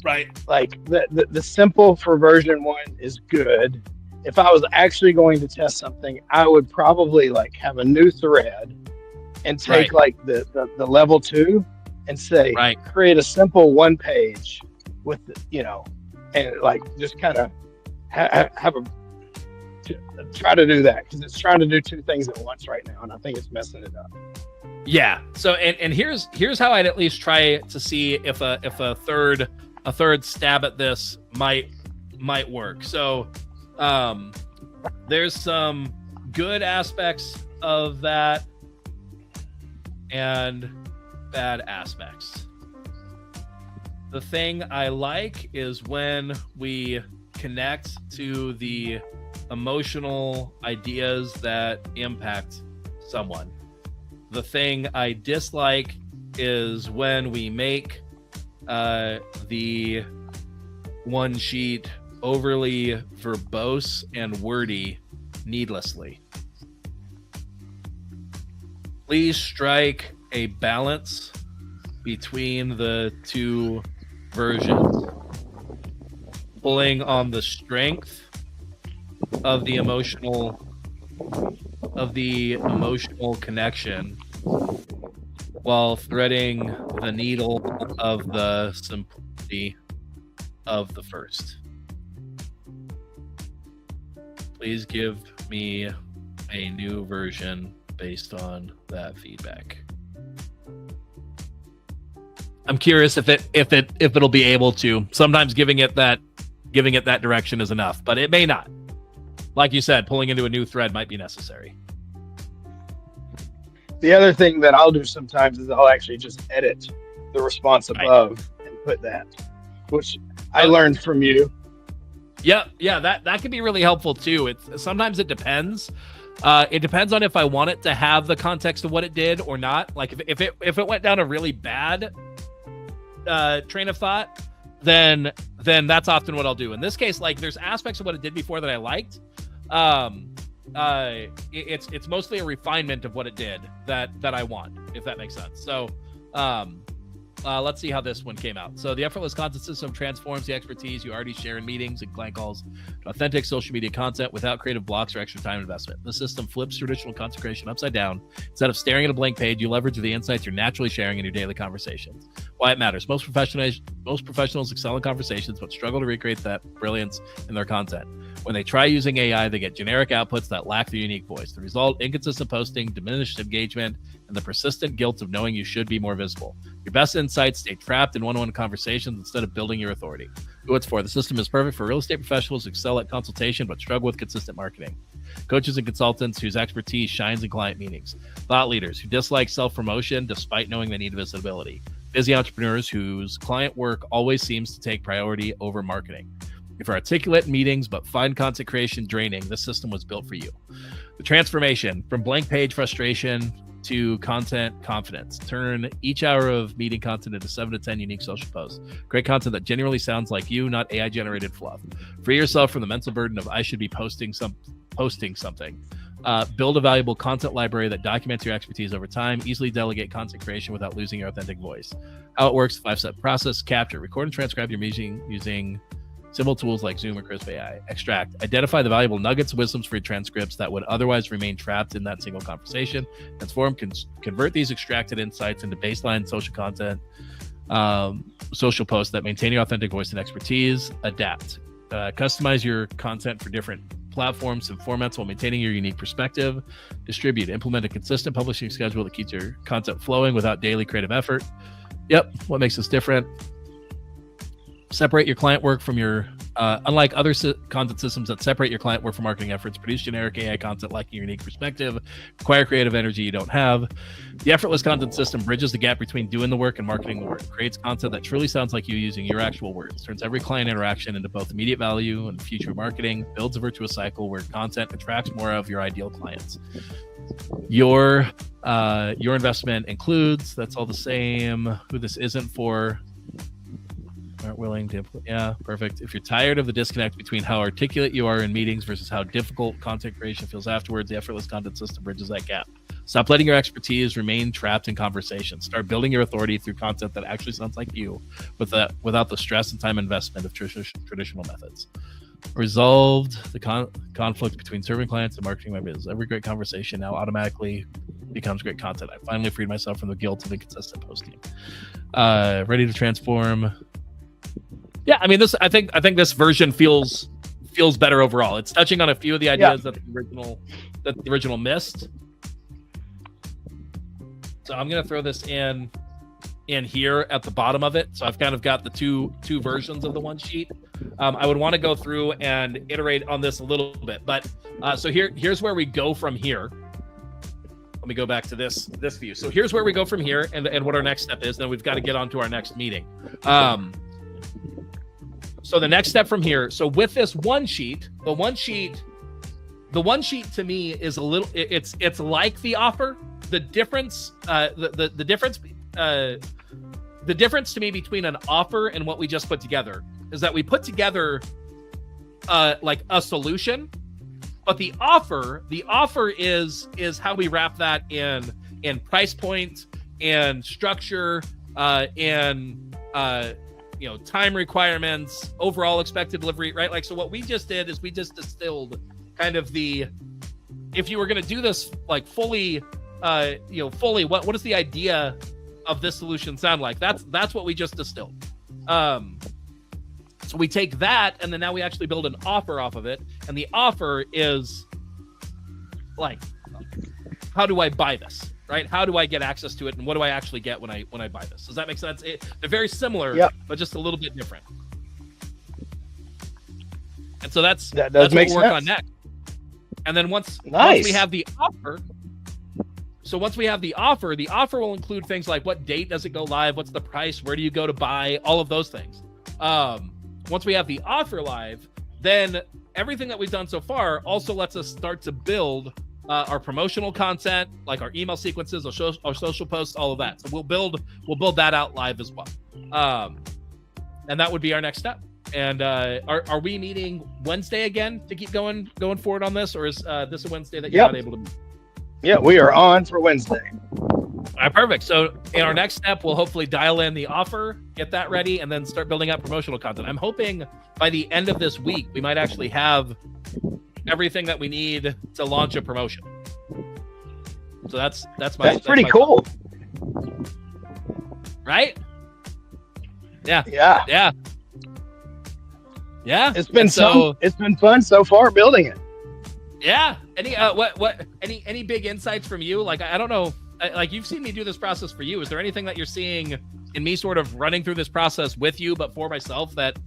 right, like the simple for version 1 is good. If I was actually going to test something, I would probably like have a new thread and take like the level 2 and say create a simple 1 page with and like just kind of try to do that, because it's trying to do 2 things at once right now, and I think it's messing it up. Yeah. So and here's how I'd at least try to see if a third stab at this might work. So there's some good aspects of that and bad aspects. The thing I like is when we connect to the emotional ideas that impact someone. The thing I dislike is when we make the one sheet overly verbose and wordy needlessly. Please strike a balance between the 2 versions, pulling on the strength of the emotional connection while threading the needle of the simplicity of the first. Please give me a new version based on that feedback. I'm curious if it'll be able to. Sometimes giving it that direction is enough, but it may not. Like you said, pulling into a new thread might be necessary. The other thing that I'll do sometimes is I'll actually just edit the response above and put that, which I learned from you. Yeah, that could be really helpful too. Sometimes it depends. It depends on if I want it to have the context of what it did or not. Like if it went down a really bad train of thought, then that's often what I'll do. In this case, like there's aspects of what it did before that I liked. It's mostly a refinement of what it did that I want, if that makes sense. So let's see how this one came out. So the effortless content system transforms the expertise you already share in meetings and client calls to authentic social media content without creative blocks or extra time investment. The system flips traditional content creation upside down. Instead of staring at a blank page, you leverage the insights you're naturally sharing in your daily conversations. Why it matters. Most professionals excel in conversations but struggle to recreate that brilliance in their content. When they try using AI, they get generic outputs that lack their unique voice. The result, inconsistent posting, diminished engagement, and the persistent guilt of knowing you should be more visible. Your best insights stay trapped in one-on-one conversations instead of building your authority. Who it's for. The system is perfect for real estate professionals who excel at consultation but struggle with consistent marketing. Coaches and consultants whose expertise shines in client meetings. Thought leaders who dislike self-promotion despite knowing they need visibility. Busy entrepreneurs whose client work always seems to take priority over marketing. If you're articulate in meetings but find content creation draining, this system was built for you. The transformation from blank page frustration to content confidence. Turn each hour of meeting content into 7 to 10 unique social posts. Create content that genuinely sounds like you, not AI generated fluff. Free yourself from the mental burden of I should be posting something. Build a valuable content library that documents your expertise over time. Easily delegate content creation without losing your authentic voice. How it works: 5-step process. Capture, record, and transcribe your meeting using simple tools like Zoom or Crisp AI. Extract. Identify the valuable nuggets of wisdoms for your transcripts that would otherwise remain trapped in that single conversation. Transform. Convert these extracted insights into baseline social content, social posts that maintain your authentic voice and expertise. Adapt. Customize your content for different platforms and formats while maintaining your unique perspective. Distribute. Implement a consistent publishing schedule that keeps your content flowing without daily creative effort. Yep. What makes us different? Separate your client work from your, unlike other content systems that separate your client work from marketing efforts, produce generic AI content lacking your unique perspective, require creative energy you don't have. The effortless content system bridges the gap between doing the work and marketing the work, creates content that truly sounds like you using your actual words, turns every client interaction into both immediate value and future marketing, builds a virtuous cycle where content attracts more of your ideal clients. Your investment includes, that's all the same, who this isn't for, aren't willing to, yeah, perfect. If you're tired of the disconnect between how articulate you are in meetings versus how difficult content creation feels afterwards, the effortless content system bridges that gap. Stop letting your expertise remain trapped in conversations. Start building your authority through content that actually sounds like you, without the stress and time investment of traditional methods. Resolved the conflict between serving clients and marketing my business. Every great conversation now automatically becomes great content. I finally freed myself from the guilt of inconsistent posting. Ready to transform. Yeah, I mean, I think this version feels better overall. It's touching on a few of the ideas that the original missed. So I'm gonna throw this in here at the bottom of it. So I've kind of got the two versions of the one sheet. I would want to go through and iterate on this a little bit, but so here's where we go from here. Let me go back to this view. So here's where we go from here, and what our next step is. Then we've got to get on to our next meeting. So the next step from here, so with this one sheet, the one sheet to me is a little, it's like the offer. The difference, the difference to me between an offer and what we just put together is that we put together like a solution, but the offer is how we wrap that in price point and structure and time requirements, overall expected delivery, right? Like, so what we just did is we just distilled kind of if you were going to do this like fully, what does the idea of this solution sound like? That's what we just distilled. So we take that, and then now we actually build an offer off of it. And the offer is like, how do I buy this? Right? How do I get access to it, and what do I actually get when I buy this? Does that make sense? They're very similar, but just a little bit different. And so that's what we'll work on next. And then once we have the offer, the offer will include things like what date does it go live, what's the price, where do you go to buy, all of those things. Once we have the offer live, then everything that we've done so far also lets us start to build our promotional content, like our email sequences, our social posts, all of that. So we'll build that out live as well. And that would be our next step. And are we meeting Wednesday again to keep going forward on this, or is this a Wednesday that you're not able to meet? Yeah, we are on for Wednesday. All right, perfect. So in our next step, we'll hopefully dial in the offer, get that ready, and then start building out promotional content. I'm hoping by the end of this week, we might actually have everything that we need to launch a promotion. So that's pretty cool. Thought. Right? Yeah. It's been fun so far building it. Yeah. Any big insights from you? Like, I don't know, like, you've seen me do this process for you. Is there anything that you're seeing in me sort of running through this process with you, but for myself, that,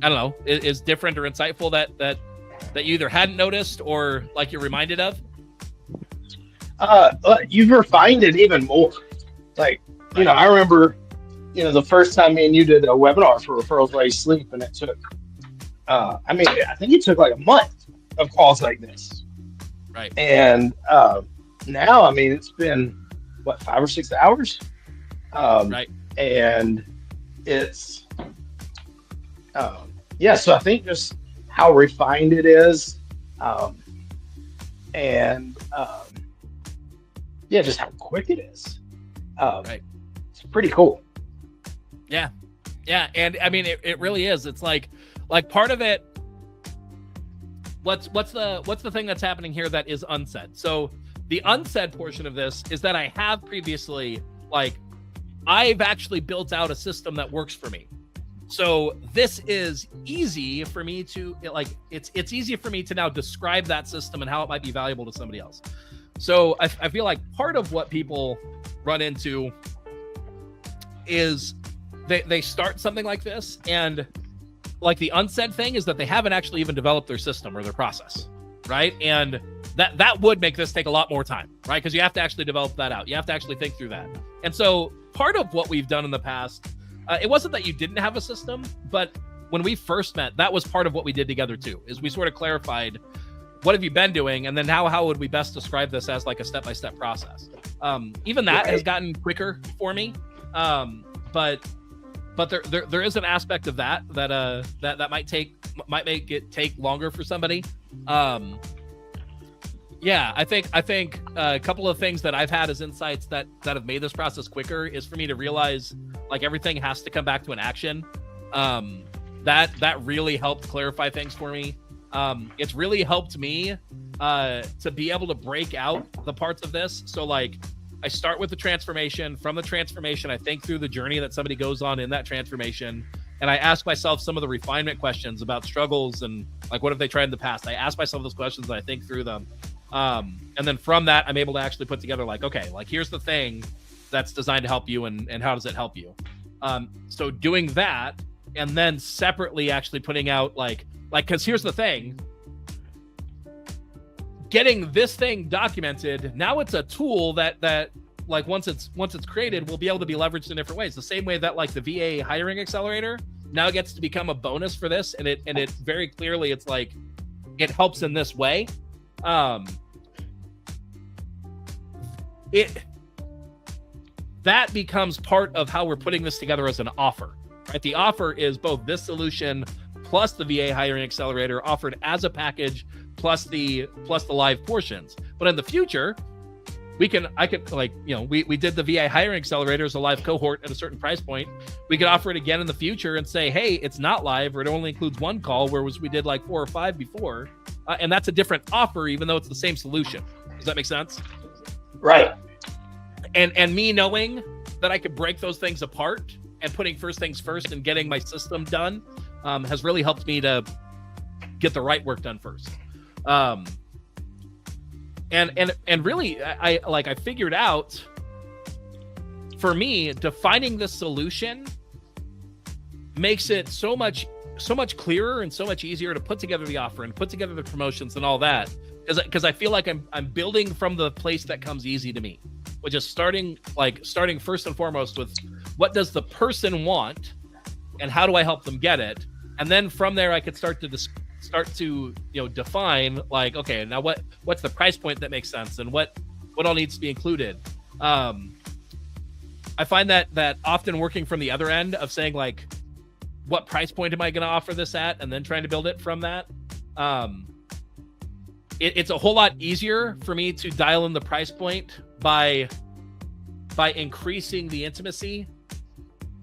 I don't know, is different or insightful that you either hadn't noticed or like you're reminded of? You've refined it even more. Like, I remember, the first time me and you did a webinar for Referrals While You Sleep, and it took, I think it took like a month of calls like this. Right. And now, it's been, 5 or 6 hours? Right. And it's, so I think just how refined it is, just how quick it is. Right. It's pretty cool. Yeah. And it really is. It's like part of it. What's the thing that's happening here that is unsaid? So the unsaid portion of this is that I have previously, I've actually built out a system that works for me. So this is easy for me to, it's easy for me to now describe that system and how it might be valuable to somebody else. So I feel like part of what people run into is they start something like this, and like the unsaid thing is that they haven't actually even developed their system or their process, right? And that would make this take a lot more time, right? Because you have to actually develop that out. You have to actually think through that. And so part of what we've done in the past, it wasn't that you didn't have a system, but when we first met, that was part of what we did together too, is we sort of clarified, what have you been doing? And then how would we best describe this as like a step-by-step process? Even that has gotten quicker for me. But there is an aspect of that might make it take longer for somebody. I think a couple of things that I've had as insights that have made this process quicker is for me to realize like everything has to come back to an action. That really helped clarify things for me. It's really helped me to be able to break out the parts of this. So like I start with the transformation. From the transformation, I think through the journey that somebody goes on in that transformation. And I ask myself some of the refinement questions about struggles and like, what have they tried in the past? I ask myself those questions and I think through them. And then from that, I'm able to actually put together like, okay, like here's the thing that's designed to help you and how does it help you? So doing that and then separately actually putting out like, cause here's the thing, getting this thing documented, now it's a tool that like once it's created, will be able to be leveraged in different ways. The same way that like the VA hiring accelerator now gets to become a bonus for this. And it very clearly, it's like, it helps in this way. That becomes part of how we're putting this together as an offer, right? The offer is both this solution plus the VA hiring accelerator offered as a package, plus the live portions. But in the future, we did the VA hiring accelerator as a live cohort at a certain price point. We could offer it again in the future and say, hey, it's not live, or it only includes one call, whereas we did like 4 or 5 before. And that's a different offer, even though it's the same solution. Does that make sense? Right. And me knowing that I could break those things apart and putting first things first and getting my system done has really helped me to get the right work done first. And really, I figured out, for me, defining the solution makes it so much clearer and so much easier to put together the offer and put together the promotions and all that, because I feel like I'm building from the place that comes easy to me, which is starting first and foremost with what does the person want and how do I help them get it, and then from there I could start to define, like, okay, now what's the price point that makes sense and what all needs to be included. I find that often working from the other end of saying, like, what price point am I going to offer this at, and then trying to build it from that. It's a whole lot easier for me to dial in the price point by increasing the intimacy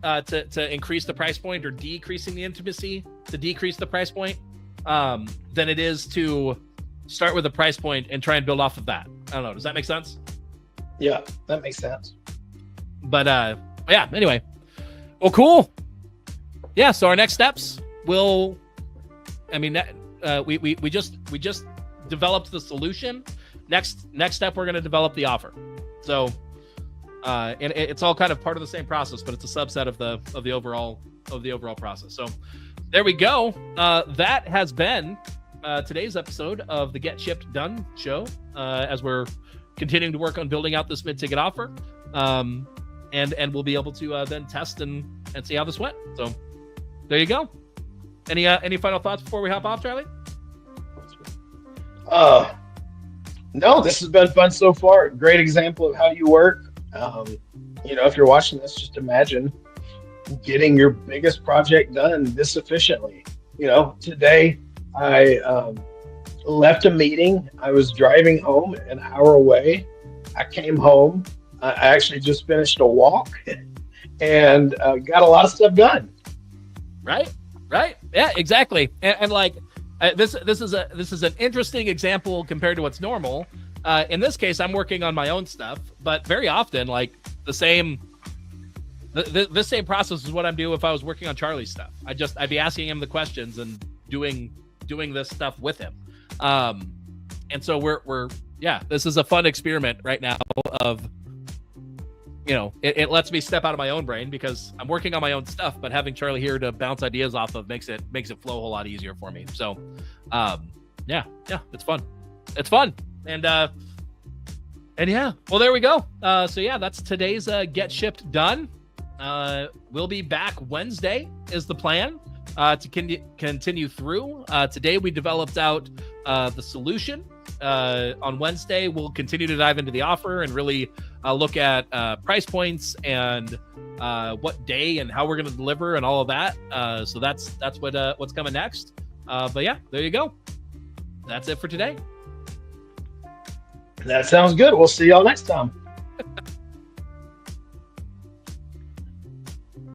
to increase the price point, or decreasing the intimacy to decrease the price point, than it is to start with a price point and try and build off of that. I don't know. Does that make sense? Yeah, that makes sense. But yeah, anyway. Well, cool. Yeah, so our next steps we just developed the solution. Next step, we're going to develop the offer. So and it's all kind of part of the same process, but it's a subset of the overall process. So there we go. That has been today's episode of the Get Shipped Done show, as we're continuing to work on building out this mid-ticket offer. And we'll be able to then test and see how this went. So there you go. Any final thoughts before we hop off, Charlie? No, this has been fun so far. Great example of how you work. If you're watching this, just imagine getting your biggest project done this efficiently. Today I left a meeting. I was driving home an hour away. I came home. I actually just finished a walk and got a lot of stuff done. Right. Yeah, exactly. And like, this is an interesting example compared to what's normal. In this case, I'm working on my own stuff, but very often, like, the same process is what I'm doing if I was working on Charlie's stuff. I'd be asking him the questions and doing this stuff with him. And so we're this is a fun experiment right now of, it lets me step out of my own brain because I'm working on my own stuff, but having Charlie here to bounce ideas off of makes it flow a whole lot easier for me. So, yeah, it's fun. And yeah, well, there we go. So yeah, that's today's Get Shipped Done. We'll be back Wednesday is the plan, to continue through. Today we developed out the solution. On Wednesday, we'll continue to dive into the offer and really look at price points and what day and how we're going to deliver and all of that. So that's what's coming next. But yeah, there you go. That's it for today. That sounds good. We'll see y'all next time.